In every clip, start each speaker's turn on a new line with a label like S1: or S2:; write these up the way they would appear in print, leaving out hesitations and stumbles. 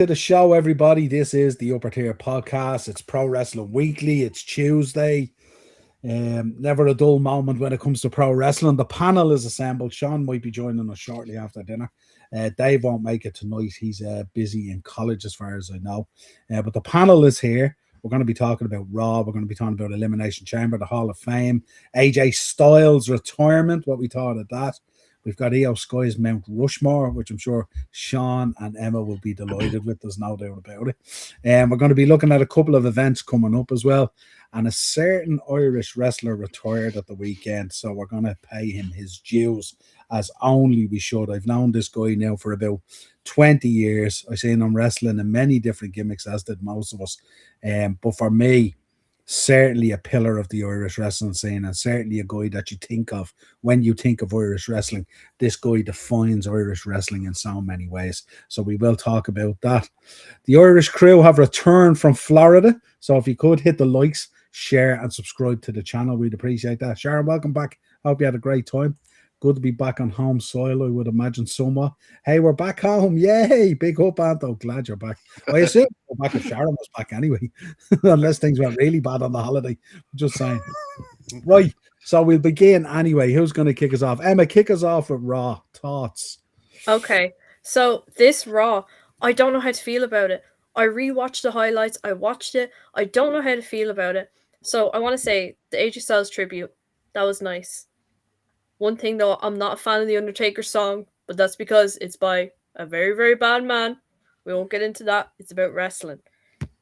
S1: To the show, everybody. This is the Upper Tier Podcast. It's Pro Wrestling Weekly. It's Tuesday. Never a dull moment when it comes to pro wrestling. The panel is assembled. Sean might be joining us shortly after dinner. Dave won't make it tonight. He's busy in college, as far as I know. But the panel is here. We're going to be talking about Raw. We're going to be talking about Elimination Chamber, the Hall of Fame, AJ Styles' retirement, what we thought of that. We've got EO Sky's Mount Rushmore, which I'm sure Sean and Emma will be delighted with. There's no doubt about it. And we're going to be looking at a couple of events coming up as well. And a certain Irish wrestler retired at the weekend, so we're going to pay him his dues as only we should. I've known this guy now for about 20 years. I've seen him wrestling in many different gimmicks, as did most of us. But for me, certainly a pillar of the Irish wrestling scene, and certainly a guy that you think of when you think of Irish wrestling. This guy defines Irish wrestling in so many ways. So we will talk about that. The Irish crew have returned from Florida. So if you could hit the likes, share, and subscribe to the channel, we'd appreciate that. Sharon, welcome back. Hope you had a great time. Good to be back on home soil, I would imagine, somewhat. Hey, we're back home. Yay. Big up, Anto. Glad you're back. I assume we're back if Sharon was back anyway, unless things went really bad on the holiday. Just saying. Right. So we'll begin anyway. Who's going to kick us off? Emma, kick us off with Raw. Thoughts?
S2: Okay. So this Raw, I don't know how to feel about it. I rewatched the highlights. I watched it. I don't know how to feel about it. So I want to say the AJ Styles tribute. That was nice. One thing though, I'm not a fan of the Undertaker song, but that's because it's by a very, very bad man. We won't get into that. It's about wrestling.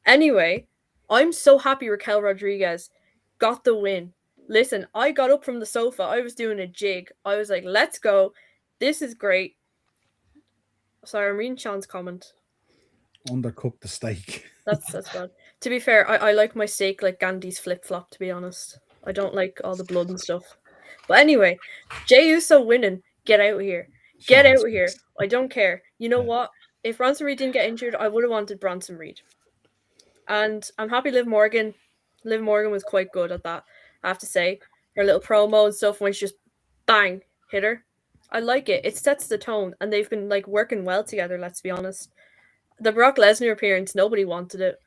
S2: Anyway, I'm so happy Raquel Rodriguez got the win. Listen, I got up from the sofa. I was doing a jig. I was like, let's go. This is great. Sorry, I'm reading Sean's comment.
S1: Undercook the steak.
S2: That's bad. To be fair, I like my steak like Gandhi's flip-flop, to be honest. I don't like all the blood and stuff. But anyway, Jey Uso winning. Get out of here. Get out of here. I don't care. You know what? If Bronson Reed didn't get injured, I would have wanted Bronson Reed. And I'm happy Liv Morgan was quite good at that, I have to say. Her little promo and stuff when she just bang, hit her. I like it. It sets the tone. And they've been like working well together, let's be honest. The Brock Lesnar appearance, nobody wanted it.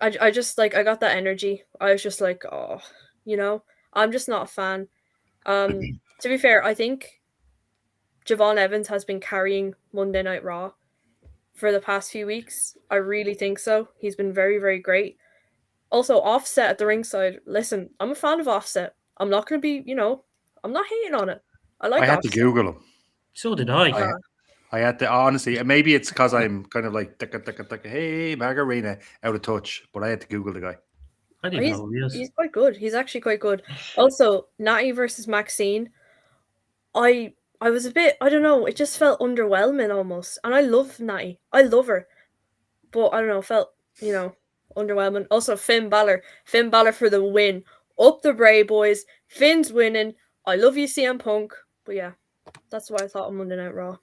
S2: I just like, I got that energy. I was just like, oh, you know, I'm just not a fan. To be fair, I think Javon Evans has been carrying Monday Night Raw for the past few weeks. I really think so. He's been very, very great. Also, Offset at the ringside. Listen, I'm a fan of Offset. I'm not going to be, I'm not hating on it. I
S3: had to Google him.
S4: So did I.
S3: I had to, honestly, maybe it's because I'm kind of like, hey, Margarina, out of touch, but I had to Google the guy.
S4: I didn't know who he is.
S2: He's quite good. He's actually quite good. Also, Natty versus Maxine. I was a bit, I don't know, it just felt underwhelming almost. And I love Natty. I love her. But I don't know, felt, underwhelming. Also, Finn Balor. Finn Balor for the win. Up the Bray boys. Finn's winning. I love you, CM Punk. But yeah, that's what I thought on Monday Night Raw.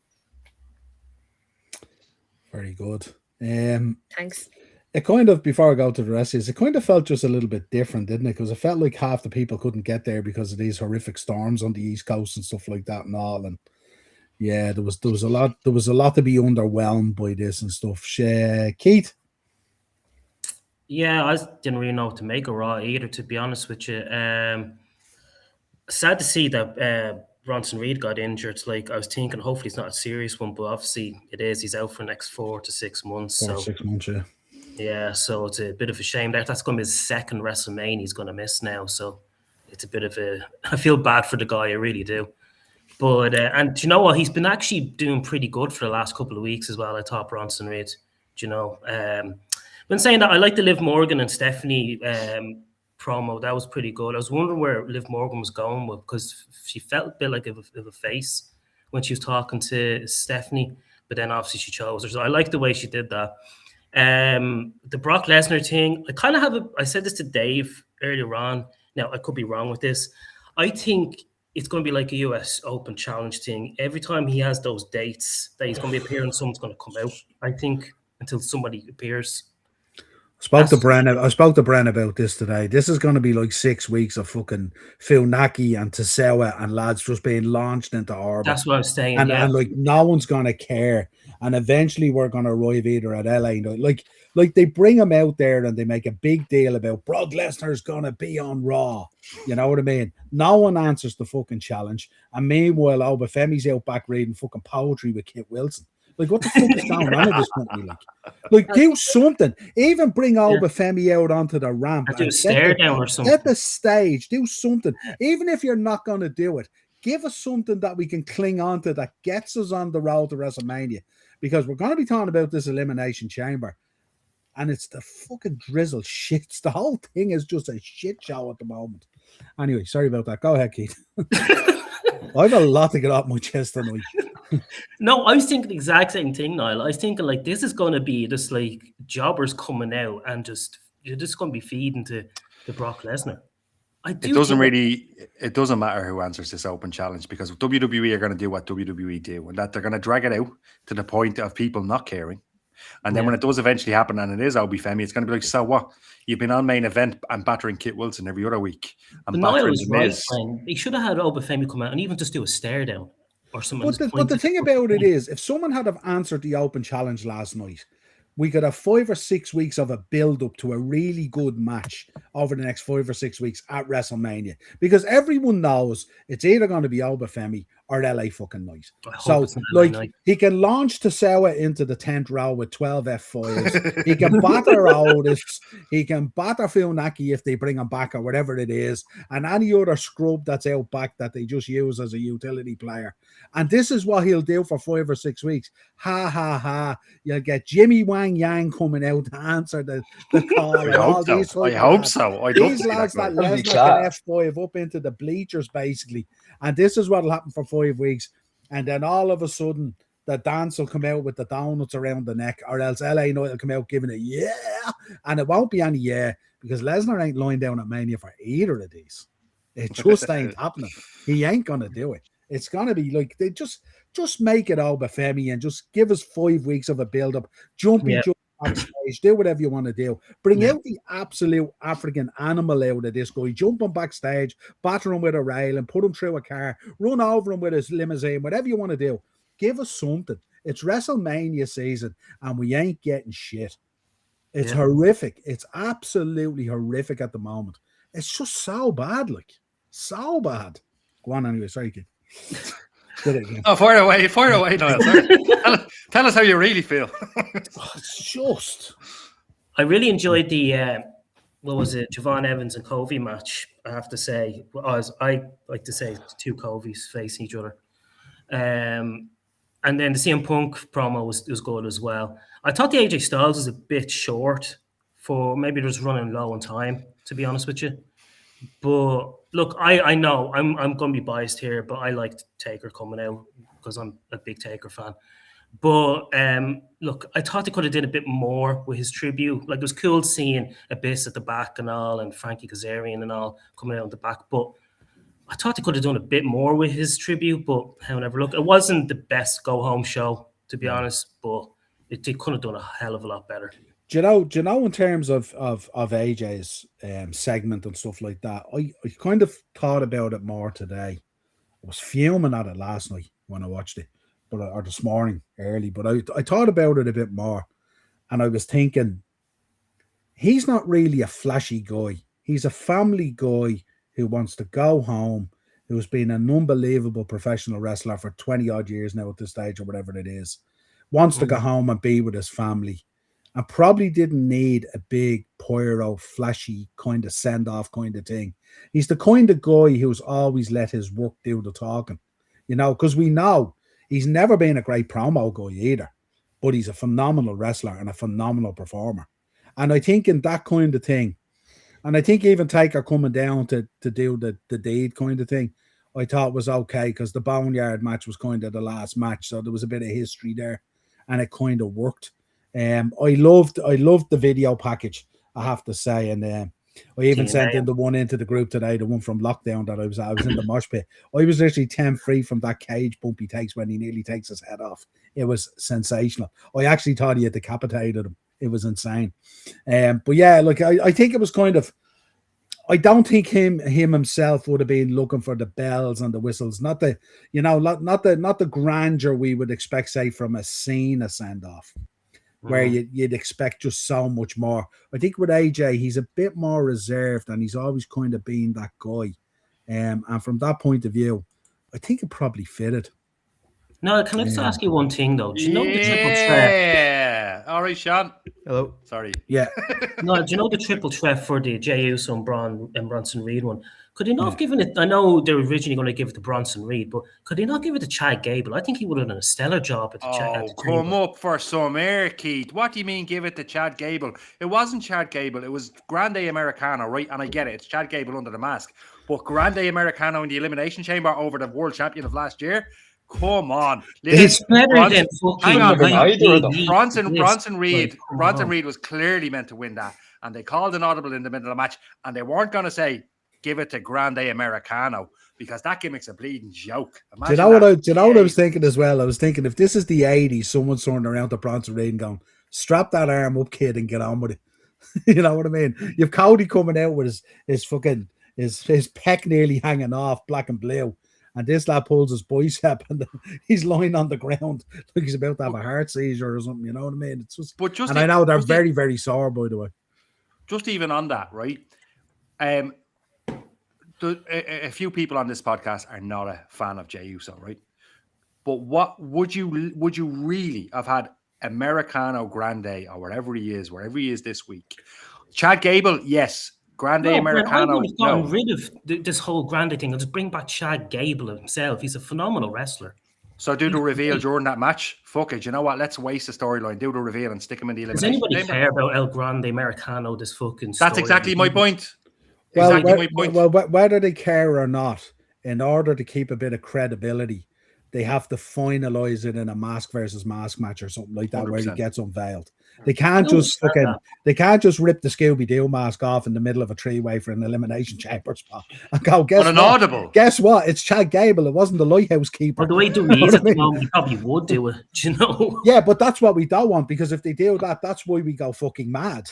S1: Very good.
S2: Thanks.
S1: It kind of, before I go to the rest of it kind of felt just a little bit different, didn't it? Because it felt like half the people couldn't get there because of these horrific storms on the East Coast and stuff like that and all. And yeah, there was a lot to be underwhelmed by this and stuff. Keith?
S4: Yeah, I didn't really know what to make of Raw either, to be honest with you. Sad to see that Bronson Reed got injured. Like, I was thinking, hopefully it's not a serious one, but obviously it is. He's out for the next 4 to 6 months.
S1: 4 to 6 months, yeah.
S4: Yeah, so it's a bit of a shame. That's going to be his second WrestleMania he's going to miss now. So it's a bit of a... I feel bad for the guy, I really do. But, and do you know what? He's been actually doing pretty good for the last couple of weeks as well, I thought, Bronson Reed. Do you know? When saying that, I like the Liv Morgan and Stephanie promo. That was pretty good. I was wondering where Liv Morgan was going with, because she felt a bit like of a face when she was talking to Stephanie, but then obviously she chose her. So I like the way she did that. The Brock Lesnar thing, I kind of have I said this to Dave earlier on. Now, I could be wrong with this. I think it's going to be like a US Open Challenge thing. Every time he has those dates that he's going to be appearing, someone's going to come out, I think, until somebody appears.
S1: I spoke to Bren about this today. This is going to be like 6 weeks of fucking Funaki and Tasewa and lads just being launched into orbit.
S4: That's what I was saying.
S1: And like no one's going to care. And eventually we're going to arrive either at LA. Like they bring him out there and they make a big deal about Brock Lesnar's going to be on Raw. You know what I mean? No one answers the fucking challenge. And meanwhile, Obafemi's out back reading fucking poetry with Kit Wilson. Like, what the fuck is going on in this company? Like, do something. Even bring Obafemi out onto the ramp.
S4: Do a stare down or something.
S1: At the stage, do something. Even if you're not going to do it, give us something that we can cling on to that gets us on the road to WrestleMania. Because we're going to be talking about this Elimination Chamber. And it's the fucking drizzle shits. The whole thing is just a shit show at the moment. Anyway, sorry about that. Go ahead, Keith. I have a lot to get off my chest tonight.
S4: No, I was thinking the exact same thing, Niall. I was thinking like this is going to be just like jobbers coming out and you're just going to be feeding to Brock Lesnar.
S3: It doesn't matter who answers this open challenge because WWE are going to do what WWE do and that they're going to drag it out to the point of people not caring. And then when it does eventually happen and it is Obafemi, it's going to be like, so what? You've been on main event and battering Kit Wilson every other week. And
S4: Niall was right, he should have had Obafemi come out and even just do a stare down. Or
S1: but the thing about it is, if someone had have answered the open challenge last night, we could have 5 or 6 weeks of a build-up to a really good match over the next 5 or 6 weeks at WrestleMania. Because everyone knows it's either going to be Obafemi or LA fucking Knight. So, like, he can launch Tasewa into the 10th row with 12 F5s. He can batter Otis. He can batter Funaki if they bring him back or whatever it is. And any other scrub that's out back that they just use as a utility player. And this is what he'll do for 5 or 6 weeks. Ha, ha, ha. You'll get Jimmy Wang Yang coming out to answer the call.
S3: I hope so.
S1: These lads that Lesnar can F5 up into the bleachers, basically. And this is what will happen for 5 weeks. And then all of a sudden, the dance will come out with the donuts around the neck, or else LA Knight will come out giving it, yeah. And it won't be any because Lesnar ain't lying down at Mania for either of these. It just ain't happening. He ain't going to do it. It's going to be like, they just make it Obafemi and just give us 5 weeks of a build-up. Jump backstage, do whatever you want to do. Bring out the absolute African animal out of this guy. Jump him backstage, batter him with a rail and put him through a car. Run over him with his limousine, whatever you want to do. Give us something. It's WrestleMania season and we ain't getting shit. It's horrific. It's absolutely horrific at the moment. It's just so bad, like. So bad. Go on anyway. Sorry, kid.
S3: Fire away, Niall. Tell us how you really feel.
S1: It's just.
S4: I really enjoyed the what was it, Javon Evans and Covey match. I have to say, I like to say two Coveys facing each other. And then the CM Punk promo was good as well. I thought the AJ Styles was a bit short for maybe just running low on time, to be honest with you. But look, I know I'm going to be biased here, but I liked Taker coming out because I'm a big Taker fan. But look, I thought they could have did a bit more with his tribute. Like, it was cool seeing Abyss at the back and all, and Frankie Kazarian and all coming out at the back. But I thought they could have done a bit more with his tribute. But however, look, it wasn't the best go-home show, to be honest. But they could have done a hell of a lot better.
S1: Do you know in terms of AJ's segment and stuff like that, I kind of thought about it more today. I was fuming at it last night when I watched it, or this morning early, but I thought about it a bit more, and I was thinking, he's not really a flashy guy. He's a family guy who wants to go home, who's been an unbelievable professional wrestler for 20 odd years now at this stage or whatever it is, wants to go home and be with his family. And probably didn't need a big pyro, flashy kind of send-off kind of thing. He's the kind of guy who's always let his work do the talking, you know, because we know he's never been a great promo guy either, but he's a phenomenal wrestler and a phenomenal performer. And I think in that kind of thing, and I think even Taker coming down to do the deed kind of thing, I thought was okay because the Boneyard match was kind of the last match, so there was a bit of history there, and it kind of worked. I loved the video package, I have to say, and I even sent in the one into the group today, the one from lockdown that I was in the mosh pit. I was literally 10 free from that cage bump he takes when he nearly takes his head off. It was sensational. I actually thought he had decapitated him insane. But yeah, like I think it was kind of. I don't think him himself would have been looking for the bells and the whistles, not the grandeur we would expect, say, from a Cena send off, where you'd expect just so much more. I think with AJ, he's a bit more reserved, and he's always kind of been that guy. And from that point of view, I think it probably fitted.
S4: No, can I just ask you one thing though? Do you know the triple threat?
S3: Yeah. All right, Sean.
S5: Hello.
S3: Sorry.
S1: Yeah.
S4: No, do you know the triple threat for the Jey Uso and Bronson Reed one? Could they not have given it? I know they were originally going to give it to Bronson Reed, but could they not give it to Chad Gable? I think he would have done a stellar job at the Chad.
S3: Come up for some air, Keith. What do you mean give it to Chad Gable? It wasn't Chad Gable. It was Grande Americano, right? And I get it. It's Chad Gable under the mask. But Grande Americano in the Elimination Chamber over the world champion of last year? Come on.
S4: It's better than fucking
S3: Bronson Reed was clearly meant to win that. And they called an audible in the middle of the match. And they weren't going to say, give it to Grande Americano, because that gimmick's a bleeding joke.
S1: Do you know what I was thinking as well? I was thinking, if this is the 80s, someone's turning around to Bronson Reed and going, strap that arm up, kid, and get on with it. You know what I mean? You've Cody coming out with his pec nearly hanging off, black and blue. And this lad pulls his bicep and he's lying on the ground like he's about to have a heart seizure or something. You know what I mean? It's just, I know they're very, very sore, by the way.
S3: Just even on that, right? A few people on this podcast are not a fan of Jey Uso, right? But what would you really have had Americano Grande or wherever he is this week? Chad Gable, yes. Grande Americano.
S4: I would have gotten rid of this whole Grande thing. I'll just bring back Chad Gable himself. He's a phenomenal wrestler.
S3: So do the reveal during that match. Fuck it. You know what? Let's waste the storyline. Do the reveal and stick him in the elimination.
S4: Does anybody care about El Grande Americano? This fucking
S3: That's exactly my point.
S1: Well, whether they care or not, in order to keep a bit of credibility, they have to finalize it in a mask versus mask match or something like that, 100%. Where he gets unveiled. They can't just rip the Scooby-Doo mask off in the middle of a three-way for an elimination chamber spot and go, guess what? It's Chad Gable. It wasn't the lighthouse keeper.
S4: Or the way Dewey is at the moment, he probably would do it, you know?
S1: Yeah, but that's what we don't want, because if they do that, that's why we go fucking mad.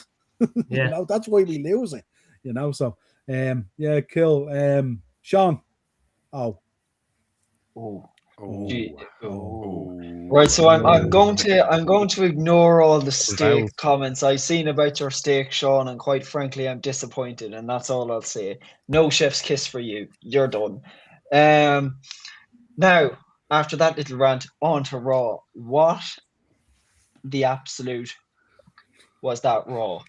S4: Yeah.
S1: You know, that's why we lose it. You know, so yeah, cool. Sean.
S6: Right, so I'm going to ignore all the steak comments I've seen about your steak, Sean, and quite frankly, I'm disappointed, and that's all I'll say. No chef's kiss for you. You're done. Now, after that little rant, on to Raw. What the absolute was that Raw?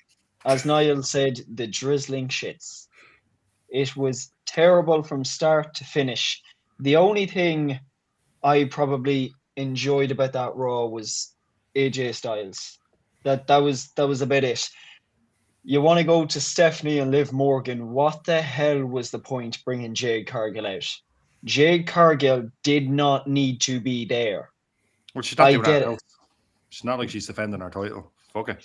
S6: As Niall said, the drizzling shits. It was terrible from start to finish. The only thing I probably enjoyed about that Raw was AJ Styles. That was about it. You want to go to Stephanie and Liv Morgan. What the hell was the point bringing Jade Cargill out? Jade Cargill did not need to be there.
S3: Well, she's not doing that. It's not like she's defending her title. Fuck it.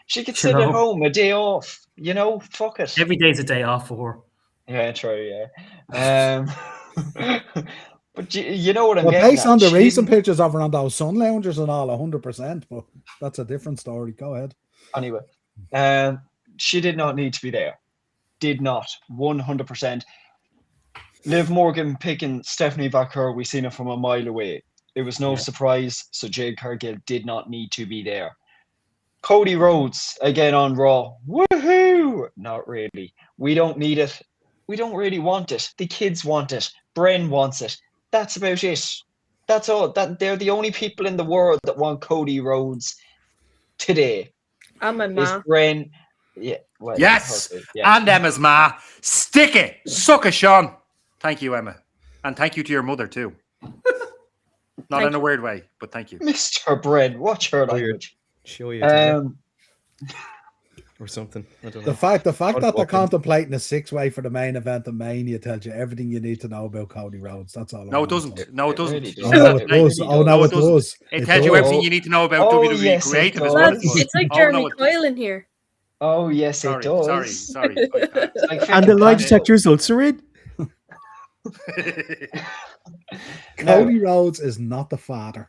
S6: She could sit at home, a day off. You know, fuck it.
S4: Every day's a day off for her.
S6: Yeah, true, yeah. But you know what I'm getting
S1: based on the recent pictures of her on those sun loungers and all, 100%, but that's a different story. Go ahead.
S6: Anyway, she did not need to be there. Did not, 100%. Liv Morgan picking Stephanie Vaquer, we seen it from a mile away. It was no surprise, so Jade Cargill did not need to be there. Cody Rhodes, again on Raw. Woohoo! Not really. We don't need it. We don't really want it. The kids want it. Bren wants it. That's about it. That's all. They're the only people in the world that want Cody Rhodes today.
S2: And my ma.
S6: Bren. Yeah. Well,
S3: yes. And Emma's ma. Stick it. Suck it, Sean. Thank you, Emma. And thank you to your mother, too. Not in a weird way, but thank you.
S6: Mr. Bren, watch her language.
S5: Show you. Or something. I don't know.
S1: The fact that they're contemplating a six-way for the main event of Mania tells you everything you need to know about Cody Rhodes. That's all.
S3: No, it doesn't. No, it doesn't.
S1: It does. Oh, no, it does.
S3: It tells you everything you need to know about WWE creative as well.
S2: It's like Jeremy Kyle in here.
S6: Oh, yes, it does.
S3: Sorry.
S5: And the lie detector results are in.
S1: Cody Rhodes is not the father.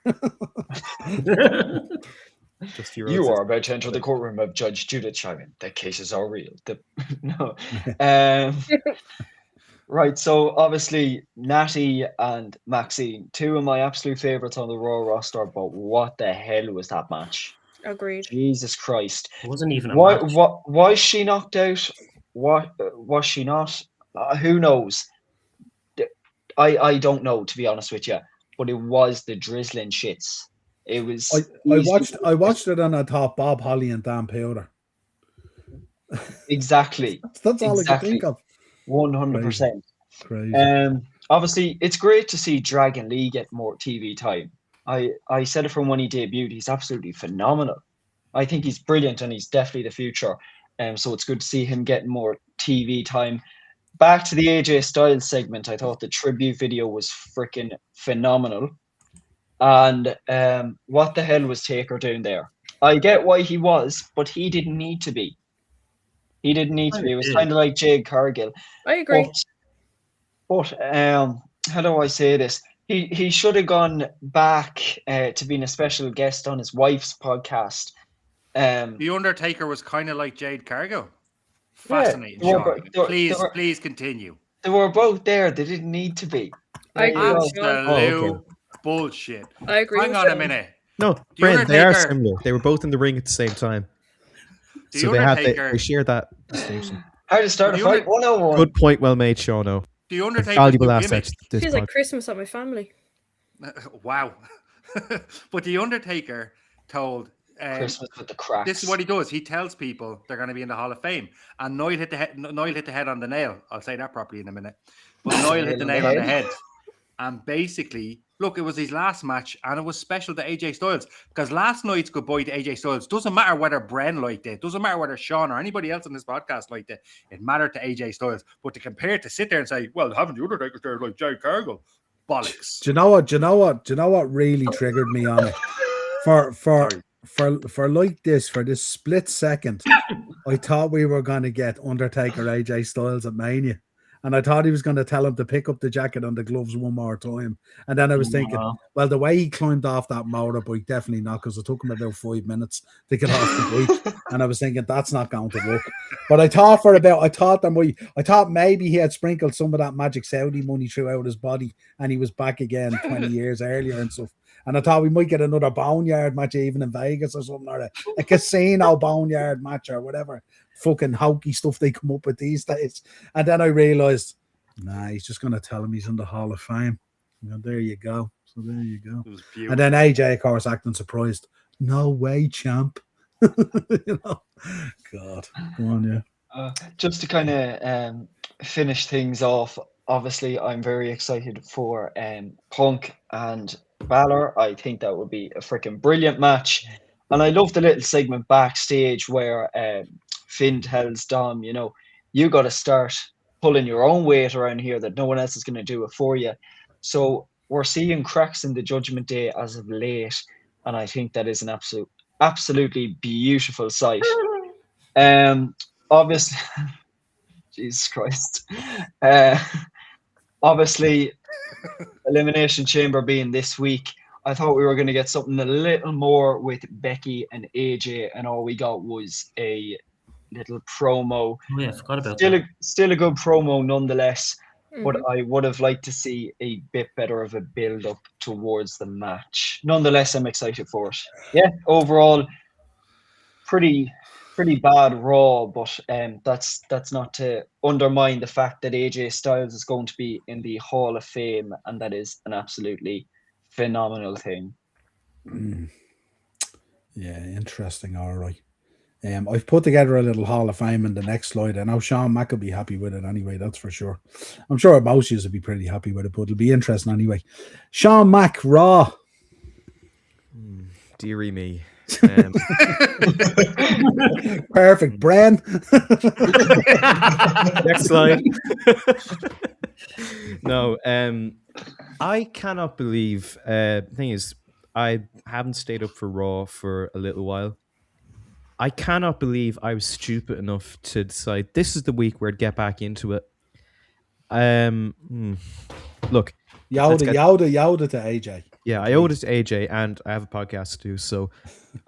S5: Dusty
S6: You
S5: Rhodes
S6: are
S5: is-
S6: about to enter the courtroom of Judge Judith Chapman. The cases are real. No. Right, so obviously Natty and Maxine, two of my absolute favorites on the Raw roster, but what the hell was that match?
S2: Agreed.
S6: Jesus Christ.
S4: It wasn't even a
S6: Why
S4: match.
S6: why is she knocked out? What was she not? Who knows? I don't know, to be honest with you, but it was the drizzling shits. It was
S1: I watched it and I thought Bob Holly and Dan Powder.
S6: exactly
S1: That's all I could think of.
S6: 100%.
S1: Crazy.
S6: Obviously, it's great to see Dragon Lee get more TV time. I said it from when he debuted. He's absolutely phenomenal. I think he's brilliant and he's definitely the future. So it's good to see him getting more TV time. Back to the AJ Styles segment, I thought the tribute video was freaking phenomenal. And what the hell was Taker doing there? I get why he was, but he didn't need to be. He didn't need to be. It was kind of like Jade Cargill.
S2: I agree.
S6: But how do I say this? He should have gone back to being a special guest on his wife's podcast.
S3: The Undertaker was kind of like Jade Cargill. Fascinating,
S6: yeah,
S3: Sean. Please continue.
S6: They were both there. They didn't need to be.
S2: I agree with
S3: Absolute bullshit.
S2: I agree.
S3: Hang on a minute.
S5: No, Brent, they are similar. They were both in the ring at the same time. So they share that distinction.
S6: How to start a fight 101.
S5: Good point, well made, Sean.
S3: The Undertaker.
S5: Valuable asset.
S2: Feels like Christmas at my family.
S3: Wow. But the Undertaker told
S6: Christmas with the cracks.
S3: This is what he does. He tells people they're going to be in the Hall of Fame, and Noel hit the head on the nail. I'll say that properly in a minute. But Noel hit the nail on the head, and basically, look, it was his last match, and it was special to AJ Styles because last night's goodbye to AJ Styles doesn't matter whether Bren liked it, doesn't matter whether Sean or anybody else on this podcast liked it. It mattered to AJ Styles. But to compare it, to sit there and say, "Well, haven't the Undertaker there like Jade Cargill?" Bollocks.
S1: Do you know what really triggered me on it? For like this, for this split second, I thought we were going to get Undertaker AJ Styles at Mania. And I thought he was going to tell him to pick up the jacket and the gloves one more time. And then I was thinking, well, the way he climbed off that motorbike, definitely not, because it took him about 5 minutes to get off the bike. And I was thinking, that's not going to work. But I thought maybe he had sprinkled some of that Magic Saudi money throughout his body and he was back again 20 years earlier and stuff. And I thought we might get another boneyard match even in Vegas or something, or a casino boneyard match or whatever fucking hokey stuff they come up with these days. And then I realized, nah, he's just going to tell him he's in the Hall of Fame. And there you go. So there you go. And then AJ, of course, acting surprised. No way, champ. You know, God, go on, yeah.
S6: Just to kind of finish things off, obviously, I'm very excited for Punk and Balor. I think that would be a freaking brilliant match. And I love the little segment backstage where Finn tells Dom, you got to start pulling your own weight around here, that no one else is going to do it for you. So we're seeing cracks in the Judgment Day as of late. And I think that is an absolutely beautiful sight. Obviously, Jesus Christ. Obviously, Elimination Chamber being this week, I thought we were going to get something a little more with Becky and AJ, and all we got was a little promo.
S4: Oh yeah, I forgot about that.
S6: Still a good promo nonetheless, but I would have liked to see a bit better of a build-up towards the match. Nonetheless, I'm excited for it. Yeah, overall, pretty bad Raw, but that's not to undermine the fact that AJ Styles is going to be in the Hall of Fame, and that is an absolutely phenomenal thing.
S1: Yeah, interesting. All right. I've put together a little Hall of Fame in the next slide. I know Sean Mack will be happy with it anyway, that's for sure. I'm sure most of you will be pretty happy with it, but it'll be interesting anyway. Sean Mack, Raw.
S5: Dearie me.
S1: Perfect. Bren.
S5: Next slide. No, I cannot believe. The thing is, I haven't stayed up for Raw for a little while. I cannot believe I was stupid enough to decide this is the week where I'd get back into it. Look,
S1: Yoda to AJ.
S5: Yeah, I owed it to AJ, and I have a podcast to do. So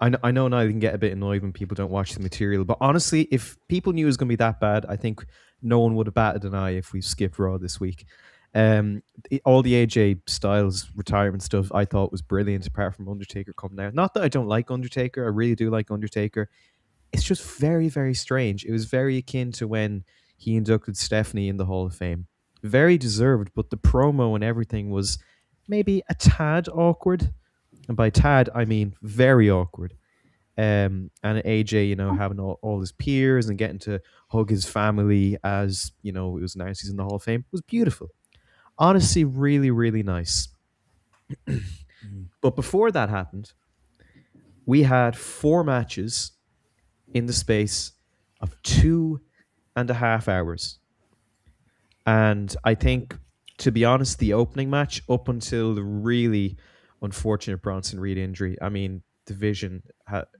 S5: I know now you can get a bit annoyed when people don't watch the material. But honestly, if people knew it was going to be that bad, I think no one would have batted an eye if we skipped Raw this week. All the AJ Styles retirement stuff I thought was brilliant, apart from Undertaker coming out. Not that I don't like Undertaker, I really do like Undertaker. It's just very, very strange. It was very akin to when he inducted Stephanie in the Hall of Fame. Very deserved, but the promo and everything was maybe a tad awkward. And by tad, I mean very awkward. And AJ, having all his peers and getting to hug his family as, it was announced he's in the Hall of Fame was beautiful. Honestly, really, really nice. But before that happened, we had 4 matches in the space of 2.5 hours. And I think, to be honest, the opening match up until the really unfortunate Bronson Reed injury, I mean, division,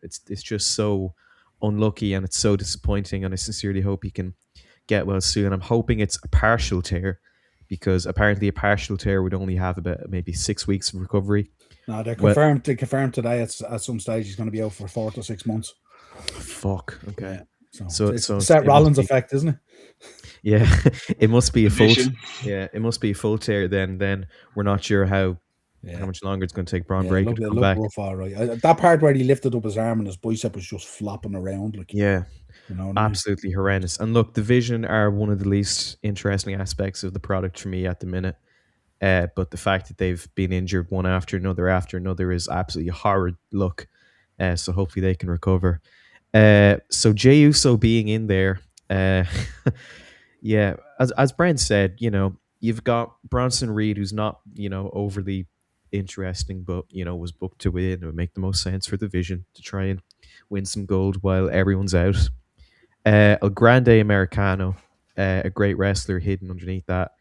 S5: it's just so unlucky and it's so disappointing. And I sincerely hope he can get well soon. I'm hoping it's a partial tear, because apparently a partial tear would only have about maybe 6 weeks of recovery.
S1: No, they confirmed today at some stage he's going to be out for 4 to 6 months.
S5: Fuck. Okay.
S1: Yeah. So it's Seth
S5: it
S1: Rollins effect, isn't it?
S5: Yeah, it must be a full.
S6: Division.
S5: Yeah, it must be a full tear. Then we're not sure how much longer it's going to take Braun Breaker to come back.
S1: Rough, all right. That part where he lifted up his arm and his bicep was just flopping around, like,
S5: yeah,
S1: absolutely
S5: horrendous. And look, Division are one of the least interesting aspects of the product for me at the minute. But the fact that they've been injured one after another is absolutely horrid look. So hopefully they can recover. So Jey Uso being in there, yeah, as Brent said, you've got Bronson Reed, who's not, overly interesting, but, was booked to win. It would make the most sense for the Division to try and win some gold while everyone's out. El Grande Americano, a great wrestler hidden underneath that.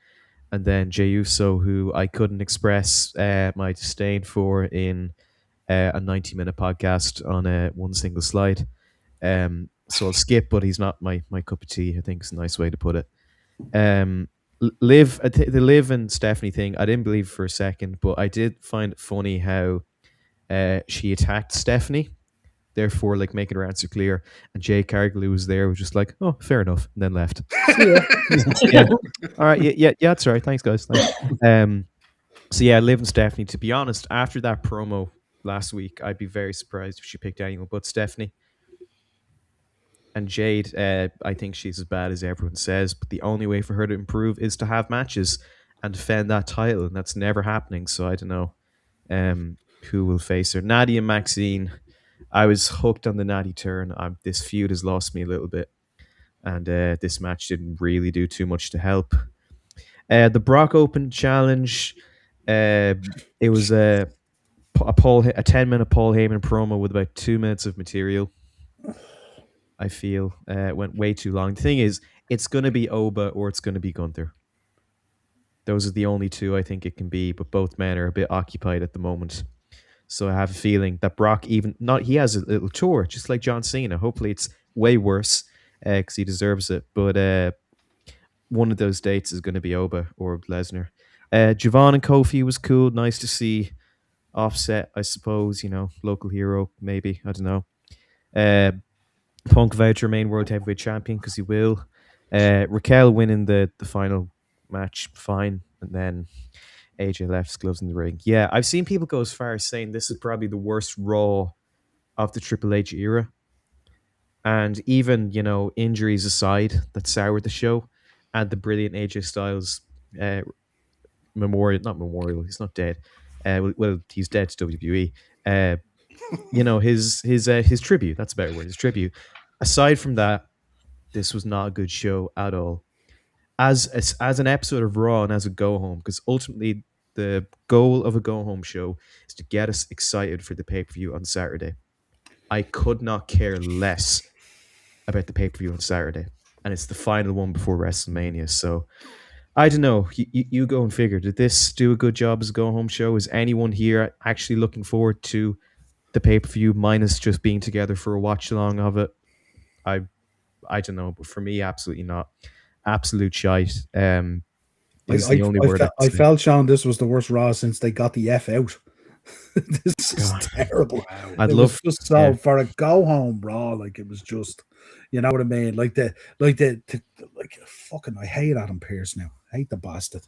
S5: And then Jey Uso, who I couldn't express my disdain for in a 90-minute podcast on one single slide. So I'll skip, but he's not my cup of tea, I think is a nice way to put it. The Liv and Stephanie thing, I didn't believe for a second, but I did find it funny how she attacked Stephanie, therefore like making her answer clear, and Jay Cargill, who was there, was just like, oh, fair enough, and then left. Yeah. All right, yeah, that's right. Thanks, guys. Thanks. So yeah, Liv and Stephanie, to be honest, after that promo last week, I'd be very surprised if she picked anyone but Stephanie. And Jade, I think she's as bad as everyone says, but the only way for her to improve is to have matches and defend that title, and that's never happening. So I don't know who will face her. Natty and Maxine, I was hooked on the Natty turn. This feud has lost me a little bit, and this match didn't really do too much to help. The Brock Open challenge, it was a 10-minute Paul Heyman promo with about 2 minutes of material. I feel went way too long. The thing is, it's going to be Oba or it's going to be Gunther. Those are the only two I think it can be, but both men are a bit occupied at the moment. So I have a feeling that Brock he has a little tour, just like John Cena. Hopefully it's way worse because he deserves it. But one of those dates is going to be Oba or Lesnar. Javon and Kofi was cool. Nice to see. Offset, I suppose, local hero, maybe. I don't know. Punk voucher main world heavyweight champion because he will. Raquel winning the final match, fine. And then AJ left his gloves in the ring. Yeah, I've seen people go as far as saying this is probably the worst Raw of the Triple H era. And even, injuries aside that soured the show, and the brilliant AJ Styles memorial, he's not dead. Well, he's dead to WWE. His tribute, that's a better word, his tribute. Aside from that, this was not a good show at all. As an episode of Raw and as a go-home, because ultimately the goal of a go-home show is to get us excited for the pay-per-view on Saturday. I could not care less about the pay-per-view on Saturday. And it's the final one before WrestleMania. So, I don't know. You go and figure. Did this do a good job as a go-home show? Is anyone here actually looking forward to the pay-per-view minus just being together for a watch-along of it? I don't know, but for me, absolutely not. Absolute shite. Is the only word
S1: I felt, Sean, this was the worst Raw since they got the F out. This is
S5: God.
S1: terrible.
S5: I'd
S1: It
S5: love
S1: was just so for a go home Raw, like it was just, you know what I mean? Like fucking, I hate Adam Pearce now. I hate the bastard.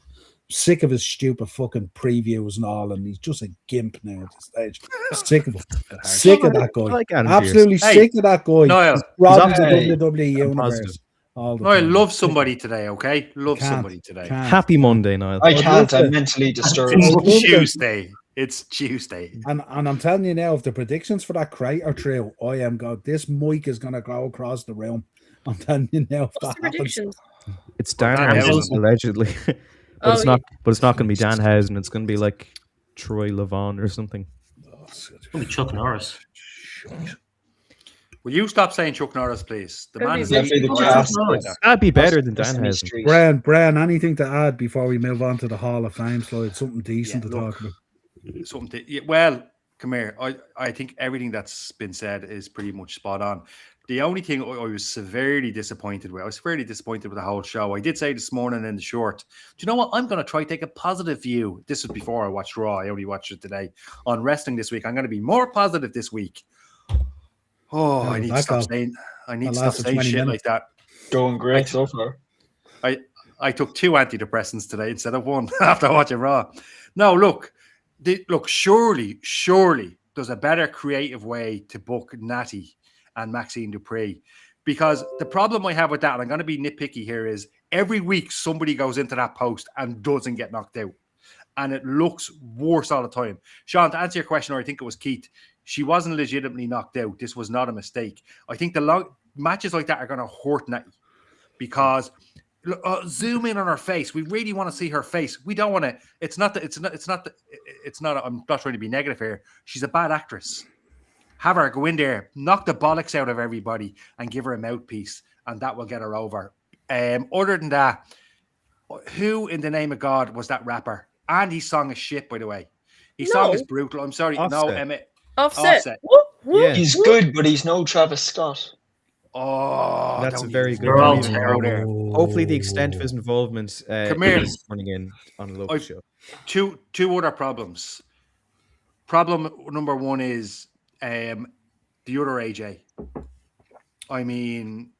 S1: Sick of his stupid fucking previews and all, and he's just a gimp now at this stage. Sick of him. Sick of that
S5: I
S1: guy.
S5: like Adam
S1: Absolutely
S3: Hey,
S1: sick of that guy.
S3: Niall,
S1: He's robbing the
S6: Hey.
S1: WWE
S5: I'm
S1: universe
S5: positive.
S1: all the
S3: Niall,
S1: time.
S3: love
S1: Sick of
S3: somebody today, okay? Love
S1: Can't,
S3: somebody today.
S1: can't.
S5: Happy Monday, Niall.
S6: I
S1: I'd
S6: can't.
S1: love
S6: I'm
S1: to-
S6: mentally disturbed.
S1: I'd love to-
S3: Tuesday. It's Tuesday.
S1: And I'm telling you now, if the predictions for that crate are true, I am God. This mic is gonna go across the room. I'm telling you now, if
S2: What's the
S1: that happens,
S2: predictions?
S5: It's
S3: Well,
S5: Danhausen,
S3: Danhausen.
S5: allegedly. but
S2: Oh,
S5: it's not. But it's not going to be Danhausen. It's going to be like Troy Levon or something.
S4: Probably Chuck Norris.
S3: Will you stop saying Chuck Norris, please? The
S2: Could
S3: man
S2: be
S3: is
S6: Definitely
S3: eating
S6: the
S3: the
S6: cast.
S3: grass.
S5: That'd be better than
S6: Sesame
S5: Danhausen.
S6: Street.
S1: Bran, anything to add before we move on to the Hall of Fame slide? Something decent
S3: Yeah,
S1: to
S3: look,
S1: talk about.
S3: Something. Yeah, well, come here. I think everything that's been said is pretty much spot on. The only thing I was severely disappointed with, the whole show. I did say this morning in the short, do you know what? I'm going to try to take a positive view. This was before I watched Raw. I only watched it today on wrestling this week. I'm going to be more positive this week. Oh,
S1: How
S3: I
S1: did
S3: need to
S1: that
S3: stop
S1: go?
S3: saying. I need
S1: That
S3: to stop
S1: lasted
S3: saying
S1: 20
S3: shit
S1: minutes.
S3: like that.
S6: Going great so far.
S3: I took 2 antidepressants today instead of 1 after watching Raw. No, look, surely there's a better creative way to book Natty and Maxine Dupree. Because the problem I have with that, and I'm going to be nitpicky here, is every week somebody goes into that post and doesn't get knocked out. And it looks worse all the time. Sean, to answer your question, or I think it was Keith, she wasn't legitimately knocked out. This was not a mistake. I think the matches like that are going to hurt Natty because zoom in on her face. We really want to see her face. We don't want to. It's not. I'm not trying to be negative here. She's a bad actress. Have her go in there, knock the bollocks out of everybody, and give her a mouthpiece, and that will get her over. Other than that, who in the name of God was that rapper? And his song is shit, by the way. His song is brutal. I'm sorry.
S5: Offset.
S3: No, Emmett.
S2: Offset. Whoop, whoop,
S5: Yeah.
S6: He's
S2: whoop.
S6: good, but he's no Travis Scott.
S3: Oh,
S5: That's
S3: don't
S5: a very
S3: even-
S5: good
S4: They're all
S3: don't even go there.
S5: Hopefully, the extent of his involvement
S3: Come here.
S5: is running in on a local show.
S3: Two other problems. Problem number one is the other AJ. I mean,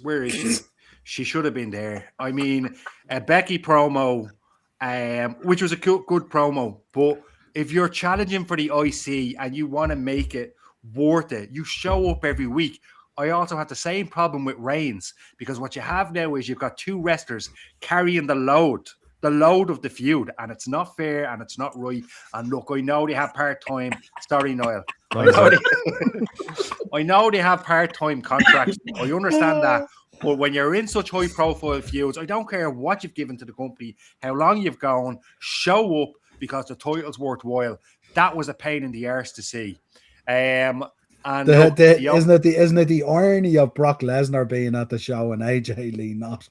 S3: where is she? She should have been there. I mean, a Becky promo, which was a good promo, but if you're challenging for the IC and you want to make it worth it, you show up every week. I also had the same problem with Reigns because what you have now is you've got 2 wrestlers carrying the load of the feud, and it's not fair and it's not right. And look, I know they have part-time. Sorry, Niall. I know they have part-time contracts. I understand that. But when you're in such high-profile feuds, I don't care what you've given to the company, how long you've gone, show up because the title's worthwhile. That was a pain in the arse to see. And look,
S1: isn't it the irony of Brock Lesnar being at the show and AJ Lee not?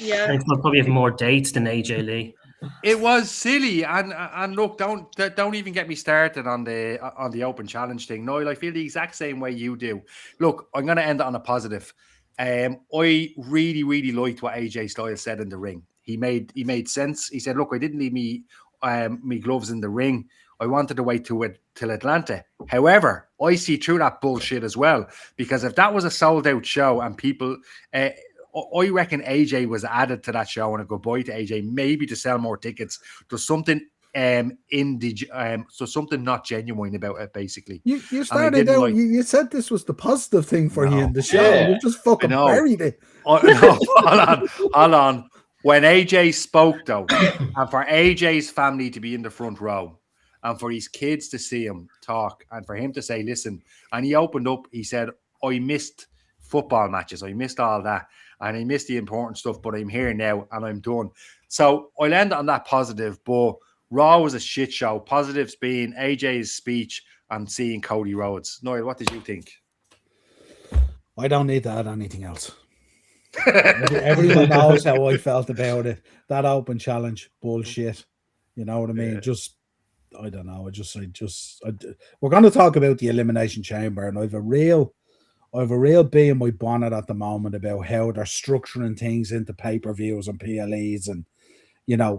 S2: Yeah.
S4: I think they'll probably have more dates than AJ Lee.
S3: it was silly, and look, don't even get me started on the open challenge thing. Noel, I feel the exact same way you do. Look, I'm going to end it on a positive. I really liked what AJ Styles said in the ring. He made sense. He said, "Look, I didn't leave me gloves in the ring. I wanted to wait till Atlanta. However, I see through that bullshit as well, because if that was a sold out show and people, I reckon AJ was added to that show and a goodbye to AJ, maybe to sell more tickets. There's something so something not genuine about it, basically.
S1: You started out. You said this was the positive thing for you in the show.
S6: Yeah.
S1: You just fucking buried it.
S3: No, hold on. When AJ spoke, though, and for AJ's family to be in the front row, and for his kids to see him talk, and for him to say, listen, and he opened up, he said, I missed football matches, I missed all that, and I missed the important stuff, but I'm here now, and I'm done. So I'll end on that positive, but Raw was a shit show. Positives being AJ's speech and seeing Cody Rhodes. Noel, what did you think?
S1: I don't need to add anything else. Everyone knows how I felt about it. That open challenge bullshit. You know what I mean?
S3: Yeah.
S1: I don't know. We're going to talk about the Elimination Chamber, and I have a real bee in my bonnet at the moment about how they're structuring things into pay-per-views and PLEs, and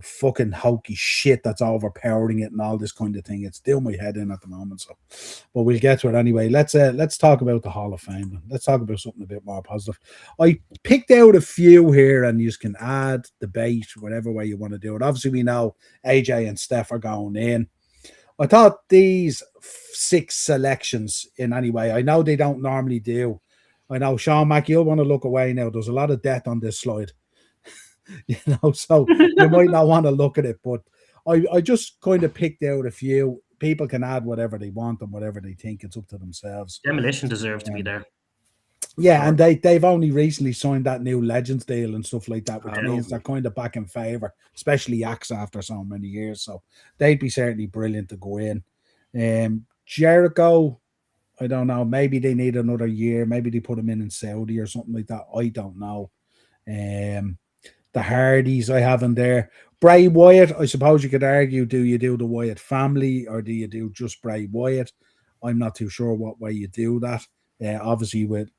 S1: fucking hokey shit that's overpowering it and all this kind of thing. It's doing my head in at the moment. So, but we'll get to it anyway. Let's talk about the Hall of Fame. Let's talk about something a bit more positive. I picked out a few here, and you can add, debate, whatever way you want to do it. Obviously, we know AJ and Steph are going in. I thought these 6 selections in any way. I know they don't normally do. I know, Sean Mack, you'll want to look away now. There's a lot of death on this slide. So you might not want to look at it, but I just kind of picked out a few. People can add whatever they want and whatever they think. It's up to themselves.
S4: Demolition deserves to be there.
S1: Yeah, and they've only recently signed that new Legends deal and stuff like that, which means they're kind of back in favour, especially Axe after so many years. So they'd be certainly brilliant to go in. Jericho, I don't know. Maybe they need another year. Maybe they put him in Saudi or something like that. I don't know. The Hardys I have in there. Bray Wyatt, I suppose you could argue, do you do the Wyatt family or do you do just Bray Wyatt? I'm not too sure what way you do that. Obviously with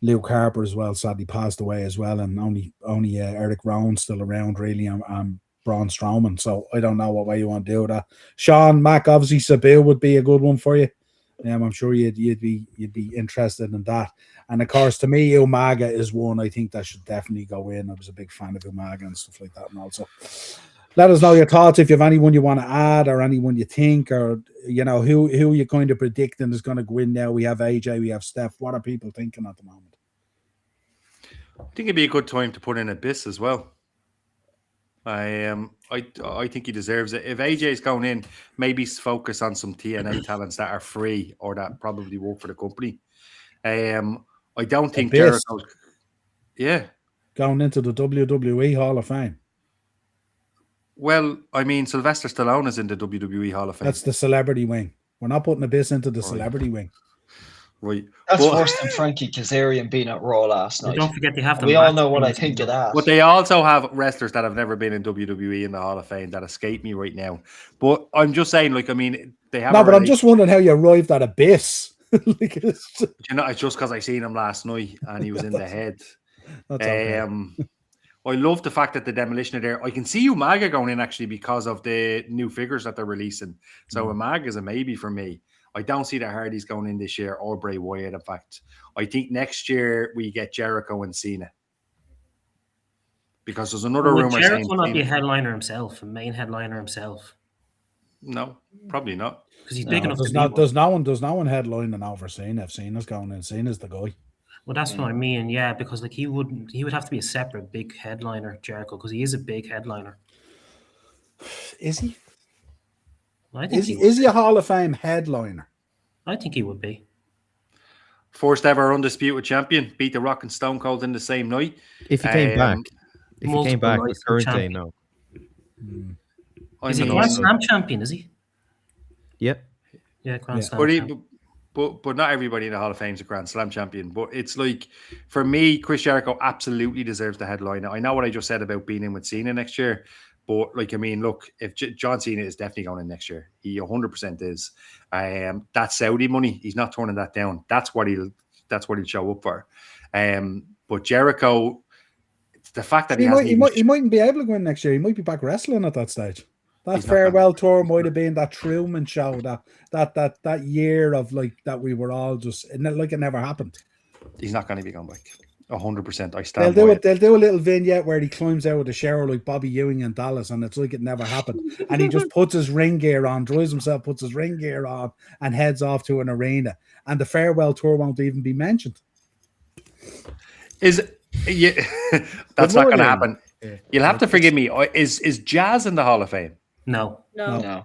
S1: Luke Harper as well, sadly passed away as well, and only Eric Rowan still around really, and Braun Strowman. So I don't know what way you want to do that. Sean Mack, obviously Sabu would be a good one for you. I'm sure you'd be interested in that. And of course, to me, Umaga is one I think that should definitely go in. I was a big fan of Umaga and stuff like that. And also, let us know your thoughts if you have anyone you want to add or anyone you think, or who you kind of predicting is going to go in now. We have AJ, we have Steph. What are people thinking at the moment?
S3: I think it'd be a good time to put in Abyss as well. I think he deserves it. If AJ's going in, maybe focus on some TNA talents that are free or that probably work for the company. I don't think Jericho's
S1: going into the WWE Hall of Fame.
S3: Well, I mean, Sylvester Stallone is in the WWE Hall of Fame.
S1: That's the celebrity wing. We're not putting Abyss into the celebrity wing.
S3: Right.
S6: That's worse than Frankie Kazarian being at Raw last night.
S4: Don't forget they have
S6: We all know what I think of that.
S3: But they also have wrestlers that have never been in WWE in the Hall of Fame that escape me right now. But I'm just saying, they have.
S1: No, but I'm just wondering how you arrived at Abyss.
S3: It's just because I seen him last night and he was in the head.
S1: That's okay.
S3: I love the fact that the Demolition are there. I can see Umaga going in actually because of the new figures that they're releasing. So Umaga is a maybe for me. I don't see the Hardys going in this year or Bray Wyatt. In fact, I think next year we get Jericho and Cena. Because there's another rumor
S4: Jericho
S3: saying
S4: will not be a headliner himself, a main headliner himself.
S3: No, probably not.
S4: Because he's big enough.
S1: There's no one headlining over Cena. If Cena's going in, Cena's the guy.
S4: Well, that's what I mean. Yeah, because he would have to be a separate big headliner, Jericho, because he is a big headliner.
S1: Is he?
S4: I think
S1: is he a Hall of Fame headliner?
S4: I think he would be.
S3: First ever undisputed champion, beat the Rock and Stone Cold in the same night.
S5: If he came back. If he came back with current day, no.
S4: Is he Grand Slam champion, is he?
S5: Yep.
S4: Yeah, Grand Slam champion.
S3: But not everybody in the Hall of Fame is a Grand Slam champion. But it's like, for me, Chris Jericho absolutely deserves the headliner. I know what I just said about being in with Cena next year. But, look, if John Cena is definitely going in next year, he 100% is. That Saudi money, he's not turning that down. That's what he'll show up for. But Jericho, the fact that
S1: he mightn't be able to go in next year. He might be back wrestling at that stage. That farewell tour might have been that Truman show, that year of that we were all just it never happened.
S3: He's not going to be going back. 100%. I stand.
S1: They'll do a little vignette where he climbs out of the shower like Bobby Ewing in Dallas, and it's like it never happened. And he just puts his ring gear on, dries himself, puts his ring gear on, and heads off to an arena. And the farewell tour won't even be mentioned.
S3: That's not going to happen. Yeah. You'll have to forgive me. Is Jazz in the Hall of Fame?
S4: No.
S5: I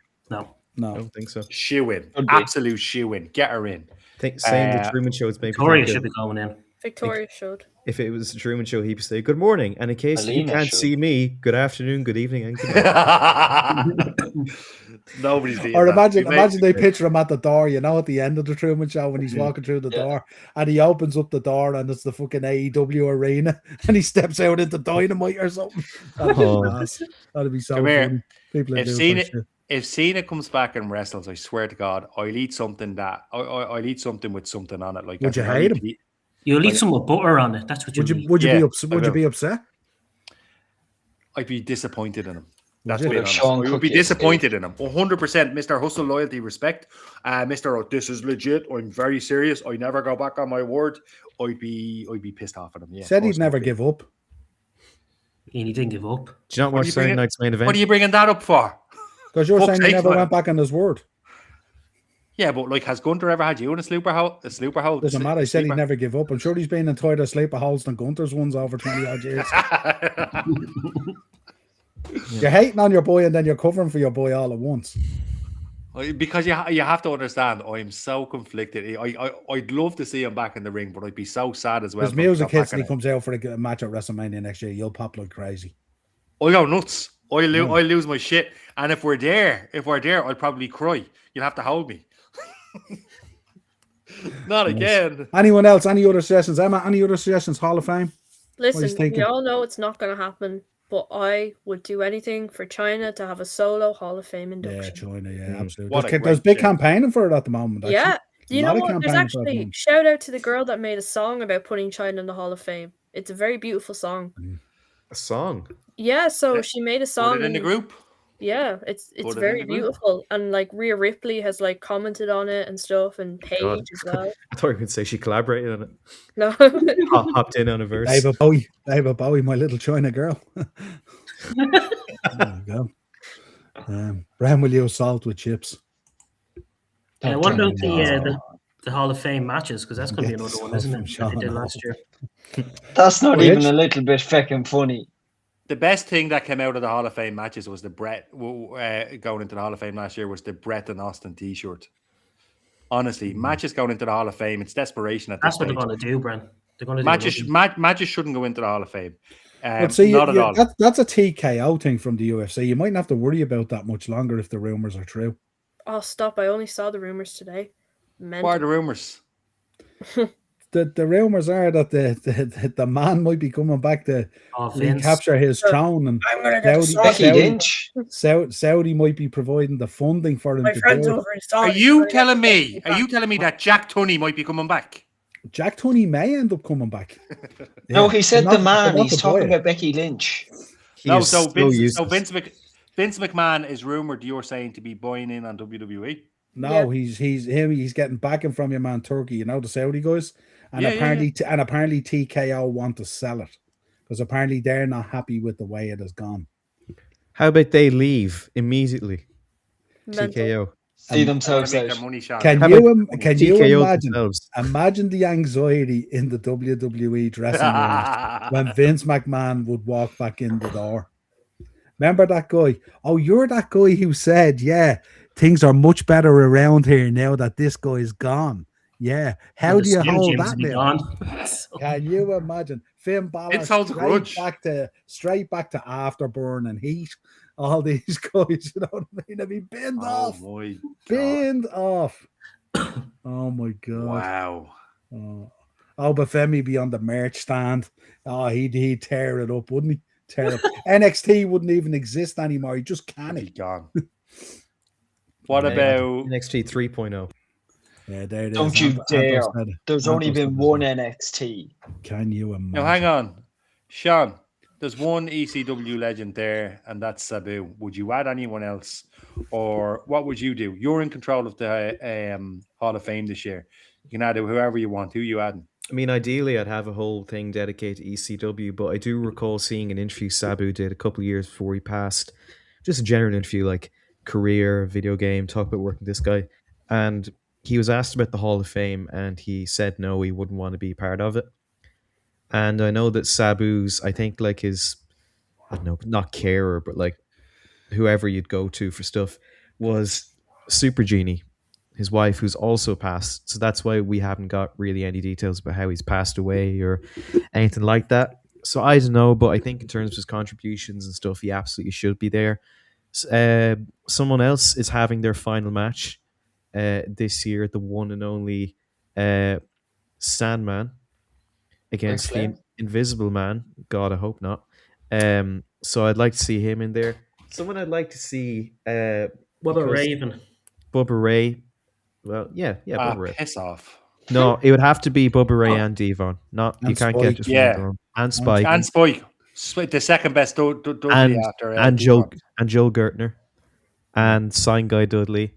S5: don't think so.
S3: Shoe in. Absolute shoe in. Get her in.
S5: Saying the Truman Show is maybe
S4: Victoria should be going in.
S2: Victoria should.
S5: If it was the Truman Show, he'd say, "Good morning," and in case you can't see me, good afternoon, good evening, and good night.
S3: Nobody's doing
S1: or
S3: that.
S1: imagine they picture him at the door, at the end of the Truman Show when he's walking through the door, and he opens up the door and it's the fucking AEW arena, and he steps out into Dynamite or something. That'd be so funny. People
S3: if Cena comes back and wrestles, I swear to God, I'll eat something with something on it. Like,
S1: would you hate him?
S4: You'll eat some with butter on it. That's what
S1: would you be upset?
S3: I'd be disappointed in him. That's
S1: Would you?
S3: being honest.
S6: Sean
S3: I would be
S6: Cook is
S3: disappointed in him. 100%. Mr. Hustle, loyalty, respect. Mr. Oh, this is legit. I'm very serious. I never go back on my word. I'd be pissed off at him. Yeah,
S1: Said he'd never give up.
S4: And he didn't give up.
S5: Do you not
S3: What
S5: watch
S3: are you
S5: Saturday
S3: bringing-
S5: Night's Main Event?
S3: What are you bringing that up for?
S1: Because you're
S3: Fuck's
S1: saying he
S3: sake,
S1: never
S3: man.
S1: went back on his word.
S3: Yeah, but like, has Gunter ever had you in a sleeper hole?
S1: Doesn't matter. He said he'd never give up. I'm sure he's been in tighter sleeper holes than Gunter's ones over 20 odd years. You're hating on your boy and then you're covering for your boy all at once.
S3: Because you have to understand, I'm so conflicted. I'd love to see him back in the ring, but I'd be so sad as well.
S1: His
S3: if he
S1: music
S3: got back
S1: hits and
S3: in
S1: he comes out for a match at WrestleMania next year. You'll pop like crazy.
S3: I go nuts. I lose my shit. And if we're there, I'll probably cry. You'll have to hold me. Not again.
S1: Anyone else? Any other suggestions? Emma, any other suggestions? Hall of Fame?
S2: Listen,
S1: thinking?
S2: we all know it's not going to happen, but I would do anything for China to have a solo Hall of Fame
S1: Yeah,
S2: induction.
S1: China. Yeah, absolutely.
S3: What a
S1: There's
S3: great
S1: big
S3: show.
S1: campaigning for it at the moment. Actually.
S2: Yeah. Do you
S1: A
S2: know
S1: lot of
S2: what? There's
S1: campaigning for it at the
S2: actually
S1: moment.
S2: shout out to the girl that made a song about putting China in the Hall of Fame. It's a very beautiful song.
S5: A song.
S2: Yeah, so
S3: Yeah.
S2: she made a
S3: Put
S2: song
S3: it in the group.
S2: Yeah, it's
S3: Put it in
S2: very
S3: the group.
S2: beautiful, and like Rhea Ripley has like commented on it and stuff, and Paige
S5: God.
S2: as well.
S5: I thought you could say she collaborated on it.
S2: No,
S5: Hopped in on a verse.
S1: David Bowie, my little China girl. There you go. Brown will use salt with chips.
S4: What about the Hall of Fame matches? Because that's going to be
S1: Get
S4: another one,
S1: stuff
S4: isn't
S1: from
S4: it? That they did
S1: Sean
S4: last year.
S6: That's not
S1: Which?
S6: even a little bit fucking funny.
S3: The best thing that came out of the Hall of Fame matches was the Brett going into the Hall of Fame last year was the Brett and Austin T-shirt. Honestly, matches going into the Hall of Fame, it's desperation at this
S4: That's what
S3: stage.
S4: they're going to do, Bren. They're going to do
S3: Matches shouldn't go into the Hall of Fame.
S1: But see,
S3: not at all.
S1: that's a TKO thing from the UFC. You mightn't have to worry about that much longer if the rumors are true.
S2: oh stop! I only saw the rumors today. Mental.
S3: What are the rumors?
S1: The rumors are that the man might be coming back to
S4: Vince.
S1: recapture his throne, and
S2: I'm gonna get
S1: Saudi,
S6: Becky
S1: Saudi,
S6: Lynch.
S1: Saudi might be providing the funding for him
S2: My
S1: to
S2: friends
S1: do it.
S2: over in
S3: Are
S2: Saudi.
S3: you telling me that Jack Tunney might be coming back?
S1: Jack Tunney may end up coming back.
S6: No,
S1: Yeah.
S6: he said
S1: They're
S6: the
S1: not-
S6: man.
S1: they're not
S6: He's
S1: to buy
S6: talking
S1: it.
S6: about Becky Lynch.
S3: No,
S5: He's
S3: so
S5: useless.
S3: Vince McMahon is rumored, you're saying, to be buying in on WWE.
S1: No, he's getting backing from your man Turkey, you know, the Saudi guys, and
S3: Yeah,
S1: apparently TKO want to sell it because apparently they're not happy with the way it has gone.
S5: How about they leave immediately?
S2: Mental.
S5: TKO.
S6: See themselves
S3: Make
S6: out.
S3: their money shot.
S1: Can
S5: How
S1: you
S5: about
S1: imagine?
S5: themselves?
S1: Imagine the anxiety in the WWE dressing room when Vince McMahon would walk back in the door. Remember that guy? Oh, you're that guy who said, yeah, things are much better around here now that this guy is gone. Yeah. How
S4: The
S1: do you
S4: Slim
S1: hold
S4: Jims
S1: that
S4: will be
S1: now?
S4: gone. So-
S1: Can you imagine? Finn Balor
S3: Vince holds a grudge.
S1: straight back to Afterburn and Heat. All these guys, you know what I mean? They'd be binned off.
S3: Oh my God.
S1: Binned off. Oh my God.
S3: Wow.
S1: Oh, but Femi be on the merch stand. Oh, he'd tear it up, wouldn't he? Tear it up. NXT wouldn't even exist anymore. He just can't.
S3: He's gone. What about
S5: NXT 3.0?
S1: Yeah, there it is.
S6: Don't you
S1: Antos
S6: dare.
S1: said it.
S6: There's only
S1: Antos
S6: been
S1: said it.
S6: one NXT.
S1: Can you imagine?
S3: now? Hang on, Sean. There's one ECW legend there, and that's Sabu. Would you add anyone else, or what would you do? You're in control of the Hall of Fame this year. You can add whoever you want. Who you adding?
S5: I mean, ideally, I'd have a whole thing dedicated to ECW, but I do recall seeing an interview Sabu did a couple of years before he passed. Just a general interview, like career, video game, talk about working with this guy. And he was asked about the Hall of Fame, and he said no, he wouldn't want to be part of it. And I know that Sabu's, I think, like his, I don't know, not carer, but like whoever you'd go to for stuff was Super Genie, his wife, who's also passed. So that's why we haven't got really any details about how he's passed away or anything like that. So I don't know, but I think in terms of his contributions and stuff, he absolutely should be there. Someone else is having their final match this year, the one and only Sandman against the
S6: Flair?
S5: Invisible Man. God, I hope not. So I'd like to see him in there. Someone I'd like to see.
S4: What about
S5: because
S4: Raven?
S5: Bubba Ray. Well, yeah, Bubba Ray.
S3: Piss off.
S5: No, it would have to be Bubba Ray and Devon. Not you
S1: And
S5: can't
S1: Spike.
S5: get just
S3: Yeah.
S5: one of them. And Spike.
S3: And Spike. The second best Dudley
S5: and
S3: after
S5: Joel
S3: Dupont.
S5: Gertner, and Sign Guy Dudley,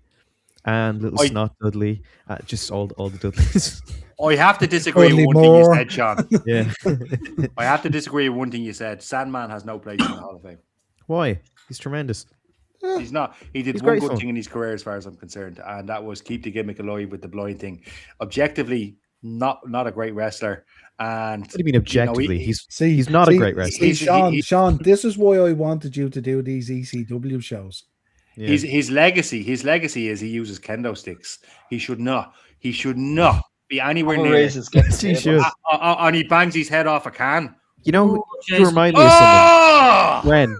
S5: and Little
S3: I-
S5: Snot Dudley, just all the Dudleys.
S3: I have to disagree
S1: Dudley
S3: with one thing you
S1: Moore.
S3: said, Sean.
S5: Yeah.
S3: I have to disagree with one thing you said. Sandman has no place in the Hall of Fame.
S5: Why? He's tremendous.
S3: He's not. He did
S5: He's
S3: one
S5: great
S3: good
S5: fun.
S3: thing in his career, as far as I'm concerned, and that was keep the gimmick alive with the blind thing. Objectively, not a great wrestler. And
S5: What do you mean objectively?
S1: he's
S5: not a great wrestler.
S1: Sean, this is why I wanted you to do these ECW shows.
S5: Yeah.
S3: his legacy is he uses kendo sticks. He should not be anywhere near it.
S6: Raises get the
S5: He
S6: table.
S5: should.
S3: And he bangs his head off a can.
S5: You know,
S4: Oh,
S5: you
S4: Jason.
S5: remind me of someone.
S3: Oh!
S5: Ren,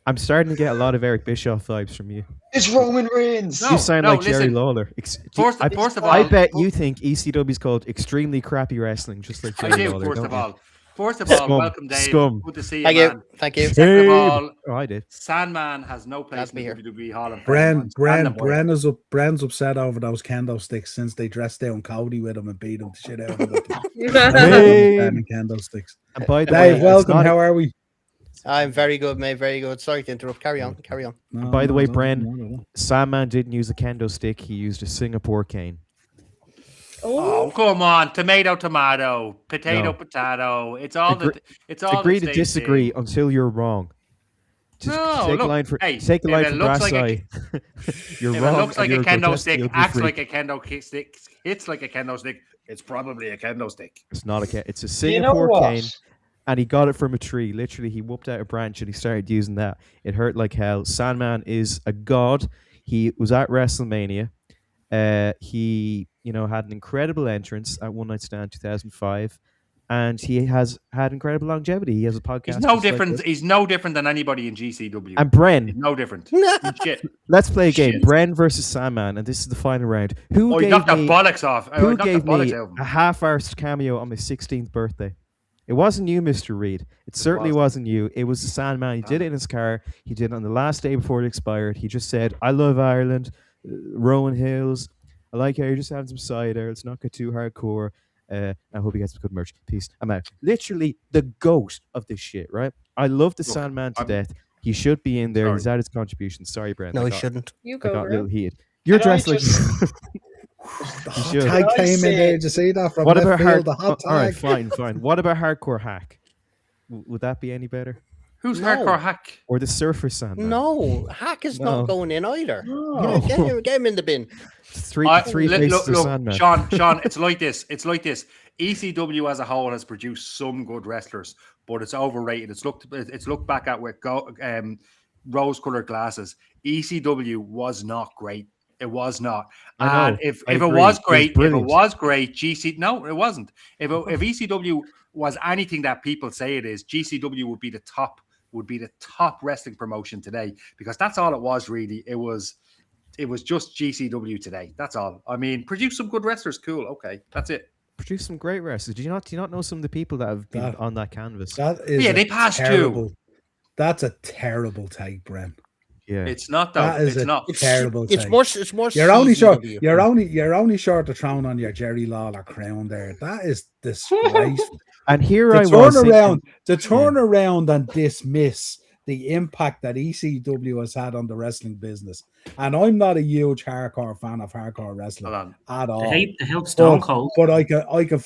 S5: I'm starting to get a lot of Eric Bischoff vibes from you.
S6: It's Roman Reigns.
S3: No.
S5: You sound like Jerry
S3: listen.
S5: Lawler.
S3: First of all,
S5: I bet you think ECW is called extremely crappy wrestling, just like
S3: I
S5: Jerry
S3: do.
S5: Lawler.
S3: First
S5: don't
S3: of
S5: you?
S3: all,
S5: Scum.
S3: welcome, Dave.
S5: Scum.
S3: Good to see you,
S7: Thank
S3: man.
S7: you. Thank you.
S3: Second of all,
S5: Oh, I did.
S3: Sandman has no place
S7: Glad to
S3: in
S7: be
S3: the
S7: here.
S3: WWE Hall of Fame.
S1: Bren's upset over those kendo sticks since they dressed down Cody with him and beat him the shit out of him.
S5: Hey.
S1: Kendo sticks.
S5: And by the way,
S1: Dave,
S5: it's
S1: welcome.
S5: not-
S1: How are we?
S7: I'm very good, mate. Very good. Sorry to interrupt. Carry on. Carry on.
S1: No,
S5: By the way,
S1: no,
S5: Bren,
S1: no.
S5: Sandman didn't use a kendo stick. He used a Singapore cane.
S3: Oh, come on! Tomato, potato,
S5: No.
S3: potato. It's all
S5: Agree-
S3: it's all
S5: Agree
S3: the
S5: to
S3: same
S5: disagree
S3: thing.
S5: until you're wrong. Just
S3: No,
S5: take
S3: look,
S5: a line for
S3: hey,
S5: take a
S3: if
S5: line
S3: it
S5: for
S3: looks
S5: brass
S3: like
S5: eye. You're
S3: If
S5: wrong.
S3: it looks like
S5: and
S3: a
S5: you're
S3: kendo
S5: grotesque,
S3: stick,
S5: you'll be
S3: acts
S5: free.
S3: like a kendo stick, hits like a kendo stick, it's probably a kendo stick.
S5: It's not a cane. It's a
S6: You know
S5: Singapore
S6: what?
S5: cane, and he got it from a tree. Literally, he whooped out a branch and he started using that. It hurt like hell. Sandman is a god. He was at WrestleMania. He, had an incredible entrance at One Night Stand 2005, and he has had incredible longevity. He has a podcast.
S3: He's no
S5: just like
S3: different.
S5: this.
S3: He's no different than anybody in GCW.
S5: And Bren,
S3: He's no different. He's shit.
S5: let's play a game.
S3: Shit.
S5: Bren versus Sandman, and this is the final round. Who
S3: Oh, he
S5: gave
S3: knocked the
S5: me?
S3: bollocks off. Oh, he
S5: Who
S3: knocked the
S5: gave
S3: bollocks
S5: me
S3: out of him.
S5: a half-hour cameo on my 16th birthday? It wasn't you, Mr. Reed. It certainly wasn't you. It was the Sandman. He did it in his car. He did it on the last day before it expired. He just said, I love Ireland, Rowan Hills. I like how you're just having some cider. Let's not get too hardcore. I hope he gets some good merch. Peace. I'm out. Literally the goat of this shit, right? I love the
S3: Look,
S5: Sandman to
S3: I'm-
S5: death. He should be in there.
S3: Sorry.
S5: He's at his contribution. Sorry, Brent.
S7: No,
S5: I
S7: he
S5: got-
S7: shouldn't.
S2: You
S5: I
S2: go,
S5: got a little
S2: bro.
S5: heated. You're
S6: Can I
S5: dressed like...
S6: just-
S1: The
S5: You
S1: hot
S5: should.
S1: tag
S6: Can I
S1: came in
S6: say-
S1: there. Did you see that from
S5: What
S1: left
S5: about
S1: field? The hot
S5: all right,
S1: tag.
S5: fine. What about Hardcore Hack? Would that be any better?
S3: Who's
S7: No.
S3: Hardcore Hack?
S5: Or the Surfer Sandman?
S7: No, Hack is
S5: No.
S7: not going in either.
S1: No.
S7: Get him in the bin.
S5: Three
S3: Look,
S5: faces of
S3: look,
S5: Sandman.
S3: Sean, it's like this. ECW as a whole has produced some good wrestlers, but it's overrated. It's looked back at with rose-colored glasses. ECW was not great. It was not.
S5: I know.
S3: And if
S5: I
S3: it
S5: agree.
S3: was
S5: It was
S3: great,
S5: brilliant.
S3: GC no, it wasn't. If ECW was anything that people say it is, GCW would be the top wrestling promotion today, because that's all it was really. It was just GCW today. That's all. I mean, produce some good wrestlers, cool. Okay, that's it.
S5: Produce some great wrestlers. Do you not know some of the people that have been
S1: That-
S5: on that canvas?
S1: That is
S3: Yeah,
S1: a
S3: they passed you.
S1: terrible. That's a terrible take, Bren.
S5: Yeah.
S3: It's not though.
S1: That is
S3: It's
S1: a
S3: not.
S1: terrible
S7: It's
S1: take.
S7: more. It's more.
S1: You're only short.
S7: CZW.
S1: You're only short of throwing on your Jerry Lawler crown there. That is disgraceful.
S5: And here
S1: to
S5: I
S1: turn
S5: was
S1: around,
S5: thinking,
S1: to turn around and dismiss the impact that ECW has had on the wrestling business. And I'm not a huge hardcore fan of hardcore wrestling
S3: Hold on.
S1: at all.
S4: They help Stone Cold.
S1: But I can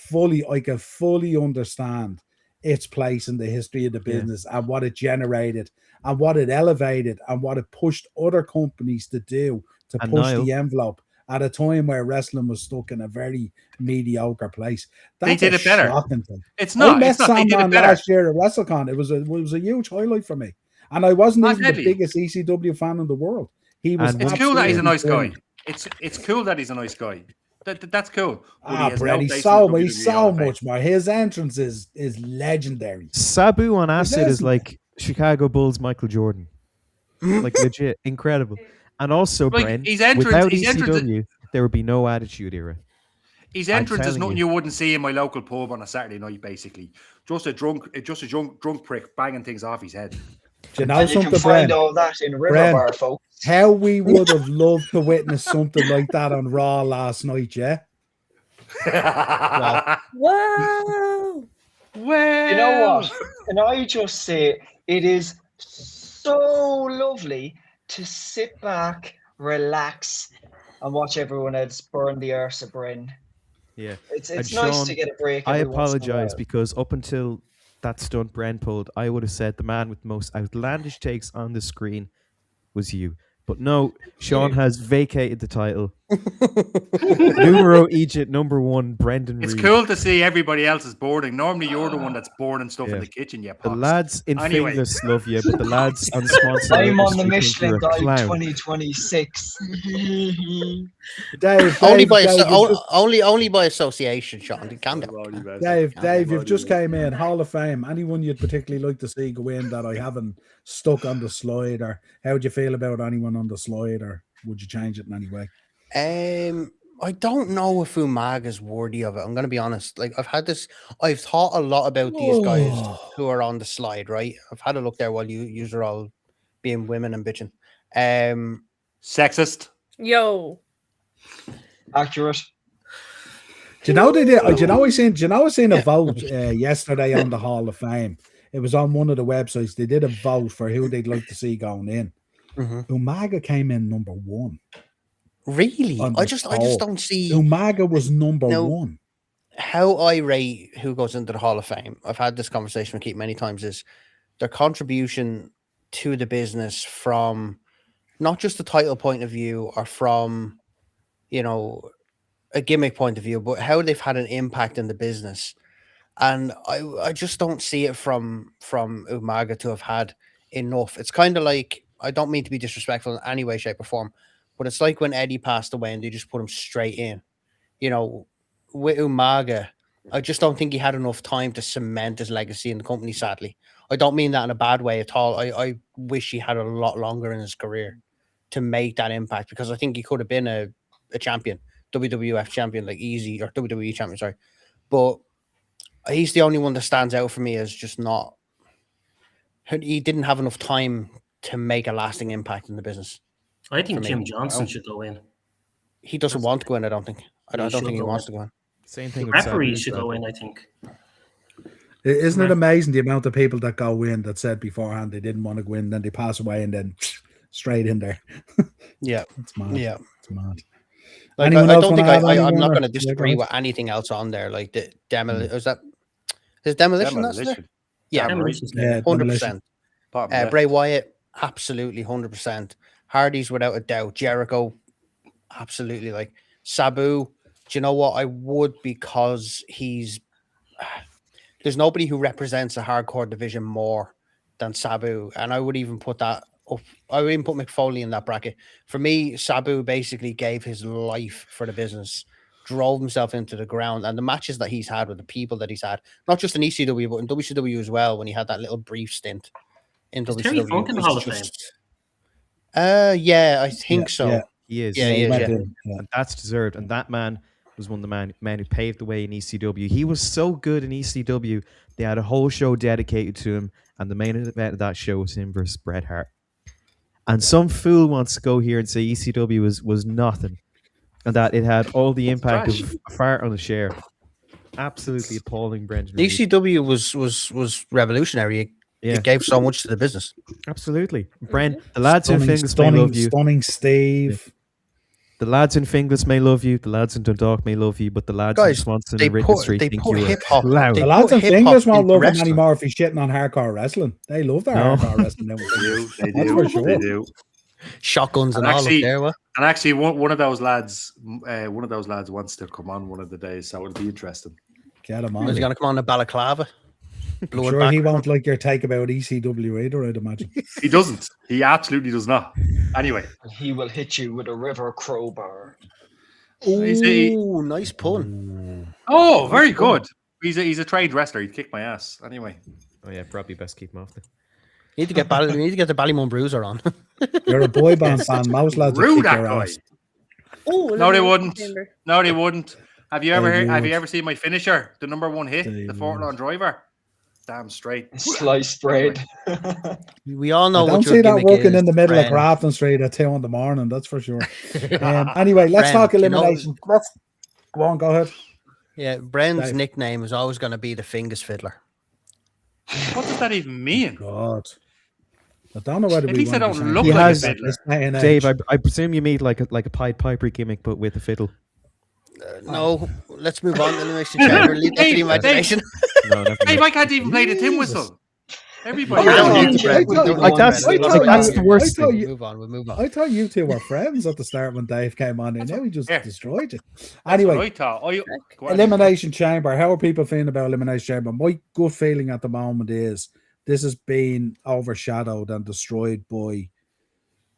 S1: fully understand its place in the history of the business and what it generated and what it elevated and what it pushed other companies to do to
S5: And
S1: push
S5: Niall-
S1: the envelope at a time where wrestling was stuck in a very mediocre place.
S3: They
S1: That's
S3: did
S1: a
S3: it better.
S1: shocking thing.
S3: It's
S1: I
S3: not.
S1: met
S3: It's not. They did it
S1: Sandman
S3: better.
S1: last year at WrestleCon. It was a huge highlight for me. And I wasn't
S3: Not
S1: even
S3: deadly.
S1: the biggest ECW fan in the world. He was
S5: And
S3: It's cool that he's a nice guy.
S1: absolutely
S3: It's cool that he's a nice guy. That's cool. But he has
S1: Brett,
S3: no
S1: he's
S3: place
S1: so,
S3: in the
S1: he's
S3: WWE Hall
S1: so
S3: of Fame.
S1: much more. His entrance is legendary.
S5: Sabu on acid is
S1: isn't.
S5: like Chicago Bulls Michael Jordan. Like legit incredible. And also,
S3: Like,
S5: Bren,
S3: his entrance-
S5: without
S3: his entrance-
S5: ECW, there would be no Attitude Era.
S3: His
S5: I'm
S3: entrance is
S5: telling
S3: nothing
S5: you.
S3: you wouldn't see in my local pub on a Saturday night. Basically, just a drunk prick banging things off his head.
S1: Do you know
S6: And you
S1: something,
S6: can find
S1: Brent?
S6: all that in River
S1: Brent.
S6: Bar, folks.
S1: How we would have loved to witness something like that on Raw last night, yeah?
S2: Wow.
S3: Well,
S6: You know what? Can I just say, it is so lovely to sit back, relax, and watch everyone else burn the arse of Bryn.
S5: Yeah.
S6: It's
S5: And
S6: nice to
S5: Sean,
S6: get a break.
S5: I
S6: Every once in a
S5: apologize
S6: while.
S5: because up until that stunt Bren pulled, I would have said the man with the most outlandish takes on the screen was you. But no, Sean has vacated the title. Numero Egypt #1, Brendan
S3: It's
S5: Reed.
S3: cool to see everybody else is boarding. Normally, you're the one that's boarding stuff
S5: Yeah.
S3: in the kitchen, yeah,
S5: The
S3: pops.
S5: lads in
S3: Anyway.
S5: Finglas love you, but the lads on Swanson
S6: I'm on the
S5: Industry think
S6: Michelin
S5: you're a
S6: Guide
S5: clown.
S6: 2026.
S1: Dave,
S7: only by
S1: Dave, you've just-
S7: only by association, Sean. Calm down.
S1: Dave, you've just came in. Hall of Fame. Anyone you'd particularly like to see go in that I haven't stuck on the slide, or how would you feel about anyone on the slide, or would you change it in any way?
S7: I don't know if Umaga is worthy of it. I'm going to be honest. Like I've thought a lot about these guys who are on the slide, right? I've had a look there while you are all being women and bitching.
S3: Sexist.
S2: Yo.
S6: Accurate.
S1: Do you know they did? Do you know I seen a vote yesterday on the Hall of Fame? It was on one of the websites. They did a vote for who they'd like to see going in. Umaga came in #1.
S7: Really? I just don't see.
S1: Umaga was #1.
S7: How I rate who goes into the Hall of Fame, I've had this conversation with Keith many times, is their contribution to the business from not just the title point of view or from, a gimmick point of view, but how they've had an impact in the business. And I just don't see it from Umaga to have had enough. It's kind of like, I don't mean to be disrespectful in any way, shape, or form, but it's like when Eddie passed away and they just put him straight in. With Umaga, I just don't think he had enough time to cement his legacy in the company, sadly. I don't mean that in a bad way at all. I wish he had a lot longer in his career to make that impact, because I think he could have been a champion, WWF champion, like easy, or WWE champion, sorry. But he's the only one that stands out for me as just not, he didn't have enough time to make a lasting impact in the business.
S4: I think Jim Johnson should go in.
S7: He doesn't want to go in, I don't think. I don't think he wants to go in.
S5: Same thing.
S4: The referees should go in, I think.
S1: Isn't it amazing the amount of people that go in that said beforehand they didn't want to go in, then they pass away and then straight in there?
S7: Yeah.
S1: It's mad.
S7: Yeah.
S1: It's mad.
S7: Like,
S1: Anyone
S7: I
S1: else
S7: don't think
S1: wanna add
S7: I'm
S1: anyone,
S7: not
S1: or-
S7: going to disagree
S1: Yeah, go
S7: with anything else on there. Like the demolition, is demolition that's there? Yeah,
S4: Demolition's
S1: Yeah,
S7: 100%.
S3: Bottom left.
S7: Bray Wyatt, absolutely 100%. Hardy's without a doubt. Jericho, absolutely. Like Sabu, do you know what? I would, because there's nobody who represents a hardcore division more than Sabu, and I would even put that up. I would even put Mick Foley in that bracket. For me, Sabu basically gave his life for the business, drove himself into the ground, and the matches that he's had with the people that he's had, not just in ECW but in WCW as well, when he had that little brief stint in
S4: Is
S7: WCW.
S4: Terry Funk in the
S7: was
S4: Hall of Fame?
S7: just- Yeah, I think so.
S1: yeah.
S5: He is.
S7: Yeah, he is,
S1: Went
S7: yeah.
S1: in, yeah.
S5: And that's deserved. And that man was one of the men who paved the way in ECW. He was so good in ECW, they had a whole show dedicated to him, and the main event of that show was him versus Bret Hart. And some fool wants to go here and say ECW was nothing, and that it had all the impact
S3: trash.
S5: of a fart on a chair. Absolutely appalling, Brendan. Reed.
S7: ECW was revolutionary.
S5: Yeah.
S7: It gave so much to the business.
S5: Absolutely. Brent, the lads in Finglas may
S1: stunning,
S5: love you.
S1: stunning Steve.
S5: The lads in Finglas may love you. The lads in Dundalk may love you, but the lads in
S7: Guys,
S5: Swanson
S7: they
S5: and Ridley
S7: put-
S5: Street
S7: they
S5: think
S7: put
S5: you're a
S7: hip-hop-
S5: clown.
S7: they
S1: The lads
S7: put
S1: in
S7: hip-hop
S1: Finglas won't
S7: into
S1: love him
S7: wrestling.
S1: anymore if he's shitting on hardcore wrestling. They love their
S5: No.
S1: hardcore wrestling. Now.
S3: They
S1: That's
S3: do.
S1: for sure.
S3: They do.
S7: Shotguns and
S3: And
S7: all
S3: actually-
S7: up there. What?
S3: And actually, one of those lads wants to come on one of the days, so it'll be interesting.
S1: Get him on.
S7: Was he going to come on the balaclava? Blew it
S1: Sure,
S7: back.
S1: he won't like your take about ECW either, I'd imagine.
S3: He doesn't. He absolutely does not. Anyway,
S6: He will hit you with a river crowbar.
S3: He's a-
S7: Ooh, nice pun.
S3: oh, very good. He's a trained wrestler. He'd kick my ass. Anyway,
S5: Oh yeah, probably best keep him off there.
S7: We need to get the Ballymun Bruiser on.
S1: You're a boy band fan. Most lads will
S3: rude
S1: kick
S3: that
S1: your
S3: guy.
S1: ass.
S2: Oh,
S3: No, they
S2: Elimination
S3: wouldn't.
S2: Chamber.
S3: No, they wouldn't. Have you ever
S1: They
S3: heard, have
S1: would.
S3: you ever seen my finisher? The #1 hit,
S1: They
S3: the Fortnite
S1: would.
S3: driver. Damn straight.
S6: Sliced bread.
S7: We all know
S1: I
S7: what
S1: don't
S7: your
S1: see that
S7: gimmick
S1: working
S7: is,
S1: in the middle of
S7: friend.
S1: Grafton Street at 2 a.m, that's for sure. Anyway, let's
S7: Friend,
S1: talk
S7: you know-
S1: elimination. Let's go on, go ahead.
S7: Yeah, Bren's
S1: Dave.
S7: nickname is always going to be the Fingers Fiddler.
S3: What does that even mean?
S1: God. I don't know whether
S3: At
S1: we
S3: least I
S1: want to
S3: don't
S1: be
S3: look
S1: saying
S5: like a
S1: this at
S3: fiddler.
S1: this day and
S5: Dave,
S1: age.
S5: I presume you made like a Pied Piper gimmick, but with a fiddle.
S7: No, let's move on to the Elimination Chamber. Leave that to the
S3: Dave,
S7: imagination.
S5: No, never
S3: Dave,
S5: mind.
S3: I can't even play the tin
S1: Jesus.
S3: whistle.
S7: We
S3: Everybody
S7: don't
S3: else
S7: need
S3: can.
S7: to, Brett. We don't
S1: Like,
S7: need
S5: that's-
S7: to, Brett.
S1: like, that's the
S5: worst
S1: thing.
S7: We'll move on. We'll move on.
S1: I thought you two were friends at the start when Dave came on, and now he just
S3: Yeah.
S1: destroyed it.
S3: That's
S1: Anyway,
S3: what I thought. Go on.
S1: Elimination Chamber. How are people feeling about Elimination Chamber? My gut feeling at the moment is this has been overshadowed and destroyed by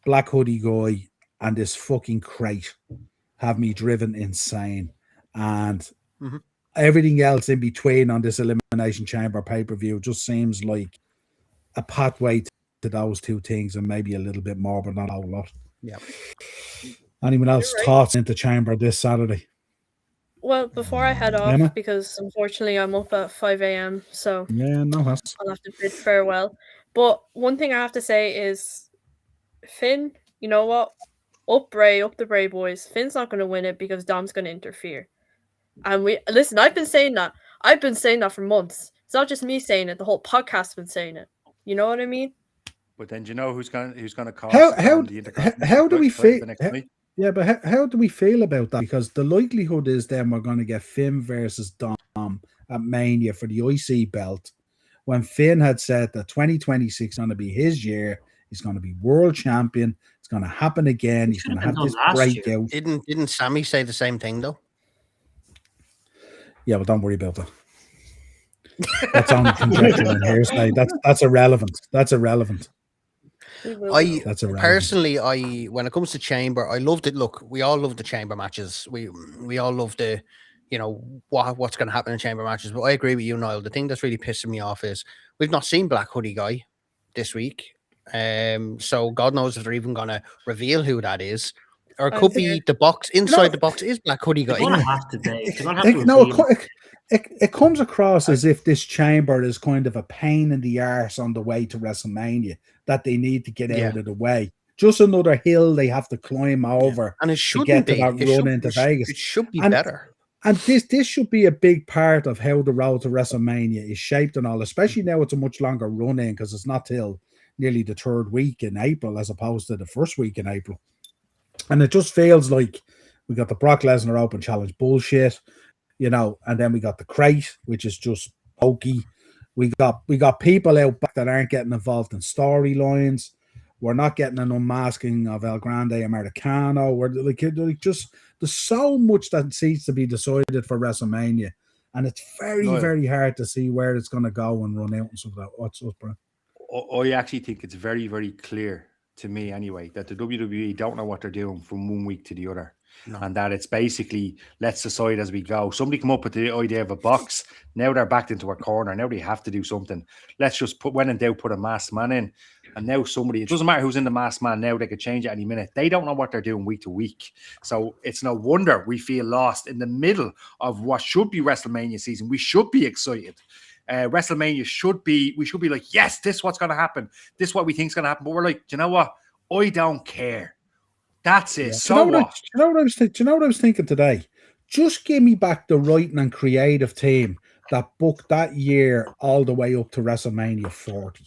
S1: Black Hoodie Guy and this fucking crate have me driven insane. And
S7: Mhm.
S1: everything else in between on this Elimination Chamber pay-per-view just seems like a pathway to those two things and maybe a little bit more, but not a whole lot.
S7: Yeah.
S1: Anyone else
S2: You're right.
S1: thoughts into Chamber this Saturday?
S2: Well, before I head off,
S1: Emma?
S2: because unfortunately I'm up at 5 a.m, so
S1: Yeah, no, that's
S2: I'll have to bid farewell. But one thing I have to say is, Finn, you know what? Up the Bray boys. Finn's not going to win it because Dom's going to interfere. And listen, I've been saying that. I've been saying that for months. It's not just me saying it. The whole podcast's been saying it. You know what I mean?
S3: But then do you know who's going to cost
S1: how
S3: the Intercontinental
S1: how do we
S3: title
S1: feel?
S3: the next night?
S1: Yeah, but how do we feel about that? Because the likelihood is then we're going to get Finn versus Dom at Mania for the IC belt. When Finn had said that 2026 is going to be his year, he's going to be world champion. It's going to happen again. He's going to have this breakout.
S7: Didn't Sammy say the same thing though?
S1: Yeah, well, don't worry about that. That's only conjecture and hearsay. That's irrelevant. That's irrelevant. That's irrelevant.
S7: Personally, when it comes to Chamber, I loved it. Look, we all love the Chamber matches. We all love the, what's going to happen in Chamber matches. But I agree with you, Niall. The thing that's really pissing me off is we've not seen Black Hoodie Guy this week. So God knows if they're even going to reveal who that is. Or it could be the box inside the box is Black Hoodie Guy.
S4: They're going to have to, Dave. They're going to have to reveal
S1: it comes across as if this Chamber is kind of a pain in the arse on the way to WrestleMania that they need to get out of the way. Just another hill they have to climb over,
S7: and it
S1: to
S7: shouldn't
S1: get
S7: be.
S1: to that run into Vegas.
S7: It should be better.
S1: And this should be a big part of how the road to WrestleMania is shaped and all, especially now it's a much longer run in because it's not till nearly the third week in April as opposed to the first week in April. And it just feels like we got the Brock Lesnar Open Challenge bullshit, and then we got the crate, which is just hokey. We got people out back that aren't getting involved in storylines. We're not getting an unmasking of El Grande Americano. We're like just there's so much that needs to be decided for WrestleMania, and it's very very hard to see where it's going to go and run out and stuff like that. What's up, bro?
S3: I actually think it's very very clear to me anyway that the WWE don't know what they're doing from one week to the other. No. And that it's basically let's decide as we go. Somebody come up with the idea of a box. Now they're backed into a corner. Now they have to do something. Let's just put a masked man in. And now it doesn't matter who's in the masked man now, they could change it any minute. They don't know what they're doing week to week. So it's no wonder we feel lost in the middle of what should be WrestleMania season. We should be excited. WrestleMania we should be like, yes, this is what's going to happen. This is what we think is going to happen. But we're like, do you know what? I don't care. That's it.
S1: Yeah.
S3: So
S1: do you know what I was thinking today? Just give me back the writing and creative team that booked that year all the way up to WrestleMania 40.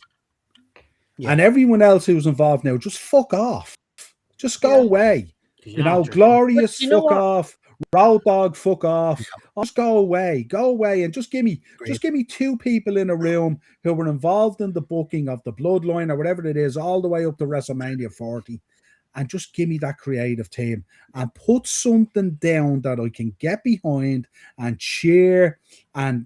S1: Yeah. And everyone else who's involved now, just fuck off. Just go away. Glorious, fuck off. Road Dog, fuck off. Just go away. Go away and just give me two people in a room who were involved in the booking of the Bloodline or whatever it is, all the way up to WrestleMania 40. And just give me that creative team and put something down that I can get behind and cheer and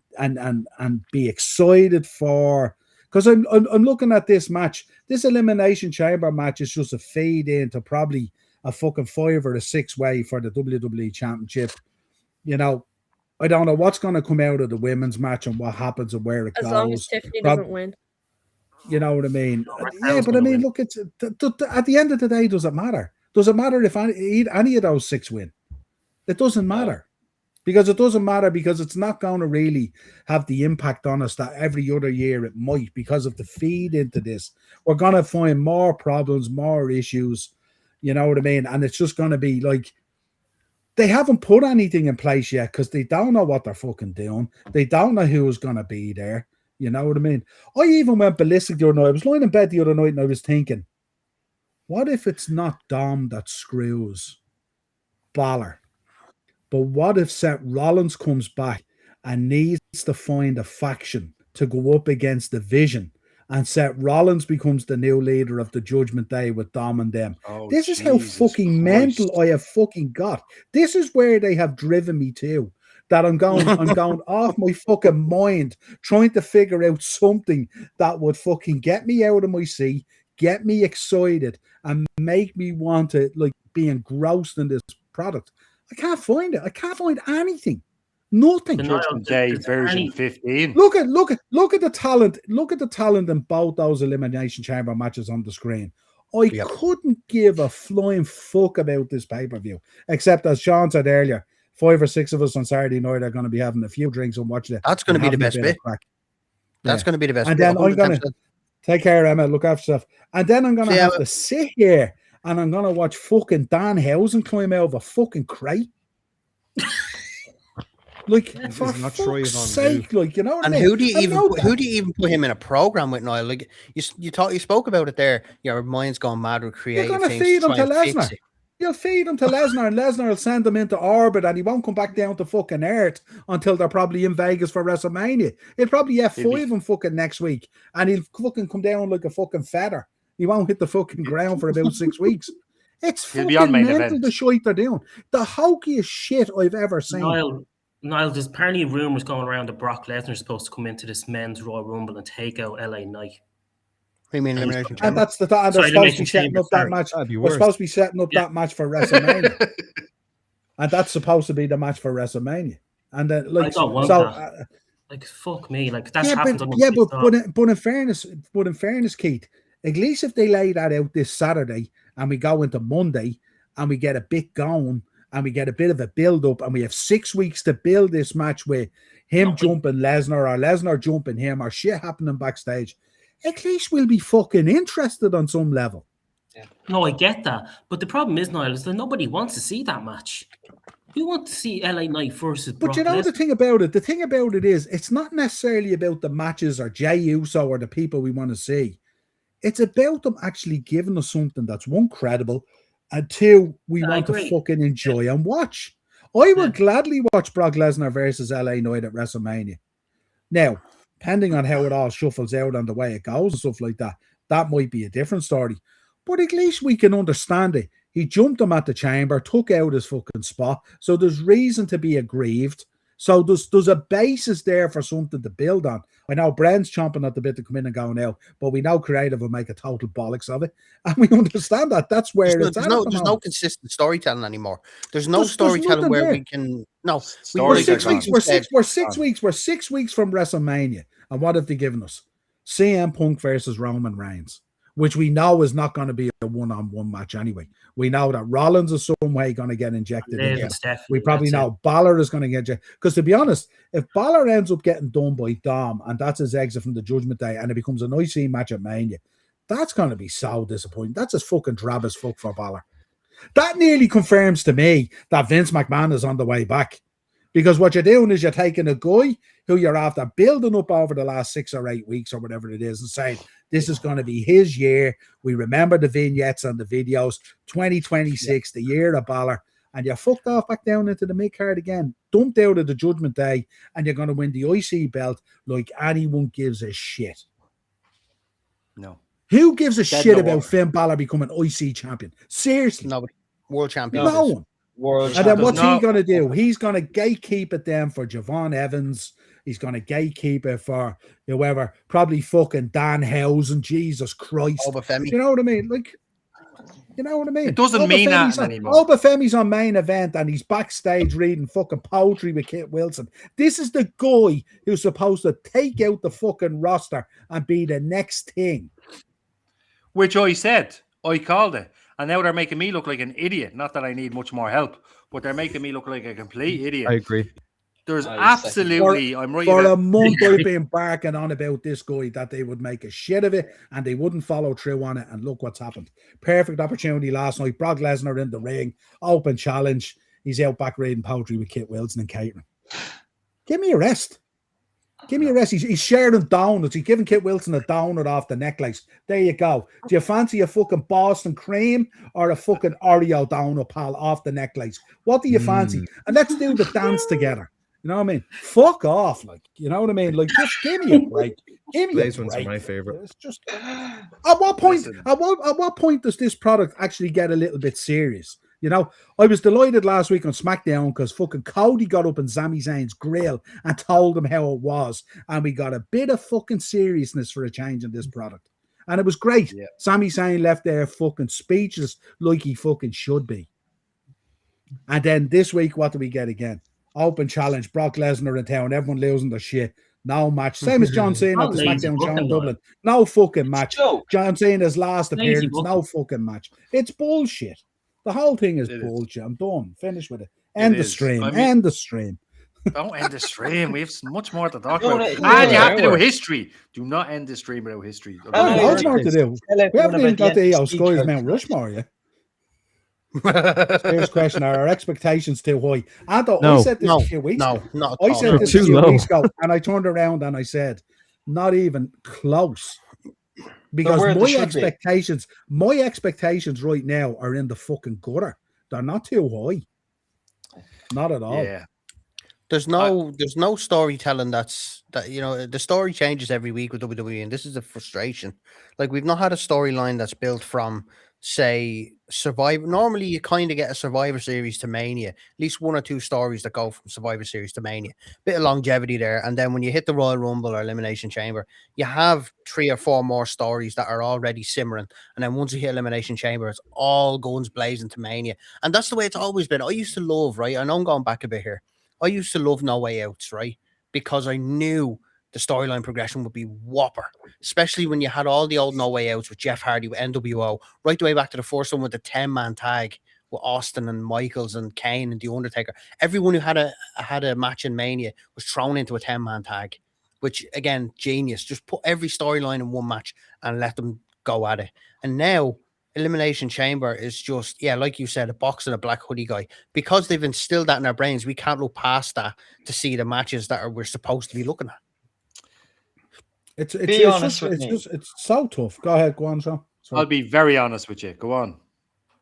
S1: be excited for. Because I'm looking at this match. This Elimination Chamber match is just a fade into probably a fucking 5 or a 6 way for the WWE Championship. I don't know what's going to come out of the women's match and what happens and where it goes.
S2: As long as Tiffany doesn't win.
S1: You know what I mean? Yeah, but I mean, look, it's at the end of the day, does it matter? Does it matter if any of those 6 win? It doesn't matter. Because it doesn't matter because it's not going to really have the impact on us that every other year it might because of the feed into this. We're going to find more problems, more issues, you know what I mean? And it's just going to be like, they haven't put anything in place yet because they don't know what they're fucking doing. They don't know who's going to be there. You know what I mean? I even went ballistic the other night. I was lying in bed the other night and I was thinking, what if it's not Dom that screws Balor? But what if Seth Rollins comes back and needs to find a faction to go up against the Vision, and Seth Rollins becomes the new leader of the Judgment Day with Dom and them?
S3: Oh,
S1: This is how
S3: Jesus
S1: fucking
S3: Christ.
S1: mental I have fucking got. This is where they have driven me to. That I'm going off my fucking mind, trying to figure out something that would fucking get me out of my seat, get me excited, and make me want to like be engrossed in this product. I can't find it. I can't find anything. Nothing.
S3: Judgment Day version 15.
S1: Look at the talent. Look at the talent in both those Elimination Chamber matches on the screen. I couldn't give a flying fuck about this pay-per-view, except as Sean said earlier, 5 or 6 of us on Saturday night are going to be having a few drinks and watching it.
S7: That's going to be the best bit. That's going to be the best
S1: and
S7: bit.
S1: And then I'm going to take care, Emma, look after stuff. And then I'm going to have to sit here and I'm going to watch fucking Danhausen climb out of a fucking crate. Like, for fuck's sake, like, you know what I mean?
S7: And who do you even put him in a program with, Niall? Like, you spoke about it there. Your mind's gone mad with creative
S1: You're going to feed him to Lesnar. You'll feed him to Lesnar, and Lesnar will send him into orbit, and he won't come back down to fucking Earth until they're probably in Vegas for WrestleMania. He'll probably F5 him fucking next week, and he'll fucking come down like a fucking feather. He won't hit the fucking ground for about 6 weeks. It's fucking mental, the shit they're doing. The hokiest shit I've ever seen.
S4: Niall, there's apparently rumors going around that Brock Lesnar is supposed to come into this men's Royal Rumble and take out LA Knight.
S7: You mean Elimination Chamber?
S1: And that's the thought. They're supposed to be setting up that match. They're supposed to be setting up that match for WrestleMania, and that's supposed to be the match for WrestleMania. And then, like,
S4: I don't want that. Like, fuck me, like that's happened.
S1: But in fairness, Keith, at least if they lay that out this Saturday and we go into Monday and we get a bit going and we get a bit of a build up and we have 6 weeks to build this match with him jumping Lesnar or Lesnar jumping him or shit happening backstage. At least we'll be fucking interested on some level.
S4: Yeah. No, I get that. But the problem is, Niall, is that nobody wants to see that match. We want to see LA Knight versus Brock
S1: But you know
S4: Lesnar.
S1: the thing about it? The thing about it is, it's not necessarily about the matches or Jey Uso or the people we want to see. It's about them actually giving us something that's, one, credible, and two, we want to fucking enjoy and watch. I will gladly watch Brock Lesnar versus LA Knight at WrestleMania. Now, depending on how it all shuffles out and the way it goes and stuff like that, that might be a different story. But at least we can understand it. He jumped him at the chamber, took out his fucking spot. So there's reason to be aggrieved. So there's a basis there for something to build on. I know Brent's chomping at the bit to come in and go now, but we know creative will make a total bollocks of it. And we understand that. That's where
S7: there's no consistent storytelling anymore. There's no storytelling where we can we're 6 weeks.
S1: We're 6 weeks. We're 6 weeks from WrestleMania. And what have they given us? CM Punk versus Roman Reigns, which we know is not going to be a one-on-one match anyway. We know that Rollins is some way going to get injected in. We probably know Balor is going to get injected. Because to be honest, if Balor ends up getting done by Dom and that's his exit from the Judgment Day and it becomes an IC match at Mania, that's going to be so disappointing. That's as fucking drab as fuck for Balor. That nearly confirms to me that Vince McMahon is on the way back. Because what you're doing is you're taking a guy who you're after building up over the last 6 or 8 weeks or whatever it is and saying, this is going to be his year. We remember the vignettes and the videos. 2026, the year of Balor. And you're fucked off back down into the mid-card again. Dumped out of the Judgment Day. And you're going to win the IC belt like anyone gives a shit.
S3: No.
S1: Who gives a shit about Finn Balor becoming IC champion? Seriously.
S7: Nobody. World champion.
S1: No one. And then what's he going to do? He's going to gatekeep it then for Javon Evans. He's going to gatekeep it for whoever, probably fucking Danhausen. Jesus Christ. You know what I mean? Like, you know what I mean?
S3: It doesn't mean that anymore.
S1: Obafemi's on main event and he's backstage reading fucking poetry with Kit Wilson. This is the guy who's supposed to take out the fucking roster and be the next thing.
S3: Which I said. I called it. And now they're making me look like an idiot. Not that I need much more help, but they're making me look like a complete idiot.
S5: I agree.
S3: There's absolutely, I'm right.
S1: For a month I've been barking on about this guy that they would make a shit of it and they wouldn't follow through on it. And look what's happened. Perfect opportunity last night. Brock Lesnar in the ring. Open challenge. He's out back reading poetry with Kit Wilson and catering. Give me a rest. Give me a rest. He's sharing donuts. He's giving Kit Wilson a donut off the necklace. There you go. Do you fancy a fucking Boston cream or a fucking Oreo donut, pal, off the necklace? What do you fancy? And let's do the dance together. You know what I mean? Fuck off, like, you know what I mean? Like, just give me a break. Give me
S5: Blaze
S1: a
S5: ones
S1: break.
S5: are my favorite.
S1: It's just at what point? At what point does this product actually get a little bit serious? You know, I was delighted last week on SmackDown because fucking Cody got up in Sami Zayn's grill and told him how it was, and we got a bit of fucking seriousness for a change in this product, and it was great.
S3: Yeah.
S1: Sami Zayn left there fucking speechless, like he fucking should be. And then this week, what do we get again? Open challenge, Brock Lesnar in town, everyone losing their shit. No match. Same as John Cena at the SmackDown show in Dublin. No fucking match. John Cena's last appearance, no fucking match. It's bullshit. The whole thing is bullshit. I'm done. Finish with it. End the stream. End the stream.
S3: Don't end the stream. We have much more to talk about. And you have to do history. Do not end the stream without history.
S1: Loads more to do. We haven't even got the EO Sky's Mount Rushmore yet. Serious question: are our expectations too high? I said this a few weeks ago. I said this a few weeks ago, and I turned around and I said, not even close. Because my expectations right now are in the fucking gutter. They're not too high. Not at all.
S7: Yeah. There's no storytelling the story changes every week with WWE, and this is a frustration. Like, we've not had a storyline that's built from, say, Survivor. Normally you kind of get a Survivor Series to Mania, at least one or two stories that go from Survivor Series to Mania, bit of longevity there, and then when you hit the Royal Rumble or Elimination Chamber, you have 3 or 4 more stories that are already simmering, and then once you hit Elimination Chamber, it's all guns blazing to Mania. And that's the way it's always been. I used to love, right, I know I'm going back a bit here, I used to love No Way Outs, right, because I knew the storyline progression would be whopper, especially when you had all the old No Way Outs with Jeff Hardy, with NWO, right the way back to the first one with the 10-man tag with Austin and Michaels and Kane and The Undertaker. Everyone who had a match in Mania was thrown into a 10-man tag, which, again, genius. Just put every storyline in one match and let them go at it. And now Elimination Chamber is just, like you said, a box and a black hoodie guy. Because they've instilled that in our brains, we can't look past that to see the matches that we're supposed to be looking at.
S1: It's so tough. Go ahead, go on, Sean. Sorry.
S3: I'll be very honest with you. Go on.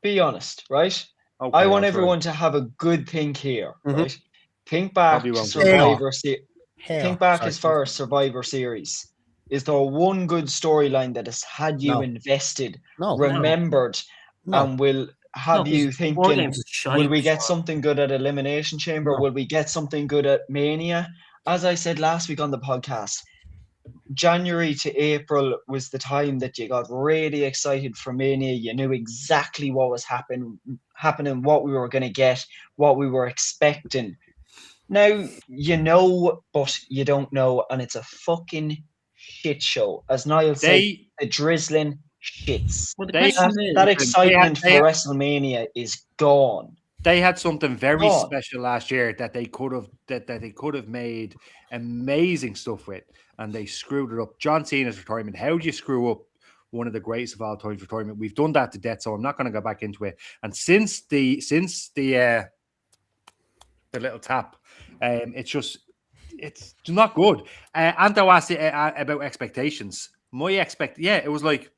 S6: Be honest, right?
S3: Okay,
S6: I want everyone to have a good think here, right? Think back to Survivor Series. Think back as far as Survivor Series. Is there one good storyline that has had you invested, remembered, and will have you thinking, will we get something good at Elimination Chamber? Will we get something good at Mania? As I said last week on the podcast, January to April was the time that you got really excited for Mania. You knew exactly what was happening, what we were going to get, what we were expecting. Now, you know, but you don't know, and it's a fucking shit show. As Niall said, the drizzling shits.
S3: Well,
S6: that excitement for WrestleMania is gone.
S3: They had something very special last year that they could have made amazing stuff with, and they screwed it up. John Cena's retirement. How do you screw up one of the greatest of all time retirement? We've done that to death, so I'm not going to go back into it. And since the little tap, it's not good. Anto asked about expectations. It was like.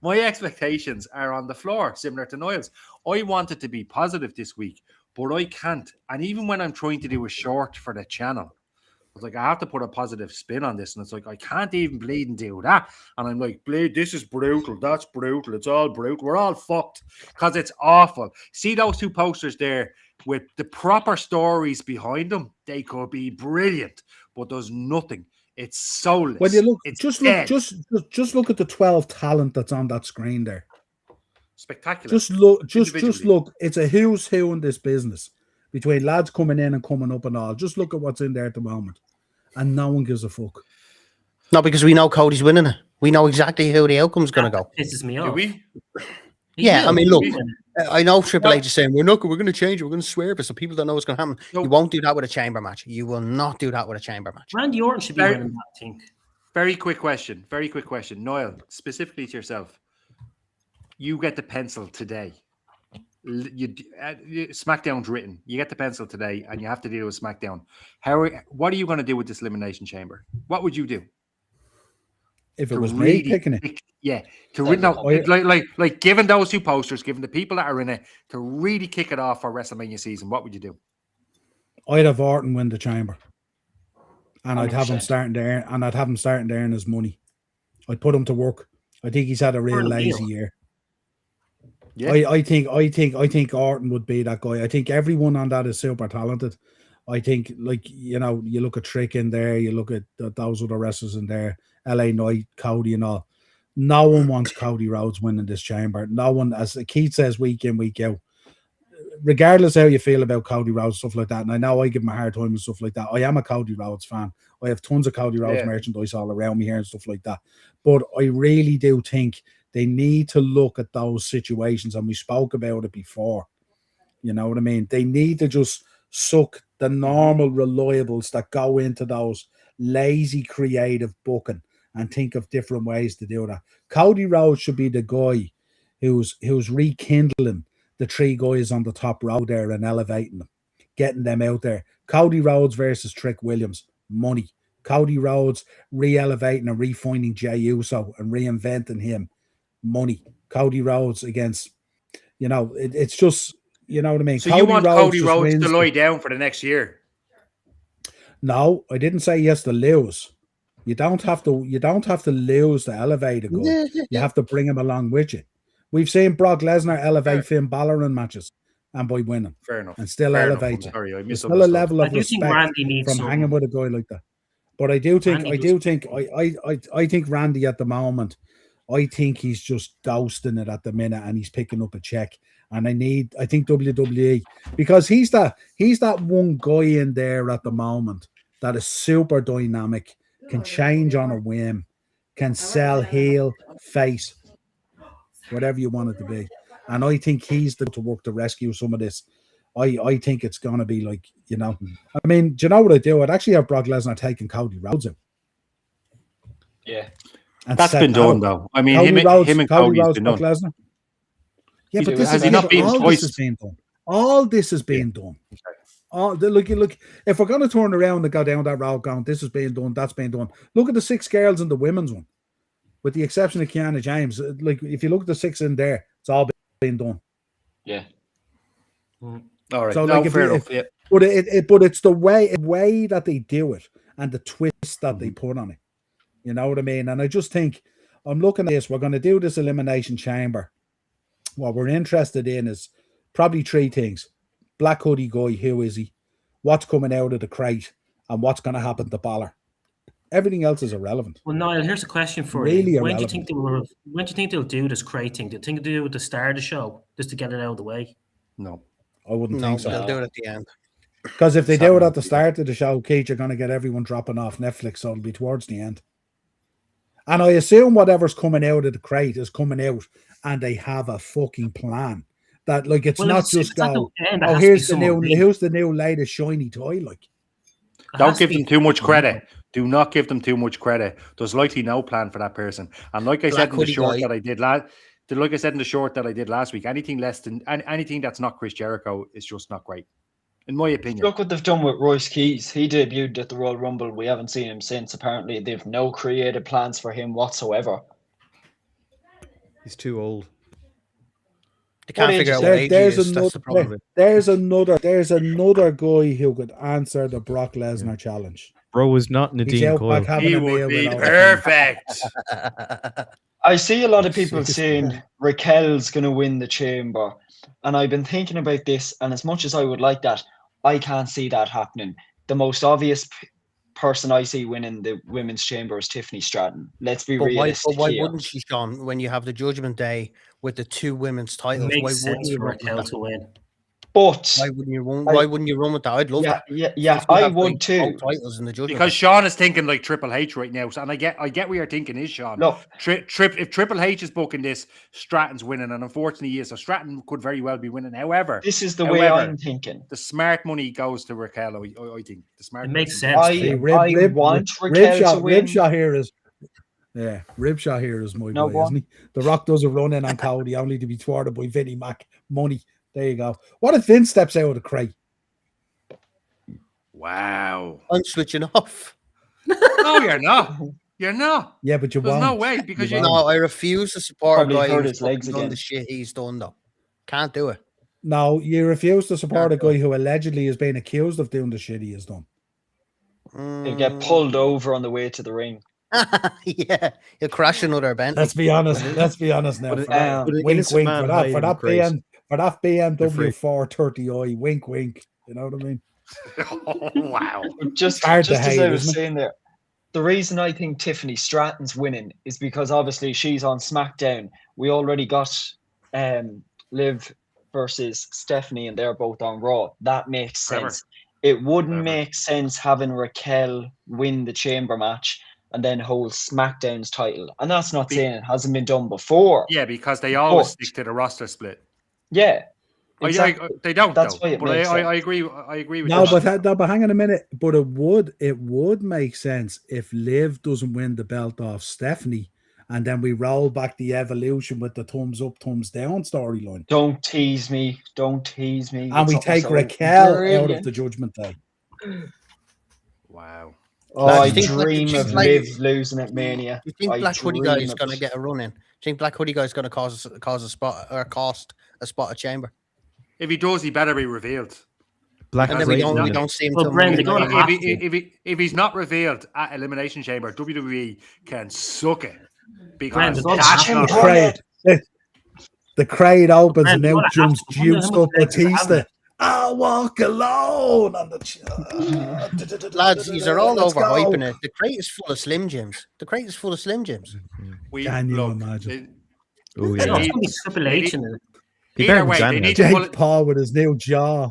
S3: My expectations are on the floor, similar to Niall's. I wanted to be positive this week, but I can't. And even when I'm trying to do a short for the channel, I was like, I have to put a positive spin on this. And it's like, I can't even bleed and do that. And I'm like, bleed, this is brutal. That's brutal. It's all brutal. We're all fucked because it's awful. See those 2 posters there with the proper stories behind them? They could be brilliant, but there's nothing. It's soulless.
S1: When you look,
S3: it's
S1: just look at the 12 talent that's on that screen there.
S3: Spectacular.
S1: Just look. It's a who's who in this business between lads coming in and coming up and all. Just look at what's in there at the moment, and no one gives a fuck.
S7: No, because we know Cody's winning it. We know exactly who the outcome's going to go.
S4: Pisses me off.
S3: Do we?
S7: I mean, look. I know Triple H is saying we're going to change it. We're going to swerve it so people don't know what's going to happen. No. You won't do that with a chamber match. You will not do that with a chamber match.
S4: Randy Orton should be winning that, I think.
S3: Very quick question. Niall, specifically to yourself. You get the pencil today. SmackDown's written. You get the pencil today, and you have to deal with SmackDown. What are you going to do with this Elimination Chamber? What would you do?
S1: If it was me picking it,
S3: like given those two posters, given the people that are in it, to really kick it off for WrestleMania season, what would you do?
S1: I'd have Orton win the chamber, and I'd have him
S6: 100%.
S1: starting to earn his money. I'd put him to work. I think he's had a real lazy year.
S3: Yeah.
S1: I think Orton would be that guy. I think everyone on that is super talented. I think, like, you know, you look at Trick in there, you look at those other wrestlers in there, LA Knight, Cody and all. No one wants Cody Rhodes winning this chamber. No one, as Keith says, week in, week out. Regardless how you feel about Cody Rhodes, stuff like that, and I know I give him a hard time and stuff like that. I am a Cody Rhodes fan. I have tons of Cody Rhodes merchandise all around me here and stuff like that. But I really do think they need to look at those situations, and we spoke about it before. You know what I mean? They need to just suck the normal reliables that go into those lazy creative booking and think of different ways to do that. Cody Rhodes should be the guy who's rekindling the three guys on the top row there and elevating them, getting them out there. Cody Rhodes versus Trick Williams, money. Cody Rhodes re-elevating and refinding Jey Uso and reinventing him, money. Cody Rhodes against, you know, it's just, you know what I mean?
S3: So Cody you want Cody Rhodes to lie down for the next year?
S1: No, I didn't say yes to lose. You don't have to lose to elevate a guy. You have to bring him along with you. We've seen Brock Lesnar elevate Finn Balor in matches and by winning.
S3: Fair enough.
S1: And still elevate you.
S3: Sorry,
S1: There's still a level of respect from hanging with a guy like that. But I think Randy at the moment, I think he's just ghosting it at the minute and he's picking up a check. And I think WWE, because he's that one guy in there at the moment that is super dynamic, can change on a whim, can sell heel, face, whatever you want it to be. And I think he's the to work to rescue some of this. I think it's going to be like, you know, I mean, do you know what I do? I'd actually have Brock Lesnar taking Cody Rhodes out.
S6: Yeah.
S1: And
S3: that's been done, though. I mean, him and Cody's been done. Lesnar.
S1: Yeah, but this is all this is being done. Look, if we're going to turn around and go down that route, going, this is being done, that's being done. Look at the 6 girls in the women's one, with the exception of Kiana James. Like, if you look at the 6 in there, it's all being done.
S6: Yeah.
S3: All right.
S1: So,
S3: no,
S1: like,
S3: fair enough. Yeah.
S1: But it's the way that they do it and the twist that they put on it. You know what I mean? And I just think, I'm looking at this. We're going to do this Elimination Chamber. What we're interested in is probably 3 things. Black hoodie guy, who is he? What's coming out of the crate? And what's going to happen to Balor? Everything else is irrelevant.
S4: Well, Niall, here's a question for you. When do you think they'll do this crate thing? Do you think they'll do it at the start of the show, just to get it out of the way?
S3: No.
S1: I wouldn't think so.
S7: They'll do it at the end.
S1: Because if they do it at the start of the show, Keith, you're going to get everyone dropping off Netflix, so it'll be towards the end. And I assume whatever's coming out of the crate is coming out and they have a fucking plan. That, like, it's not just go, here's the new latest shiny toy. Like,
S3: don't give them too much credit. Do not give them too much credit. There's likely no plan for that person. And like I said in the short that I did last week, anything less than anything that's not Chris Jericho is just not great, in my opinion.
S6: Look what they've done with Royce Keys. He debuted at the Royal Rumble. We haven't seen him since. Apparently, they've no creative plans for him whatsoever.
S5: He's too old.
S7: They can't figure out what age he is. That's the problem.
S1: There's another guy who could answer the Brock Lesnar challenge.
S5: Bro was not Nadine Coyle.
S3: He would be perfect.
S6: I see a lot of people saying Raquel's going to win the chamber. And I've been thinking about this. And as much as I would like that, I can't see that happening. The most obvious person I see winning the women's chamber is Tiffany Stratton. Let's be realistic.
S7: Why wouldn't she, Sean, when you have the Judgment Day with the 2 women's titles?
S4: Why wouldn't you Raquel to win?
S6: But
S7: why wouldn't you run with that? I'd love that.
S6: Yeah, I would too.
S7: Titles in the Judgment
S3: because Sean is thinking like Triple H right now, and I get what you're thinking is, Sean.
S6: Look,
S3: if Triple H is booking this, Stratton's winning, and unfortunately, he is. So Stratton could very well be winning. However,
S6: this is the way I'm thinking.
S3: The smart money goes to Raquel. I think the smart.
S4: It makes sense.
S6: I want Raquel to win.
S1: Ribshot here is. Yeah, Ribshot here is my boy, isn't he? The Rock does a run in on Cody only to be thwarted by Vinnie Mac. Money. There you go. What if Vince steps out of the crate?
S3: Wow.
S7: I'm switching off.
S3: No, you're not. You're not.
S1: Yeah, but you
S3: There's
S1: won't.
S3: no way because you.
S1: won't.
S7: No, I refuse to support
S6: Probably
S7: a guy
S6: hurt
S7: who's
S6: his legs
S7: fucking done
S6: again.
S7: the shit he's done, though. Can't do it.
S1: No, you refuse to support a
S7: Can't do
S1: guy who allegedly is being accused of doing the shit he has done.
S6: He'll get pulled over on the way to the ring.
S7: Yeah, he'll crash another Bentley.
S1: Let's be honest. Let's be honest now.
S5: But
S1: For that,
S5: but an
S1: wink,
S5: innocent
S1: wink.
S5: man
S1: For
S5: hiding
S1: that,
S5: in the crate.
S1: for that BMW
S5: free.
S1: 430i, wink, wink. You know what I mean?
S3: Oh, wow.
S6: Just
S1: hard to
S6: as
S1: hate,
S6: I was
S1: isn't it?
S6: saying there, the reason I think Tiffany Stratton's winning is because obviously she's on SmackDown. We already got Liv versus Stephanie, and they're both on Raw. That makes
S3: Clever.
S6: sense. It wouldn't
S3: Clever.
S6: make sense having Raquel win the Chamber match and then hold SmackDown's title. And that's not saying it hasn't been done before.
S3: Yeah, because they always
S6: But-
S3: stick to the roster split.
S6: Yeah. Exactly.
S3: They don't.
S6: That's
S3: though.
S6: why it
S3: But
S6: makes sense.
S3: I agree. I agree with
S1: No,
S3: that.
S1: but hang on a minute. But it would make sense if Liv doesn't win the belt off Stephanie, and then we roll back the Evolution with the thumbs up, thumbs down storyline,
S6: Don't tease me. Don't tease me.
S1: and we
S6: It's
S1: take
S6: so
S1: Raquel out of
S6: brilliant.
S1: the Judgment Day.
S3: Wow.
S6: Oh,
S7: Lads,
S6: I
S7: you think-
S6: dream
S7: you
S6: of
S7: think like-
S6: Liv losing at Mania.
S7: You think
S6: I
S7: Black Hoodie
S6: dream
S7: Guy's
S6: of
S7: going to
S6: it.
S7: get a run in? Do you think Black Hoodie Guy's going to cause a spot or cost a spot at Chamber?
S3: If he does, he better be revealed.
S5: Black
S7: And then we
S5: Drayton
S7: don't, we
S5: in it.
S7: don't see him
S4: Well,
S7: till
S4: Brendan,
S7: Monday
S4: they're gonna
S7: night.
S4: have
S3: If he's not revealed at Elimination Chamber, WWE can suck it because
S4: Brandon, don't
S3: that's
S4: have
S3: not
S1: The
S4: to.
S1: crowd, the crowd opens and
S4: Man,
S1: out
S4: what a
S1: jumps
S4: hassle. Wonder how
S1: juiced
S4: much
S1: up
S4: legs does it have
S1: Batista.
S4: then?
S1: I'll walk alone on the
S7: Lads, these are all
S1: Let's go.
S7: overhyping it. The crate is full of Slim Jims. The crate is full of Slim Jims.
S3: we
S1: Can you
S3: look,
S1: imagine?
S5: Oh,
S4: I know,
S5: yeah.
S4: it's gonna be Triple H in it.
S5: He
S3: Either
S5: better
S3: way,
S5: than
S3: they
S5: Janet.
S3: need to pull
S1: Jake
S3: it.
S1: Paul with his new jaw.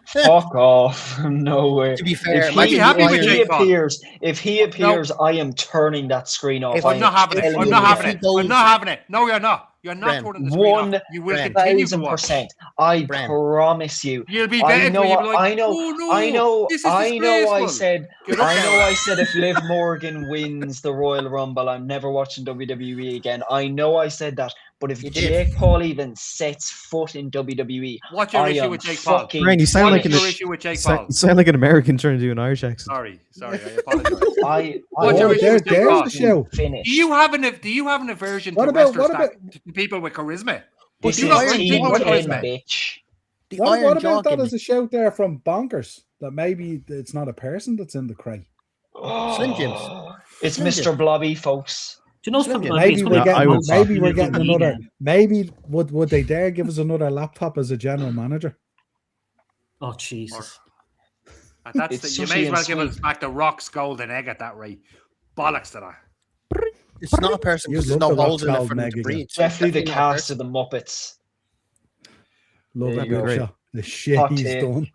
S6: Fuck off. No way.
S7: To be fair,
S6: If
S3: I'd be happy with Jake Paul.
S6: if he appears, I am turning that screen off.
S7: If-
S6: I
S3: I'm not having it.
S6: telling
S3: I'm
S6: you
S3: not
S6: now.
S3: having
S7: he
S3: it.
S7: goes-
S3: I'm not having it. No, you're not. You're not
S7: Bren,
S3: turning the screen off. You will
S7: Bren.
S3: continue to watch.
S6: 1,000%. I
S7: Bren.
S6: promise you.
S3: You'll be
S6: I
S3: betting.
S6: know.
S3: You'll be like,
S6: I know.
S3: Oh, no,
S6: I know.
S3: This is
S6: I know. I
S3: disgraceful."
S6: said.
S3: Get up
S6: I know.
S3: there.
S6: I said if Liv Morgan wins the Royal Rumble, I'm never watching WWE again. I know. I said that. But if
S7: You did.
S6: Jake Paul even sets foot in WWE,
S3: What's your
S6: I
S3: issue
S6: am
S3: with Jake Paul?
S6: fucking.
S5: Brian, you sound like
S3: What's
S5: an
S3: your issue with Jake Paul?
S5: you sound like an American trying to do an Irish accent.
S3: Sorry, I apologize.
S6: I.
S3: What's your
S1: Oh,
S3: issue with Jake Paul?
S1: there's the show.
S6: Finish.
S3: Do you have an aversion
S1: What
S3: to
S1: about-
S3: wrestlers
S1: what
S3: to people with charisma?
S6: This
S7: you
S6: is
S7: got
S6: Team
S7: people with
S6: 10,
S3: charisma.
S6: bitch.
S7: The
S1: What
S7: Iron Jaw
S1: about that
S7: gimmick.
S1: as a shout there from Bonkers? That maybe it's not a person that's in the crate.
S7: Slim Jims.
S6: It's
S7: Slim
S6: Mr.
S7: Jims.
S6: Blobby, folks.
S4: Do you know
S7: Slim
S4: something?
S7: Jim.
S4: Like,
S1: Maybe
S4: it's
S1: we're
S4: gonna be
S5: I
S1: getting,
S5: would
S4: awesome.
S1: maybe we're getting
S4: WWE
S1: another.
S4: then.
S1: Maybe would they dare give us another laptop as a general manager?
S4: Oh Jesus!
S3: And that's
S6: It's
S3: you
S6: sushi
S3: may as
S6: and
S3: well give us
S6: sweet.
S3: back the Rock's golden egg at that rate. Bollocks to that.
S7: It's not a person because
S1: You'd
S7: there's
S1: love
S7: no
S1: the
S7: holes in it
S1: Rock's
S7: for them to
S1: Golden Egg
S7: breathe.
S6: Definitely the
S7: Definitely not a
S6: cast of the Muppets.
S1: Love
S6: There
S1: that
S6: you go.
S1: picture. The shit
S6: Hot
S1: he's
S6: take.
S1: done.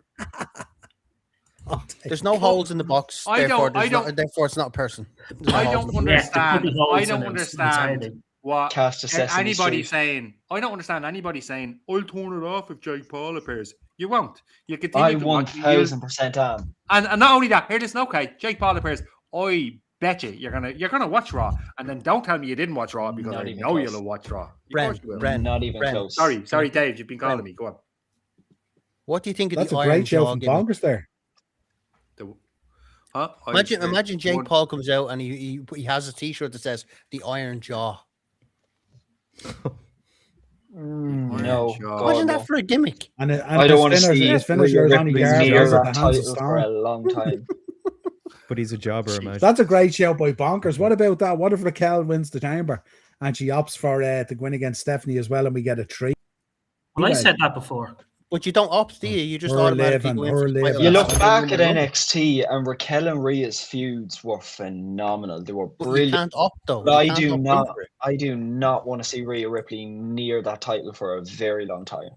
S7: There's no holes in the box.
S3: I
S7: Therefore,
S3: don't- I don't-
S7: therefore it's not a person. There's no
S3: I
S7: holes in
S3: don't
S7: the box.
S4: Yeah, there could be
S3: understand.
S4: holes
S3: I
S4: in
S3: don't
S4: it
S3: understand
S4: inside
S3: what
S6: Cast of Sesame
S3: anybody
S6: Street.
S3: saying. I don't understand anybody saying I'll turn it off if Jake Paul appears. You won't. You continue
S6: I
S3: to watch.
S6: 1,000% am.
S3: And not only that, here listen, okay, Jake Paul appears. I bet you're gonna watch Raw, and then don't tell me you didn't watch Raw because
S6: Not
S3: I
S6: even
S3: know
S6: close.
S3: you'll watch Raw. Of
S7: Brent,
S3: course you will.
S7: Brent,
S6: Not even
S7: Brent.
S6: close.
S3: Sorry, Dave, you've been calling me. Go on.
S7: What do you think of
S1: That's
S7: the
S1: a
S7: Iron
S1: great show
S7: Jaw
S1: from
S7: gimmick?
S1: Bonkers there.
S3: Huh?
S7: Imagine Jake
S3: One-
S7: Paul comes out and he has a T-shirt that says the Iron Jaw.
S6: No.
S3: Iron Jaw.
S6: God,
S7: Imagine
S6: no.
S7: that for a gimmick.
S1: And
S6: I don't want to see
S1: his finisher is
S6: Rhea
S1: only
S6: Ripley
S1: guard
S6: near
S1: with the
S6: that
S1: hands of
S6: title for a
S1: stone.
S6: long time.
S5: But he's a jobber, imagine.
S1: That's a great show by Bonkers. What about that? What if Raquel wins the chamber and she opts for to win against Stephanie as well, and we get a treat?
S4: Well, I
S1: Anyway.
S4: said that before.
S7: But you don't opt, do you? You just
S1: Her
S7: automatically
S1: living,
S7: go in
S1: her
S7: for the
S1: living.
S7: title.
S6: You
S1: Yeah,
S6: look
S7: That's
S6: back
S7: what
S6: at
S7: you do.
S6: NXT and Raquel and Rhea's feuds were phenomenal. They were
S7: But you
S6: brilliant.
S7: can't opt though.
S6: But
S7: You can't opt in for it.
S6: I do not want to see Rhea Ripley near that title for a very long time.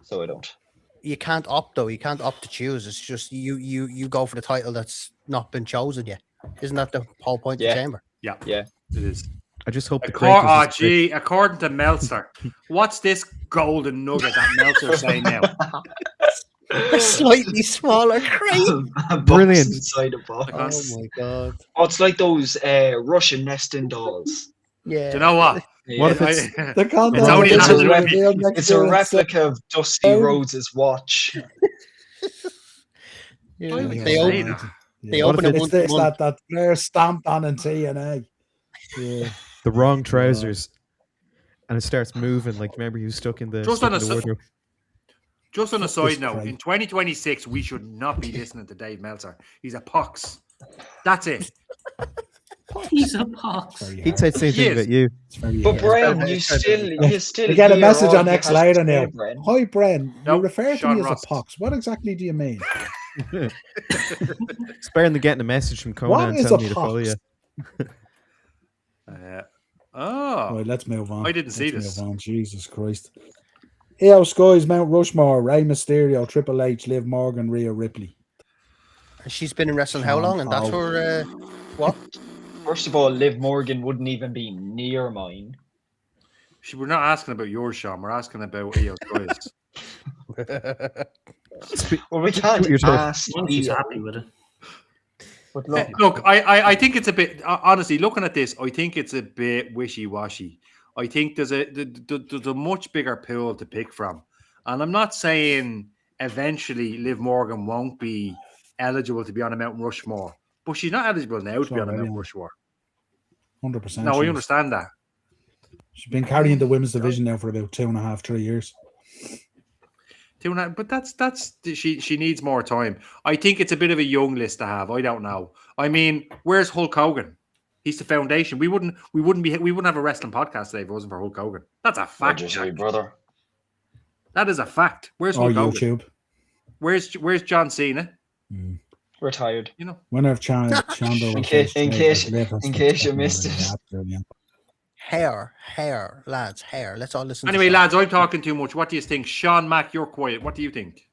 S6: So I don't.
S7: You can't opt though. You can't opt to choose. It's just you go for the title that's not been chosen yet. Isn't that the whole point of
S6: Yeah.
S7: the chamber?
S3: Yeah,
S6: Yeah.
S3: it is.
S5: I just hope the
S3: According to Meltzer, what's this golden nugget that Meltzer's saying now?
S7: A slightly smaller crate.
S6: A box
S5: Brilliant.
S6: inside a box.
S3: Because-
S7: Oh my god.
S6: Oh, it's like those Russian nesting dolls.
S7: Yeah.
S3: Do you know what?
S5: What if
S3: I-
S5: it's
S1: The contest
S3: It's only
S1: is
S3: happened
S1: in
S3: with me.
S1: Reveal next
S6: It's a
S1: year in
S6: replica of Dusty
S1: Sam.
S6: Rhodes' watch.
S7: Yeah,
S3: Why would
S7: they
S3: you say
S7: open,
S3: that?
S7: they open it
S1: It's
S7: once a
S1: this
S7: month.
S1: that Blair stamped on in TNA. Yeah.
S5: the wrong trousers, and it starts moving? Like, remember he was stuck in the
S3: Just on a
S5: wardrobe.
S3: Just on a
S1: Fuck this
S3: side note,
S1: crate.
S3: in 2026, we should not be listening to Dave Meltzer. He's a pox. That's it.
S4: He's a pox.
S1: Very
S5: He'd
S1: hard.
S5: say the same thing
S3: Yes.
S5: about you.
S1: It's very
S6: But
S1: hard.
S6: Bren, you still
S1: I get a
S6: hear
S1: message
S6: all
S1: on
S6: you
S1: X
S6: have to
S1: later
S6: say,
S1: now.
S6: Bren.
S1: Hi, Bren. You
S3: Nope,
S1: refer to
S3: Sean
S1: me as
S3: Ross.
S1: a pox. What exactly do you mean?
S5: It's better than getting a message from
S1: What
S5: Conan
S1: is a
S5: telling you to follow
S1: pox?
S5: you.
S3: Oh,
S1: Right, let's move on.
S3: I didn't see
S1: Let's
S3: this.
S1: move on. Jesus Christ. AO Skies, Mount Rushmore, Rey Mysterio, Triple H, Liv Morgan, Rhea Ripley.
S7: She's been in wrestling how
S1: Sean
S7: long? And that's
S1: Paul.
S7: her. What?
S6: First of all, Liv Morgan wouldn't even be near mine.
S3: we're not asking about yours, Sean. We're asking about EO's guys.
S6: Well, we can't
S5: You're saying-
S6: ask.
S4: Once she's
S6: Io,
S4: happy with it.
S6: But look,
S3: Look, I think it's a bit honestly looking at this. I think it's a bit wishy washy. I think there's a much bigger pool to pick from, and I'm not saying eventually Liv Morgan won't be eligible to be on a Mount Rushmore, but she's not eligible now to be on a Mount Rushmore.
S1: 100%.
S3: No, I understand that.
S1: She's been carrying the women's division now for about 2.5, 3 years.
S3: But that's she needs more time. I think it's a bit of a young list to have. I don't know. I mean, where's Hulk Hogan? He's the foundation. We wouldn't have a wrestling podcast today if it wasn't for Hulk Hogan. That's a fact.
S6: Jack. Brother.
S3: That is a fact. Where's
S1: Or
S3: Hulk Hogan?
S1: YouTube.
S3: Where's John Cena?
S6: Retired.
S3: You know.
S1: Winner of Chandler.
S6: In case you missed it.
S7: Hair, lads, hair. Let's all listen.
S3: Anyway,
S7: to
S3: lads, I'm talking too much. What do you think? Sean Mack, you're quiet. What do you think?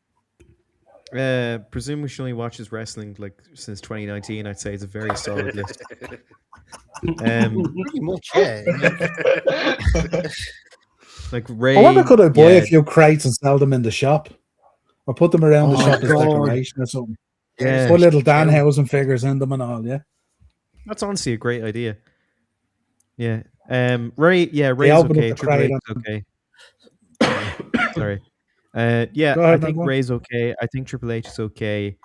S5: Presume she only watches wrestling like since 2019. I'd say it's a very solid list.
S7: pretty much, yeah.
S5: Like Ray.
S1: I wonder could I buy
S5: yeah,
S1: a few crates and sell them in the shop? Or put them around the
S6: Oh,
S1: shop as
S6: God.
S1: decoration or something.
S5: Yeah.
S1: Put little Danhausen figures in them and all, yeah.
S5: That's honestly a great idea. Yeah. Ray. Yeah. Ray's
S1: open up
S5: okay.
S1: the
S5: Triple
S1: crate
S5: H is okay. Sorry. Yeah.
S1: Go ahead,
S5: I think
S1: Michael.
S5: Ray's okay. I think Triple H is okay.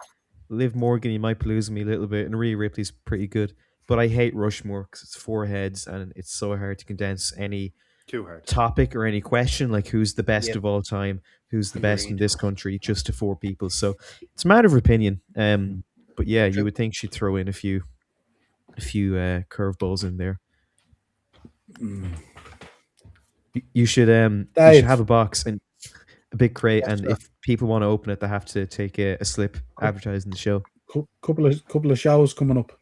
S5: Liv Morgan, you might be losing me a little bit, and Rhea Ripley's pretty good. But I hate Rushmore because it's 4 heads, and it's so hard to condense any
S3: Too hard.
S5: topic or any question like who's the best
S7: Yep.
S5: of all time, who's the best in
S7: Agreed.
S5: this country, just to 4 people. So it's a matter of opinion. But yeah, you would think she'd throw in a few curveballs in there. You should have a box and a big crate,
S7: Yes,
S5: and
S7: sir.
S5: if people want to open it, they have to take a slip advertising the show.
S1: Couple of shows coming up.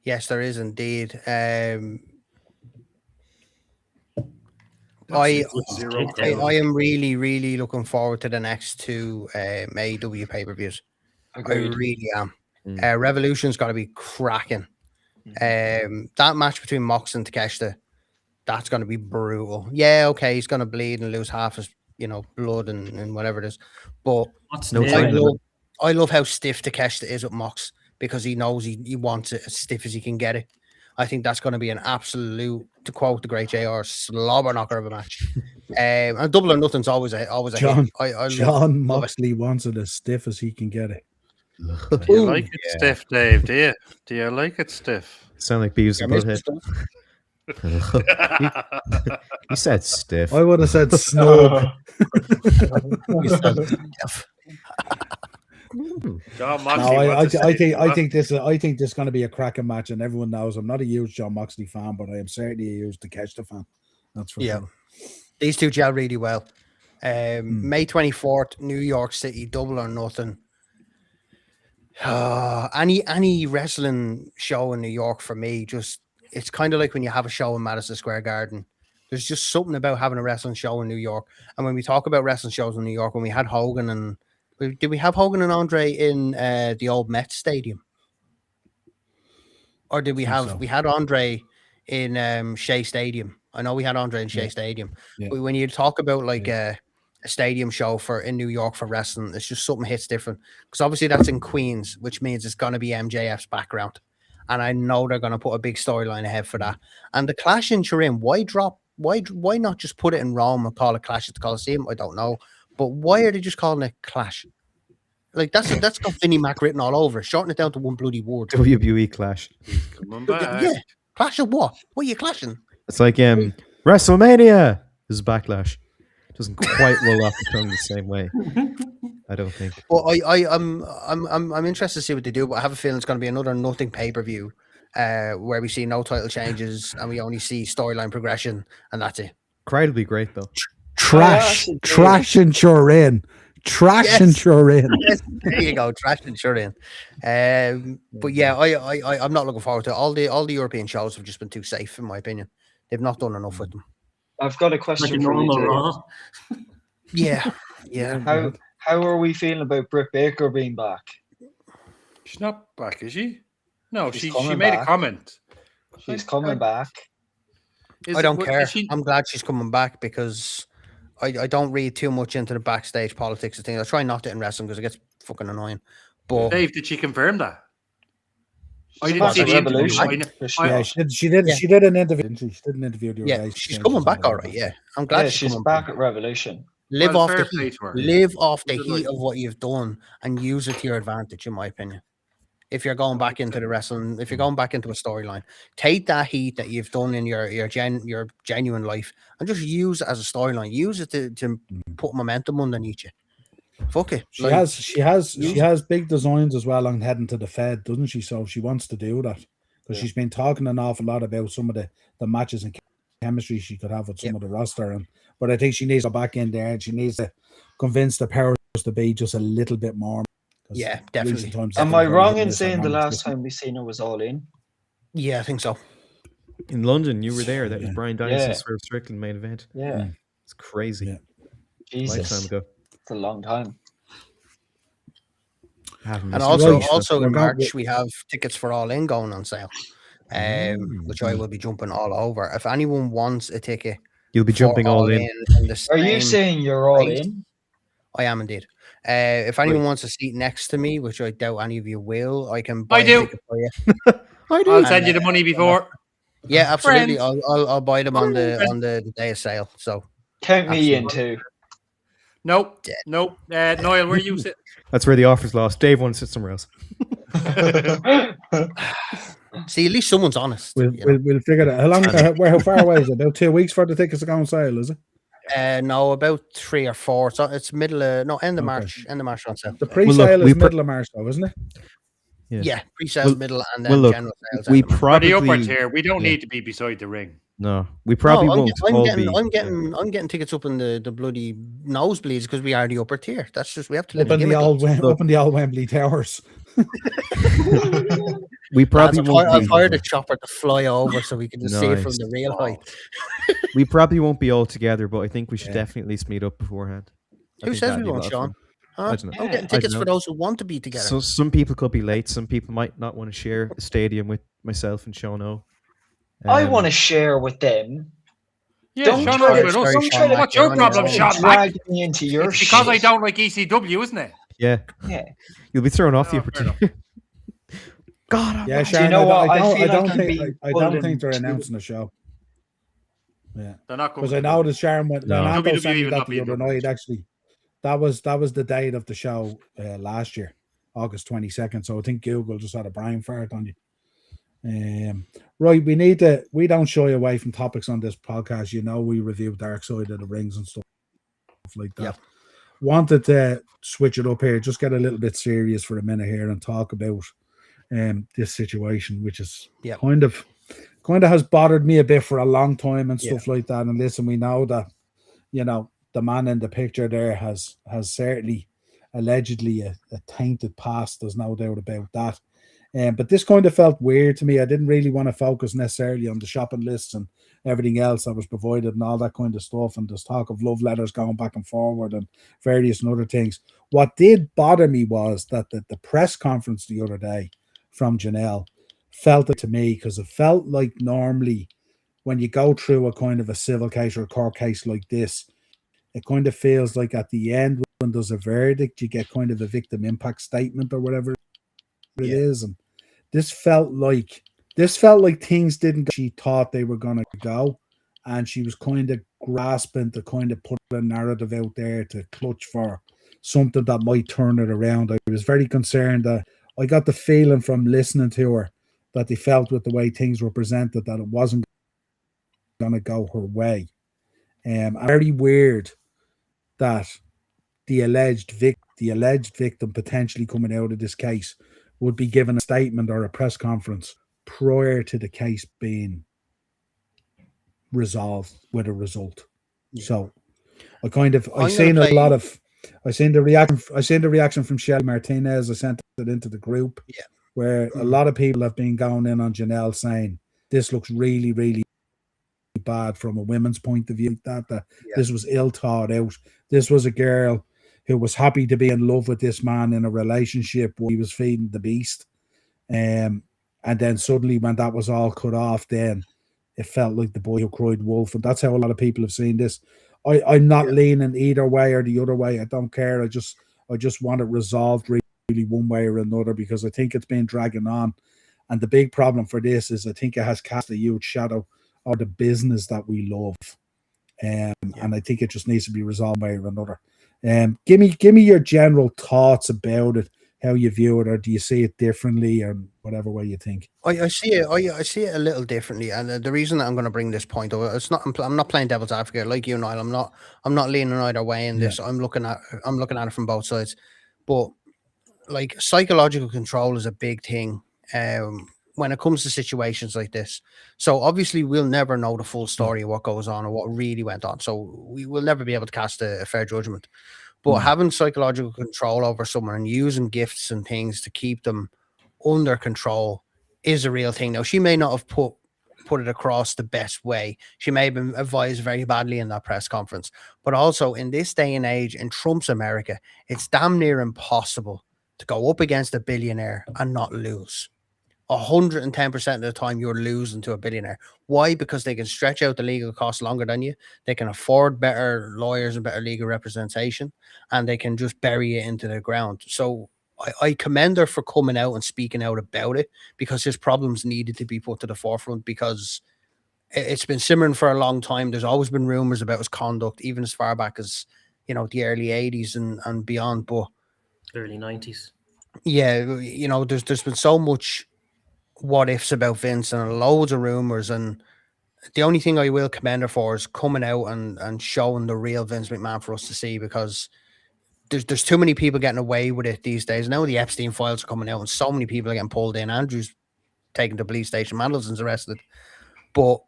S7: Yes, there is indeed. I am really, really looking forward to the next 2 AEW pay-per-views. I
S6: Agreed.
S7: really am. Revolution's got to be cracking. That match between Mox and Takeshita, that's going to be brutal. Yeah, okay, he's going to bleed and lose half his, blood and whatever it is. But
S4: What's
S5: No
S4: new?
S5: time.
S7: I love how stiff Takeshita is with Mox because he knows he wants it as stiff as he can get it. I think that's going to be an absolute, to quote the great JR, slobber knocker of a match. And Double or Nothing's always a
S1: John,
S7: hit. I
S1: John
S7: love it.
S1: Moxley wants it as stiff as he can get it.
S3: Do you like it stiff, Dave? Do you? Do you like it stiff?
S5: Sound like Beavis and
S7: Mr.
S5: Butthead.
S7: Stuff.
S5: He said stiff.
S1: I would have said snug.
S7: You said stuff.
S3: John
S1: No,
S3: Moxley
S1: I
S3: wants to say-
S1: think this is going to be a cracking match, and everyone knows I'm not a huge John Moxley fan, but I am certainly a huge Takeshita fan. That's for
S7: Yeah.
S1: sure.
S7: These two gel really well. May 24th, New York City, Double or Nothing. Any wrestling show in New York for me, just it's kind of like when you have a show in Madison Square Garden. There's just something about having a wrestling show in New York. And when we talk about wrestling shows in New York, when we had Hogan and did we have Hogan and Andre in the old Mets Stadium? Or did we have we had Andre in Shea Stadium? I know we had Andre in Shea Stadium.
S1: Yeah.
S7: But when you talk about like a stadium show in New York for wrestling, it's just something hits different. Because obviously that's in Queens, which means it's gonna be MJF's background. and I know they're going to put a big storyline ahead for that. And the clash in Turin, why not just put it in Rome and call it Clash at the Colosseum? I don't know, but why are they just calling it Clash? Like that's got Vinnie Mac written all over it. Shorten it down to one bloody word.
S5: WWE Clash.
S3: Coming back.
S7: Yeah, Clash of what? What are you clashing?
S5: It's like WrestleMania. This is Backlash. Doesn't quite roll off the tongue the same way. I don't think.
S7: Well, I'm interested to see what they do, but I have a feeling it's going to be another nothing pay-per-view where we see no title changes and we only see storyline progression, and that's it.
S5: Crowd will be great though.
S1: Trash and Turin. Trash and Turin.
S7: Yes, there you go, trash and Turin. But yeah, I'm not looking forward to it. All the European shows have just been too safe, in my opinion. They've not done enough with them.
S6: I've got a
S4: Like a
S6: question for you,
S4: normal
S6: Jay.
S4: Raw.
S7: Yeah.
S6: How are we feeling about Britt Baker being back?
S3: She's not back, is she? No,
S6: She's
S3: she
S6: coming
S3: made a
S6: back.
S3: comment.
S6: She's coming back.
S3: Is
S7: I don't
S3: it-
S7: care.
S3: is she-
S7: I'm glad she's coming back because I don't read too much into the backstage politics of things. I try not to in wrestling because it gets fucking annoying. But
S3: Dave, did she confirm that? I
S6: She's
S3: didn't
S6: back
S3: see
S6: at
S3: the interview.
S6: Revolution.
S1: Yeah, she did an interview. Didn't she? She did an interview the other
S7: yeah,
S1: day.
S7: she's coming back all right. Yeah, I'm glad
S6: Yeah,
S7: she's
S6: she's
S7: coming
S6: back at Revolution.
S7: Live
S3: Well,
S7: off
S3: fair
S7: the
S3: play
S7: heat.
S3: to her.
S7: Live off the
S3: Good
S7: heat
S3: luck.
S7: of what you've done and use it to your advantage, in my opinion. If you're going back into the wrestling, if you're going back into a storyline, take that heat that you've done in your genuine life and just use it as a storyline. Use it to put momentum underneath you. Fuck it.
S1: She has big designs as well on heading to the Fed, doesn't she? So she wants to do that because she's been talking an awful lot about some of the matches and chemistry she could have with some of the roster. But I think she needs to go back in there and she needs to convince the powers to be just a little bit more.
S7: Yeah, definitely.
S6: Am I wrong in saying the last time we seen her was All In?
S7: Yeah, I think so.
S5: In London, you were there. That was Brian Dynasty,
S6: Yeah.
S5: Swerve Strickland main event.
S6: Yeah.
S5: It's crazy.
S1: Yeah.
S6: Jesus.
S5: Lifetime ago.
S6: It's a long time.
S5: Haven't
S7: And
S5: missed it.
S7: also in
S1: We're not-
S7: March we have tickets for All In going on sale, which I will be jumping all over. If anyone wants a ticket,
S5: You'll be
S7: for
S5: jumping all in.
S7: the
S6: Are you
S7: same
S6: saying you're all
S7: price-
S6: in?
S7: I am indeed. If anyone wants a seat next to me, which I doubt any of you will, I can buy
S3: I
S7: a
S3: do.
S7: ticket for you.
S3: I'll send you the money before.
S7: Yeah, absolutely.
S3: Friends.
S7: I'll buy them on the day of sale. So
S6: Count me in
S7: Absolutely.
S6: too.
S3: Nope. Nope. Noel, where you sit?
S5: That's where the offer's lost. Dave wants to sit somewhere else.
S7: see, at least someone's honest.
S1: We'll
S7: you know?
S1: figure that. How long? How far away is it? About 2 weeks for the tickets to go on sale, is it?
S7: No, about 3 or 4. So it's end of March.
S1: Okay.
S7: End of March on sale.
S1: The pre-sale
S5: we
S1: is middle of March, though, isn't it?
S7: Yeah, pre-sale
S5: Well-
S7: middle and then
S5: well, look,
S7: general sales.
S5: we
S7: end of March.
S3: For the
S5: probably
S3: upper tier, we don't
S5: yeah.
S3: need to be beside the ring.
S5: no. We probably
S7: No,
S5: won't all be.
S7: I'm getting tickets up in the bloody nosebleeds because we are the upper tier. That's just we have to live
S1: Up in the old Wembley Towers.
S5: We probably won't.
S7: I've
S5: Be,
S7: hired a chopper to fly over so we can just see it from
S5: Nice.
S7: the real height.
S5: we probably won't be all together, but I think we should
S1: Yeah.
S5: definitely at least meet up beforehand. I
S7: Who
S5: think
S7: says
S5: that'd
S7: we
S5: be a
S7: won't,
S5: lot of
S7: Sean?
S5: fun.
S7: Huh?
S5: I don't know.
S7: I'm getting
S5: I
S7: tickets
S5: don't
S7: for
S5: know.
S7: those who want to be together.
S5: So some people could be late. Some people might not want to share a stadium with myself and Sean O.
S6: I want to share with them.
S3: Yeah,
S6: Don't
S3: Sean
S6: try
S3: knows
S6: to-
S3: with
S7: Sorry,
S3: us.
S6: don't
S7: Sean
S6: try to-
S7: Mac,
S3: What's your
S7: you're on your
S3: problem,
S7: own.
S3: Sean
S6: Drag
S3: Mac?
S6: me into your
S3: It's because I
S6: shit.
S3: don't like ECW, isn't it?
S5: Yeah,
S6: Yeah.
S5: you'll be thrown off the
S3: Oh,
S5: upper
S3: fair
S5: tier. God,
S1: Yeah,
S6: Do you
S1: Sharon,
S6: know what?
S1: I
S6: I
S1: don't
S6: feel like I'm
S1: think
S6: being
S1: I
S6: pulled
S1: don't think they're
S6: into-
S1: announcing a show. Yeah,
S3: They're not coming.
S1: because I know that Sharon went.
S5: No.
S1: Nando
S3: WWE
S1: sent me
S3: would
S1: that
S3: not be
S1: the other
S3: involved.
S1: night. Actually, that was the date of the show last year, August 22nd. So I think Google just had a brain fart on you. Right, we don't shy away from topics on this podcast. You know, we review Dark Side of the Rings and stuff like that.
S7: Yep.
S1: Wanted to switch it up here, just get a little bit serious for a minute here and talk about this situation, which is
S7: Yep.
S1: kind of has bothered me a bit for a long time and stuff like that. And listen, we know that, you know, the man in the picture there has certainly allegedly a tainted past. There's no doubt about that. But this kind of felt weird to me. I didn't really want to focus necessarily on the shopping lists and everything else that was provided and all that kind of stuff. And there's talk of love letters going back and forward and various and other things. What did bother me was that the press conference the other day from Janelle felt it to me, because it felt like normally when you go through a kind of a civil case or a court case like this, it kind of feels like at the end when there's a verdict, you get kind of a victim impact statement or whatever it is. And this felt like things didn't go she thought they were going to go, and she was kind of grasping to kind of put a narrative out there to clutch for something that might turn it around. I was very concerned that I got the feeling from listening to her that they felt with the way things were presented that it wasn't going to go her way. Very weird that the alleged victim potentially coming out of this case would be given a statement or a press conference prior to the case being resolved with a result. Yeah. So I seen the reaction from Shelly Martinez. I sent it into the group, where a lot of people have been going in on Janelle saying this looks really, really bad from a women's point of view. That this was ill thought out. This was a girl who was happy to be in love with this man in a relationship where he was feeding the beast. And then suddenly when that was all cut off, then it felt like the boy who cried wolf. And that's how a lot of people have seen this. I'm not leaning either way or the other way. I don't care. I just want it resolved really one way or another, because I think it's been dragging on. And the big problem for this is I think it has cast a huge shadow on the business that we love. And I think it just needs to be resolved one way or another. Give me your general thoughts about it, how you view it, or do you see it differently, or whatever way you think?
S7: I see it. I see it a little differently, and the reason that I'm going to bring this point over, it's not. I'm not playing devil's advocate like you, Niall. I'm not leaning either way in this. I'm looking at it from both sides, but like psychological control is a big thing when it comes to situations like this. So obviously we'll never know the full story of what goes on or what really went on. So we will never be able to cast a fair judgment. But having psychological control over someone and using gifts and things to keep them under control is a real thing. Now, she may not have put it across the best way. She may have been advised very badly in that press conference. But also in this day and age, in Trump's America, it's damn near impossible to go up against a billionaire and not lose. 110% of the time you're losing to a billionaire. Why? Because they can stretch out the legal costs longer than you. They can afford better lawyers and better legal representation, and they can just bury it into the ground. So I commend her for coming out and speaking out about it, because his problems needed to be put to the forefront, because it's been simmering for a long time. There's always been rumors about his conduct, even as far back as, the early 80s and beyond, but
S4: early 90s.
S7: Yeah, there's been so much what ifs about Vince and loads of rumors, and the only thing I will commend her for is coming out and showing the real Vince McMahon for us to see, because there's too many people getting away with it these days. Now the Epstein files are coming out and so many people are getting pulled in. Andrew's taken to police station, Mandelson's arrested. But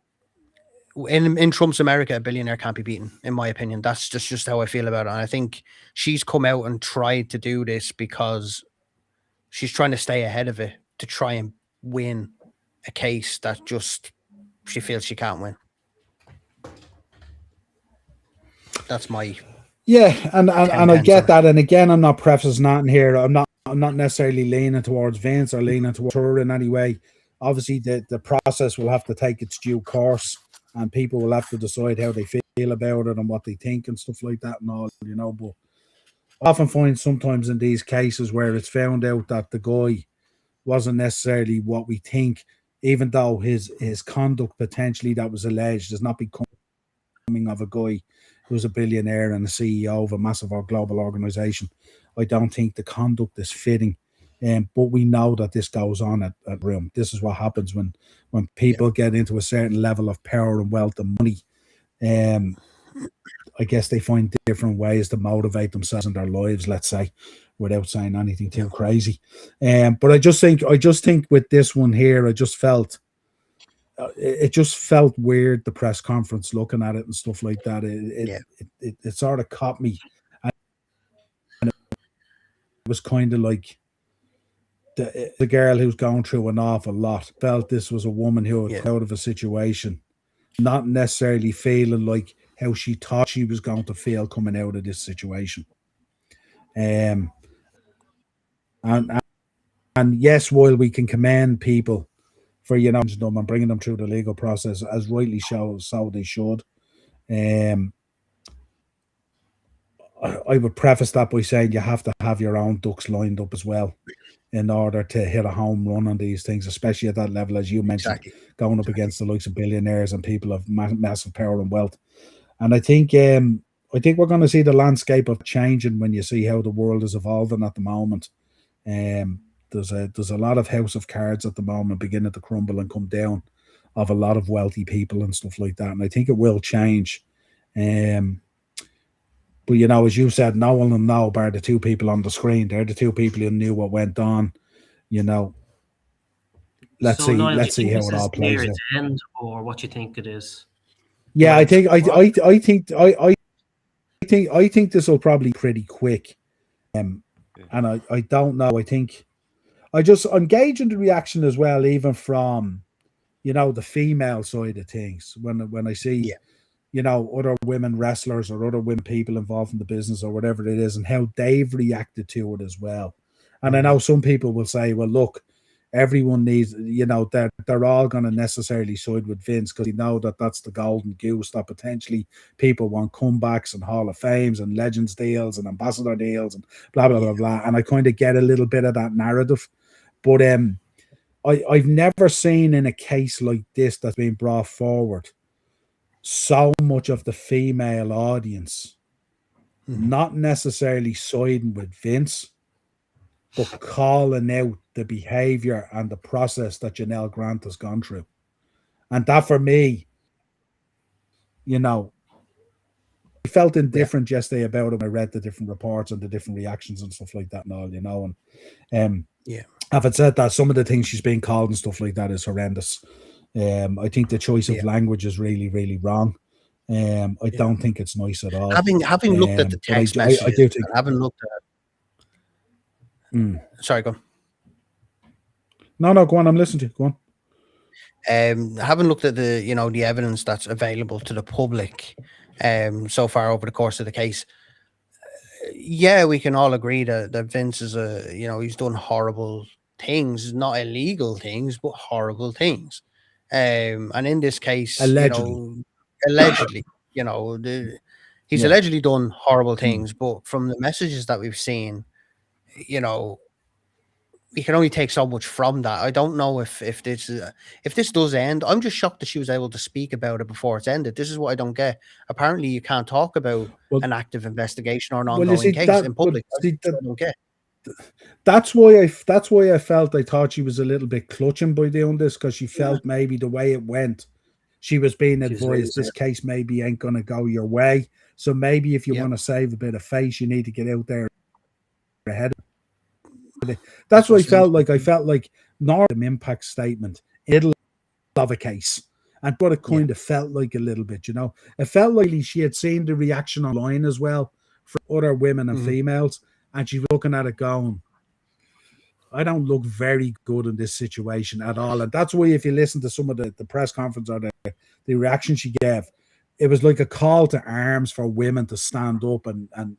S7: in Trump's America, a billionaire can't be beaten, in my opinion. That's just how I feel about it. And I think she's come out and tried to do this because she's trying to stay ahead of it, to try and win a case that just she feels she can't win. That's my
S1: and I get that. And again, I'm not prefacing nothing here. I'm not necessarily leaning towards Vince or leaning towards her in any way. Obviously, the process will have to take its due course, and people will have to decide how they feel about it and what they think and stuff like that and all, But I often find sometimes in these cases where it's found out that the guy wasn't necessarily what we think, even though his conduct potentially that was alleged is not becoming of a guy who's a billionaire and a CEO of a massive global organization. I don't think the conduct is fitting. But we know that this goes on at Room. This is what happens when people get into a certain level of power and wealth and money. I guess they find different ways to motivate themselves in their lives, let's say, without saying anything too crazy. But I just think with this one here, I just felt it just felt weird, the press conference, looking at it and stuff like that. It sort of caught me, and it was kind of like the girl who's going through an awful lot felt this was a woman who was out of a situation, not necessarily feeling like how she thought she was going to feel coming out of this situation. And yes, while we can commend people for them and bringing them through the legal process as rightly so they should, I would preface that by saying you have to have your own ducks lined up as well. in order to hit a home run on these things, especially at that level, as you mentioned, going up against the likes of billionaires and people of massive power and wealth. And I think we're going to see the landscape of changing when you see how the world is evolving at the moment. There's a lot of house of cards at the moment beginning to crumble and come down of a lot of wealthy people and stuff like that. And I think it will change. But, you know, as you said, no one will know bar the two people on the screen. They're the two people who knew what went on, you know. Let's see how it all plays out.
S4: End, or what you think it is?
S1: Yeah, I think this will probably be pretty quick. And I don't know. I think I'm gauging the reaction as well, even from, you know, the female side of things. When I see, you know, other women wrestlers or other women people involved in the business or whatever it is, and how they've reacted to it as well. And I know some people will say, well, look, everyone needs, you know, they're all going to necessarily side with Vince because you know that's the golden goose that potentially people want comebacks and Hall of Fames and Legends deals and ambassador deals and blah, blah, blah, blah. And I kind of get a little bit of that narrative. But I've never seen in a case like this that's been brought forward so much of the female audience not necessarily siding with Vince, but calling out the behavior and the process that Janelle Grant has gone through. And that for me, you know, I felt indifferent yesterday about it. I read the different reports and the different reactions and stuff like that and all, you know. And having said that, some of the things she's being called and stuff like that is horrendous. I think the choice of language is really, really wrong. I don't think it's nice at all.
S7: Having looked at the text messages, I do think, having looked at sorry, go on.
S1: No, go on. I'm listening to you. Go on.
S7: Having looked at the, you know, the evidence that's available to the public so far over the course of the case, we can all agree that Vince is he's done horrible things, not illegal things, but horrible things. And in this case, allegedly, you know, he's allegedly done horrible things, but from the messages that we've seen, you know, we can only take so much from that. I don't know if this does end. I'm just shocked that she was able to speak about it before it's ended. This is what I don't get. Apparently, you can't talk about an active investigation or an ongoing case in public. I don't get.
S1: That's why I felt I thought she was a little bit clutching by doing this, because she felt maybe the way it went, she was being advised this case maybe ain't gonna go your way. So maybe if you want to save a bit of face, you need to get out there ahead. That's what I felt like. I felt like Northern Impact statement, it'll have a case. And what it kind of felt like a little bit, you know. It felt like she had seen the reaction online as well from other women and females, and she's looking at it going, I don't look very good in this situation at all. And that's why if you listen to some of the press conference or the reaction she gave, it was like a call to arms for women to stand up and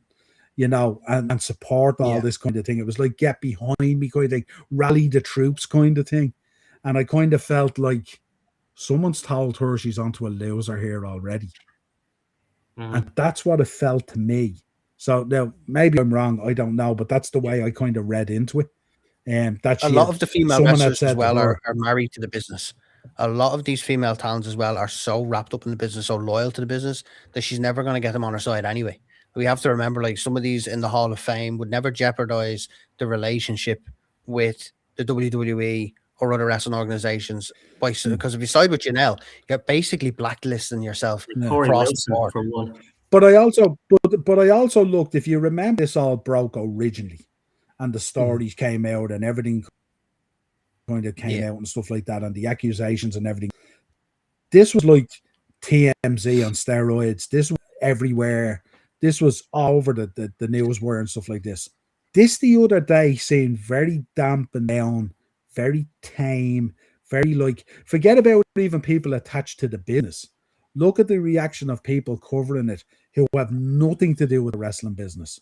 S1: you know, and support all this kind of thing. It was like, get behind me kind of thing, rally the troops kind of thing. And I kind of felt like someone's told her she's onto a loser here already. And that's what it felt to me. So now, maybe I'm wrong, I don't know, but that's the way I kind of read into it. That
S7: a lot of the female wrestlers as well are married to the business. A lot of these female talents as well are so wrapped up in the business, so loyal to the business, that she's never going to get them on her side anyway. We have to remember, like, some of these in the Hall of Fame would never jeopardize the relationship with the WWE or other wrestling organizations because if you side with Janelle, you're basically blacklisting yourself across the board.
S4: For one.
S1: But I also looked, if you remember, this all broke originally, and the stories came out and everything kind of came out and stuff like that, and the accusations and everything. This was like TMZ on steroids. This was everywhere. This was all over the news wire and stuff like this. This the other day seemed very dampened down, very tame, very like, forget about even people attached to the business. Look at the reaction of people covering it who have nothing to do with the wrestling business.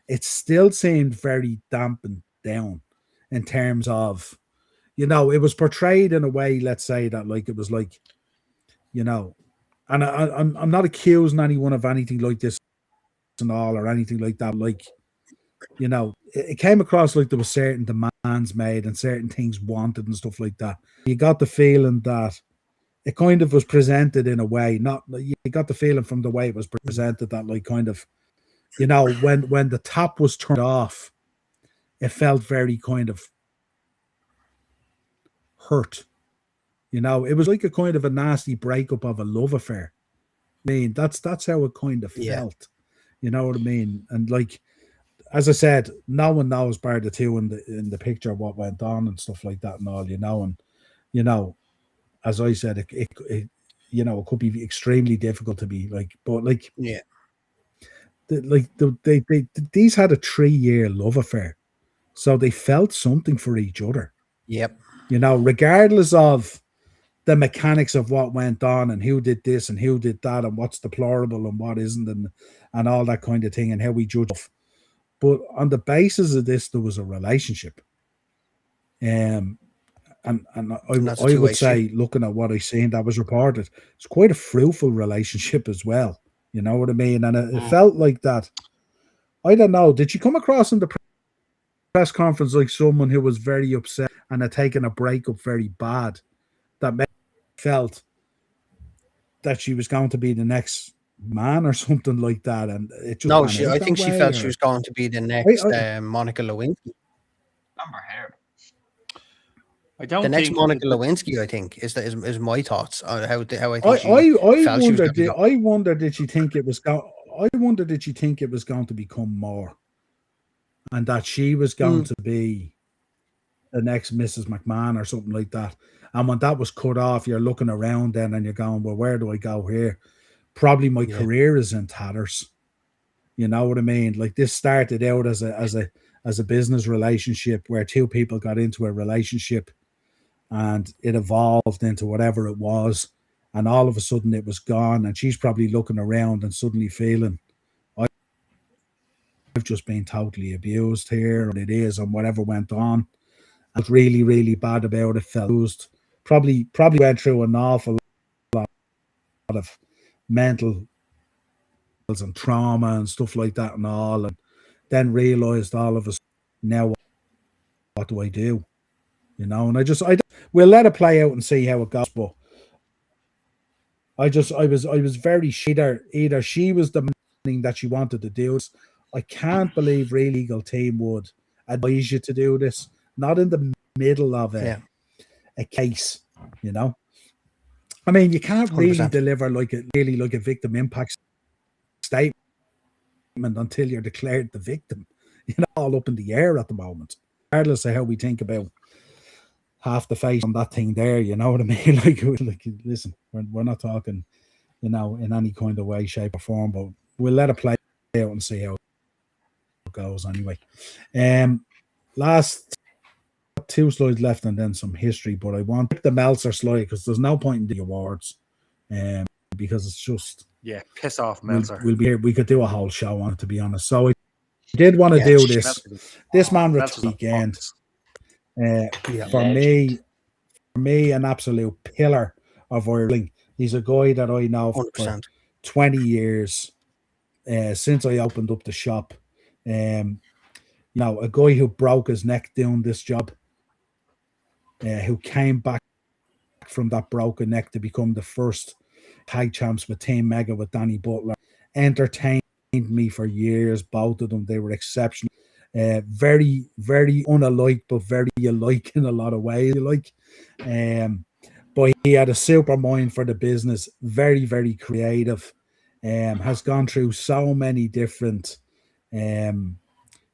S1: It still seemed very dampened down in terms of, you know, it was portrayed in a way, let's say, that like it was like, you know, and I'm not accusing anyone of anything like this and all or anything like that. Like, you know, it came across like there was certain demands made and certain things wanted and stuff like that. You got the feeling that it kind of was presented in a way, not you got the feeling from the way it was presented that like kind of, you know, when the tap was turned off, it felt very kind of hurt. You know, it was like a kind of a nasty breakup of a love affair. I mean, that's how it kind of felt. You know what I mean? And like, as I said, no one knows bar the two in the picture what went on and stuff like that and all, you know. And you know, as I said, it you know, it could be extremely difficult to be like, but like, these had a 3-year love affair, so they felt something for each other.
S7: Yep.
S1: You know, regardless of the mechanics of what went on and who did this and who did that and what's deplorable and what isn't and all that kind of thing and how we judge. But on the basis of this, there was a relationship. And I would say, looking at what I seen that was reported, it's quite a fruitful relationship as well. You know what I mean? And it felt like that. I don't know. Did you come across in the press conference like someone who was very upset and had taken a breakup very bad, that felt that she was going to be the next man or something like that? And it just
S7: I think she felt she was going to be the next Monica Lewinsky.
S6: Amber Heard.
S3: I don't
S7: the next
S3: think
S7: Monica Lewinsky, I think, is my thoughts on how I think
S1: I wonder did she think it was going to become more, and that she was going to be the next Mrs. McMahon or something like that. And when that was cut off, you're looking around then and you're going, well, where do I go here? Probably my career is in tatters. You know what I mean? Like, this started out as a business relationship where two people got into a relationship and it evolved into whatever it was. And all of a sudden it was gone. And she's probably looking around and suddenly feeling, I've just been totally abused here, and it is, and whatever went on. I was really, really bad about it. Felt used. Probably went through an awful lot of mental and trauma and stuff like that and all, and then realized all of us, now what do I do? You know, and we'll let it play out and see how it goes. But I was very either she was demanding that she wanted to do this. I can't believe Real Legal Team would advise you to do this, not in the middle of a case, you know. I mean, you can't really
S7: 100%.
S1: deliver like a victim impact statement until you're declared the victim. You know, all up in the air at the moment, regardless of how we think about half the face on that thing there. You know what I mean? Like listen, we're not talking, you know, in any kind of way, shape, or form, but we'll let it play out and see how it goes anyway. Last 2 slides left and then some history, but I want the Meltzer slide because there's no point in the awards, because it's just
S3: piss off Meltzer.
S1: We'll be here. We could do a whole show on it, to be honest. So I did want to do this. This man weekend. For me, an absolute pillar of Ireland. He's a guy that I know for
S7: 100%.
S1: 20 years, since I opened up the shop. You know, a guy who broke his neck doing this job, who came back from that broken neck to become the first tag champs with Team Mega with Danny Butler. Entertained me for years, both of them. They were exceptional. Very, very unalike, but very alike in a lot of ways. But he had a super mind for the business. Very, very creative. Has gone through so many different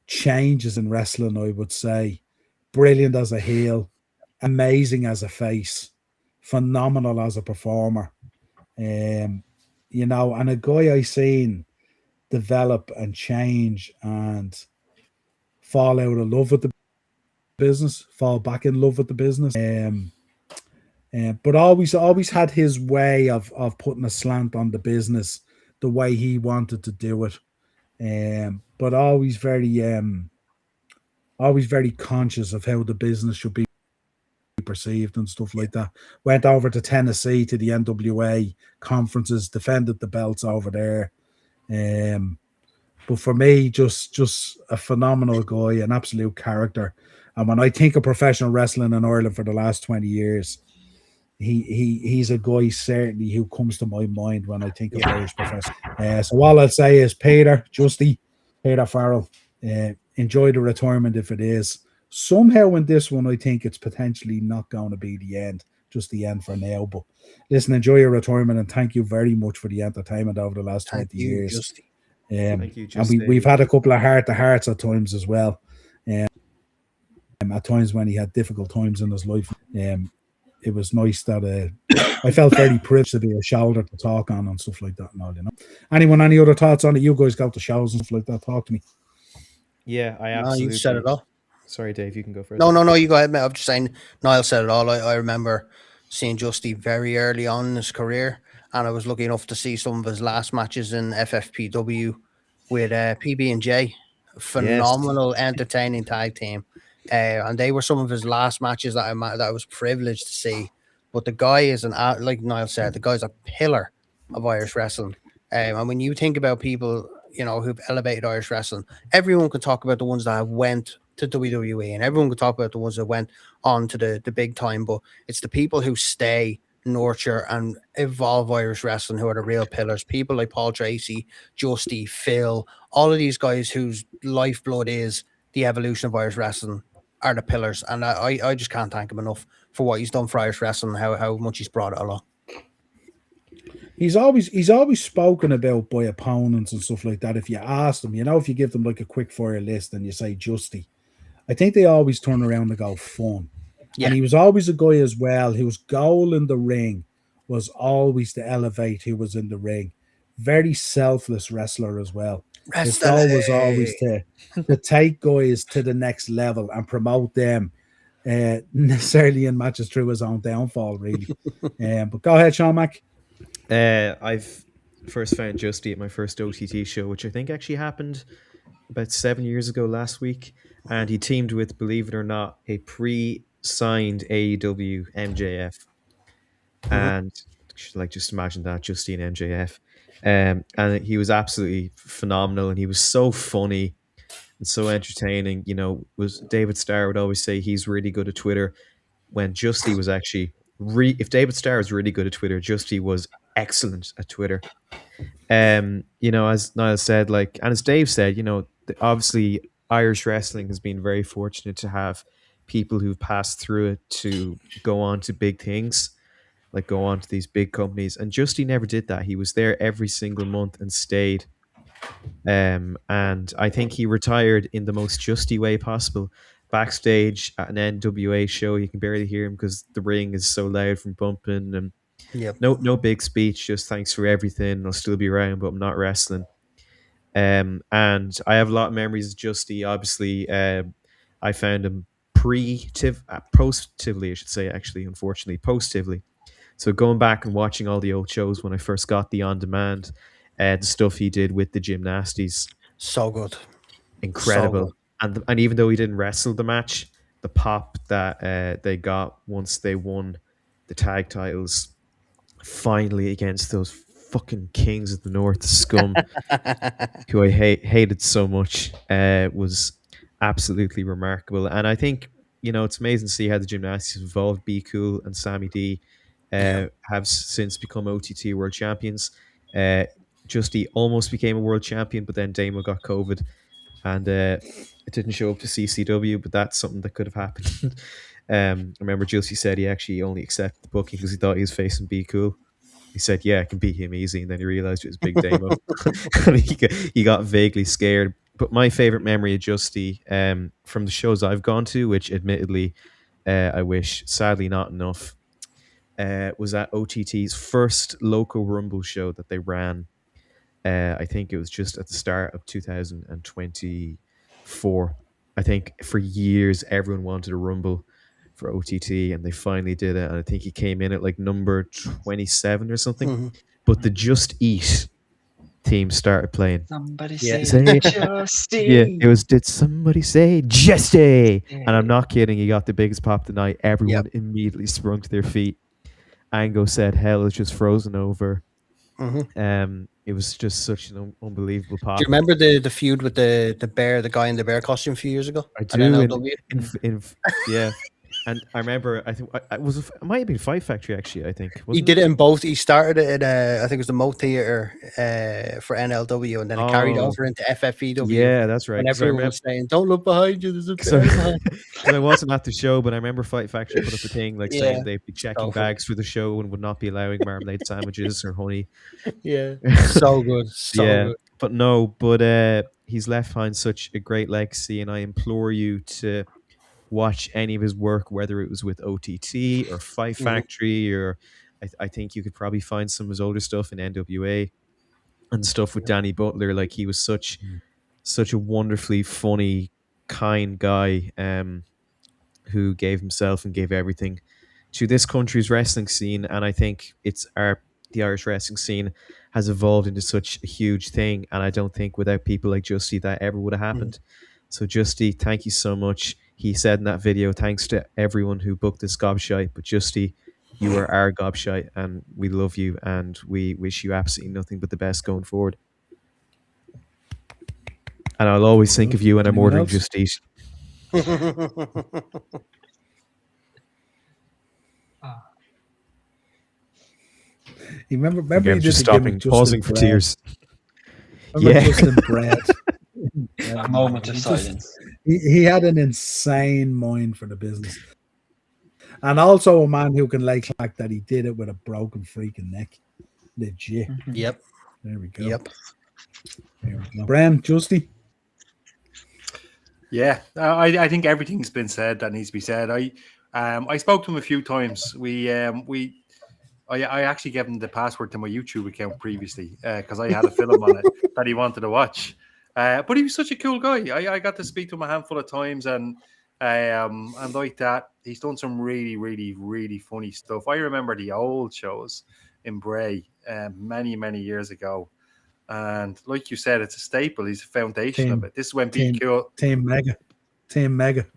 S1: changes in wrestling, I would say. Brilliant as a heel, amazing as a face, phenomenal as a performer. You know, and a guy I seen develop and change and fall out of love with the business, fall back in love with the business. But always had his way of putting a slant on the business the way he wanted to do it. But always very conscious of how the business should be perceived and stuff like that. Went over to Tennessee to the NWA conferences, defended the belts over there. But for me, just a phenomenal guy, an absolute character. And when I think of professional wrestling in Ireland for the last 20 years, he's a guy certainly who comes to my mind when I think of Irish professional. So all I'll say is Peter Farrell, enjoy the retirement if it is. Somehow in this one, I think it's potentially not going to be the end, just the end for now. But listen, enjoy your retirement and thank you very much for the entertainment over the last 20 years.
S7: Justy.
S5: Thank you,
S1: And we've had a couple of heart-to-hearts at times as well. At times when he had difficult times in his life. It was nice that I felt very privileged to be a shoulder to talk on and stuff like that and all, you know. Anyone, any other thoughts on it? You guys go to shows and stuff like that. Talk to me.
S5: Yeah, I
S7: No,
S5: absolutely.
S7: you said it all.
S5: Sorry, Dave, you can go first.
S7: No, you go ahead, mate. I'm just saying, Niall said it all. I remember seeing Justy very early on in his career, and I was lucky enough to see some of his last matches in FFPW with PB&J. Phenomenal, entertaining tag team. And they were some of his last matches that I was privileged to see. But the guy is like Niall said, the guy's a pillar of Irish wrestling. And when you think about people, you know, who've elevated Irish wrestling, everyone can talk about the ones that went to WWE, and everyone can talk about the ones that went on to the big time. But it's the people who stay, nurture, and evolve Irish wrestling who are the real pillars. People like Paul Tracy, Justy, Phil, all of these guys whose lifeblood is the evolution of Irish wrestling are the pillars. And I just can't thank him enough for what he's done for Irish wrestling, how much he's brought it along.
S1: He's always spoken about by opponents and stuff like that. If you ask them, you know, if you give them like a quick fire list and you say Justy, I think they always turn around and go fun. Yeah. And he was always a guy as well whose goal in the ring was always to elevate who was in the ring. Very selfless wrestler as well. His goal was always to take guys to the next level and promote them, necessarily in matches through his own downfall, really. But go ahead, Sean Mac.
S5: I've first found Justy at my first OTT show, which I think actually happened about 7 years ago last week. And he teamed with, believe it or not, a pre-signed AEW MJF. And like, just imagine that, Justy and MJF. And he was absolutely phenomenal, and he was so funny and so entertaining. You know, was David Starr would always say he's really good at Twitter, when Justy was actually if David Starr was really good at Twitter, Justy was excellent at Twitter. You know, as Niall said, like, and as Dave said, you know, obviously Irish wrestling has been very fortunate to have people who've passed through it to go on to big things, like go on to these big companies. And Justy never did that. He was there every single month and stayed. And I think he retired in the most Justy way possible. Backstage at an NWA show, you can barely hear him because the ring is so loud from bumping. And no big speech, just thanks for everything. I'll still be around, but I'm not wrestling. And I have a lot of memories of Justy. Obviously, I found him post-Tivoli, I should say, actually, unfortunately, post-Tivoli. So going back and watching all the old shows when I first got the on-demand, the stuff he did with the gymnasties.
S7: So good.
S5: Incredible. So good. And even though he didn't wrestle the match, the pop that they got once they won the tag titles, finally against those fucking Kings of the North scum, who I hated so much, was absolutely remarkable. And I think, you know, it's amazing to see how the gymnastics evolved. Be Cool and Sammy D have since become OTT world champions. Justy almost became a world champion, but then Damo got COVID and it didn't show up to CCW, but that's something that could have happened. I remember Justy said he actually only accepted the booking because he thought he was facing Be Cool. He said, yeah, I can beat him easy. And then he realized it was Big Damo. And he got vaguely scared. But my favorite memory of Justy from the shows I've gone to, which admittedly I wish, sadly not enough, was at OTT's first local Rumble show that they ran. I think it was just at the start of 2024. I think for years everyone wanted a Rumble for OTT, and they finally did it. And I think he came in at like number 27 or something. Mm-hmm. But the Just Eat theme started playing.
S6: Somebody say Justy.
S5: It was, did somebody say Justy? And I'm not kidding, he got the biggest pop tonight. Everyone immediately sprung to their feet. Ango said, hell is just frozen over. It was just such an unbelievable pop.
S7: Do you remember the feud with the guy in the bear costume a few years ago?
S5: I
S7: at
S5: do.
S7: NLW?
S5: Yeah. And I remember, I think it might have been Fight Factory actually. I think
S7: He did it in both. He started it at I think it was the Moat Theatre for NLW, and then it carried over into FFEW.
S5: Yeah, that's right.
S7: And everyone was saying, "Don't look behind you. There's a bear behind."
S5: Because I wasn't at the show, but I remember Fight Factory put up a thing like saying
S7: Yeah.
S5: they'd be checking bags for the show and would not be allowing marmalade sandwiches or honey.
S7: Yeah, so good, so good.
S5: But he's left behind such a great legacy, and I implore you to watch any of his work, whether it was with OTT or Fight Factory, or I think you could probably find some of his older stuff in NWA and stuff with Danny Butler. Like, he was such a wonderfully funny, kind guy who gave himself and gave everything to this country's wrestling scene. And I think the Irish wrestling scene has evolved into such a huge thing, and I don't think without people like Justy that ever would have happened. So Justy, thank you so much. He said in that video, thanks to everyone who booked this gobshite, but Justy, you are our gobshite, and we love you, and we wish you absolutely nothing but the best going forward. And I'll always think of you when I'm ordering Just Eat.
S1: You remember
S5: Again,
S1: he did
S5: just
S1: the
S5: stopping,
S1: gimmick,
S5: pausing for tears.
S1: Justin Bread.
S6: A moment of silence.
S1: He had an insane mind for the business. And also a man who can lay clack that he did it with a broken freaking neck. Legit.
S7: Yep.
S1: There we go.
S7: Yep.
S1: There we go. Bram, Justy?
S3: Yeah, I think everything's been said that needs to be said. I spoke to him a few times. I actually gave him the password to my YouTube account previously because I had a film on it that he wanted to watch. But he was such a cool guy. I got to speak to him a handful of times, and like that, he's done some really, really, really funny stuff. I remember the old shows in Bray many, many years ago. And like you said, it's a staple. He's a foundation of it. This is when Be Cool.
S1: Team Mega.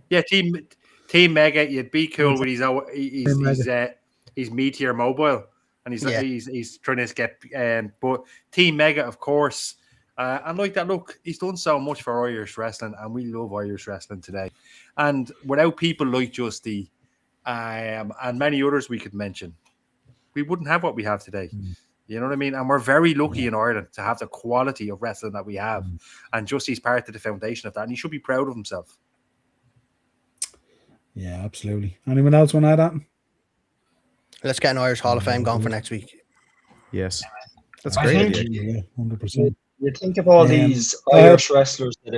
S3: Yeah, Team Mega. You'd Be Cool with his Meteor Mobile, and he's trying to get. But Team Mega, of course, and like that. Look, he's done so much for Irish wrestling, and we love Irish wrestling today. And without people like Justy, and many others we could mention, we wouldn't have what we have today. You know what I mean? And we're very lucky in Ireland to have the quality of wrestling that we have. And Justy's part of the foundation of that. And he should be proud of himself.
S1: Yeah, absolutely. Anyone else want to add that?
S7: Let's get an Irish Hall of Fame going for next week.
S5: Yes. That's great.
S1: Yeah, 100%.
S6: You think of all these Irish wrestlers that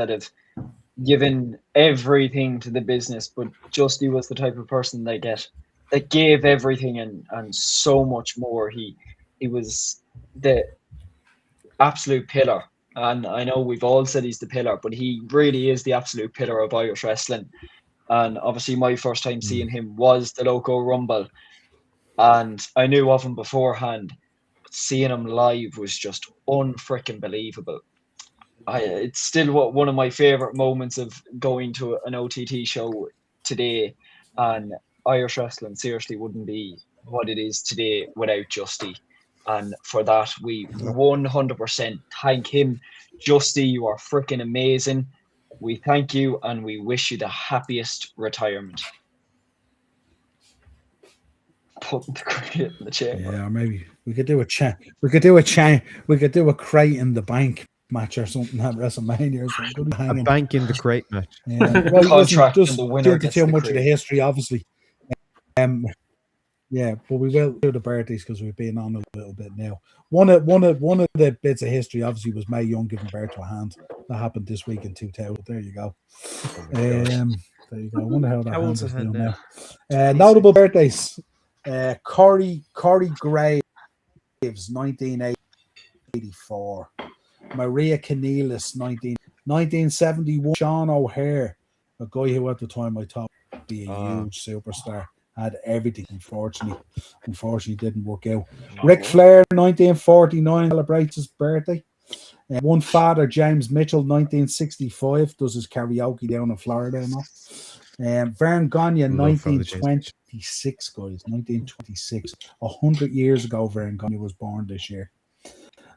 S6: have given everything to the business, but Justy was the type of person that gave everything and so much more. He was the absolute pillar, and I know we've all said he's the pillar, but he really is the absolute pillar of Irish wrestling. And obviously my first time seeing him was the Loco Rumble, and I knew of him beforehand, but seeing him live was just unfreaking believable. It's still one of my favorite moments of going to an OTT show today, and Irish wrestling seriously wouldn't be what it is today without Justy. And for that, we 100% thank him. Justy, you are freaking amazing. We thank you, and we wish you the happiest retirement. Putting the crate in the chair.
S1: Yeah, maybe we could do a crate in the bank match or something at WrestleMania or something.
S5: A bank in the crate match.
S1: Yeah. Well,
S6: Contract
S1: just
S6: and the winner
S1: into
S6: gets
S1: too
S6: the
S1: much of the
S6: crate.
S1: history, obviously. Yeah, but we will do the birthdays because we've been on a little bit now. One of the bits of history obviously was Mae Young giving birth to a hand. That happened this week in 2000. There you go. There you go. I wonder how that
S5: How old's
S1: hand is
S5: her hand
S1: doing
S5: now?
S1: now. Notable birthdays. Corey Graves, 1984. Maria Canellis, 1971. Sean O'Hare, a guy who at the time I thought would be a huge superstar. Had everything, unfortunately didn't work out. Ric Flair, 1949, celebrates his birthday. One father, James Mitchell, 1965, does his karaoke down in Florida and all. Vern Gagne,
S5: Love for the James.
S1: 1926, guys. 1926. 100 years ago, Vern Gagne was born this year.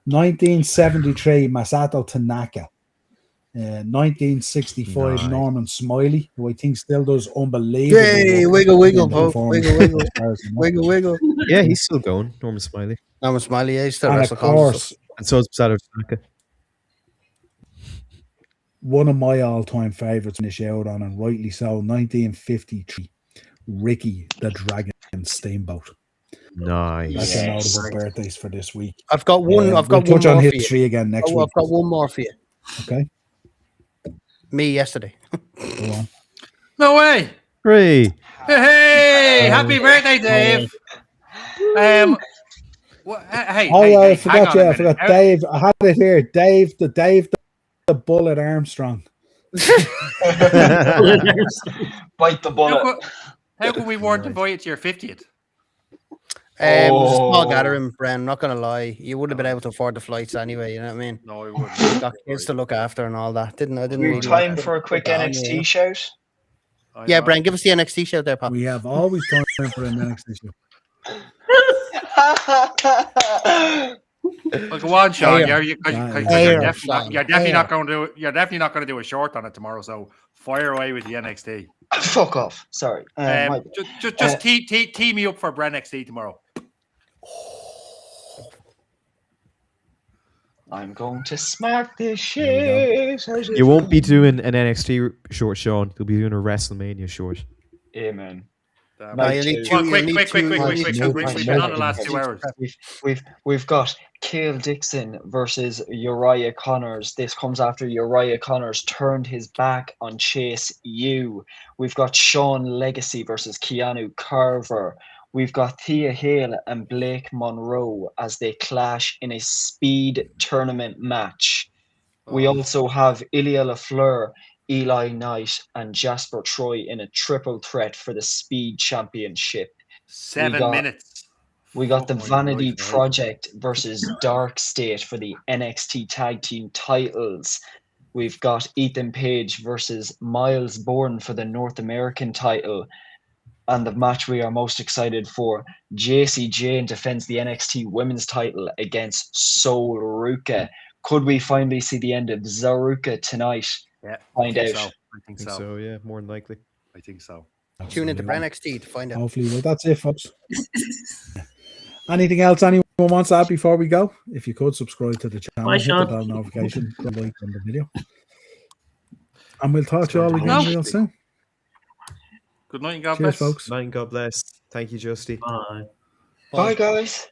S1: 1973, Masato Tanaka. 1965,
S5: Nice.
S1: Norman Smiley, who I think still does unbelievable.
S7: Yay,
S1: work
S7: wiggle, wiggle,
S1: in
S7: Bo.
S1: performance
S7: Wiggle, wiggle,
S1: as far as I know.
S7: wiggle, wiggle.
S5: Yeah, he's still going. Norman Smiley.
S7: Norman Smiley, yeah, he's still
S1: And of
S7: wrestle cons and
S1: course,
S7: stuff.
S5: And so is Masato Tanaka.
S1: one of my all-time favorites finish out on, and rightly so, 1953, Ricky the Dragon Steamboat.
S5: Nice.
S1: That's
S6: Yes.
S1: your notable birthdays for this week.
S7: I've got one. I've
S1: We'll
S7: got one
S1: touch on
S7: more for you.
S1: history again next
S7: Oh,
S1: week.
S7: I've got one more for you.
S1: Okay,
S7: Me yesterday.
S1: go on.
S3: No way.
S5: Hooray.
S3: Hey, happy birthday, Dave. Hey,
S1: Oh,
S3: hey,
S1: I
S3: hey,
S1: forgot.
S3: hang on a
S1: Yeah, I
S3: minute.
S1: forgot. Dave, I had it here. Dave, the Bullet Armstrong.
S6: Bite the bullet.
S3: How come we weren't invited to your 50th?
S7: It was a small
S6: Oh.
S7: gathering, Bren. Not gonna lie, you would have been able to afford the flights anyway. You know what I mean?
S3: No, we wouldn't.
S7: Got kids to look after and all that. I didn't
S6: Weird
S7: really
S6: time
S7: want to
S6: for a
S7: put
S6: quick
S7: that on
S6: NXT
S7: you.
S6: shout.
S3: I
S7: Yeah,
S3: know.
S7: Bren, give us the NXT shout there, pal.
S1: We have always time for an NXT show.
S3: Well, go on, Sean.
S7: Air.
S3: You're
S7: Air,
S3: definitely
S7: Sean.
S3: not
S7: Air.
S3: going to do. You're definitely not going to do a short on it tomorrow. So fire away with the NXT.
S6: Fuck off. Sorry.
S3: Just tee me up for Brand NXT tomorrow.
S6: I'm going to smack this
S1: There
S6: shit.
S5: You won't be doing an NXT short, Sean. You'll be doing a WrestleMania short.
S6: Amen.
S3: Damn.
S7: No,
S6: Right,
S7: you need
S6: two.
S7: two.
S3: Well,
S7: you
S3: quick,
S7: need
S3: quick,
S7: two-
S3: quick,
S7: you
S3: quick,
S7: need
S3: quick,
S7: two-
S3: quick.
S7: you
S3: We've
S7: need
S3: been on the
S7: two.
S3: last 2 hours.
S6: We've got Cale Dixon versus Uriah Connors. This comes after Uriah Connors turned his back on Chase U. We've got Sean Legacy versus Keanu Carver. We've got Thea Hale and Blake Monroe as they clash in a speed tournament match. We
S3: Oh.
S6: also have Ilya LaFleur, Eli Knight, and Jasper Troy in a triple threat for the Speed Championship.
S3: 7 minutes.
S6: We got the
S3: Fuck my
S6: Vanity
S3: life, right?
S6: Project versus Dark State for the NXT Tag Team titles. We've got Ethan Page versus Miles Bourne for the North American title. And the match we are most excited for, JC Jane defends the NXT Women's title against Sol Ruka. Could we finally see the end of Zaruka tonight?
S3: Yeah,
S6: Find
S3: I think
S6: out.
S3: so. I think so.
S5: yeah, more than likely.
S3: I think so.
S7: Tune into
S1: Absolutely.
S7: Brand NXT to find out.
S1: Hopefully, well, that's it, folks. Anything else anyone wants to add before we go? If you could subscribe to the channel,
S4: Bye,
S1: hit the
S4: Sean.
S1: bell notification, drop a like on the video, and we'll talk to you all
S3: No.
S1: again real soon.
S3: Good night and God
S1: Cheers,
S3: bless.
S1: folks.
S5: Night and God bless. Thank you, Justy.
S4: Bye.
S6: Bye, guys.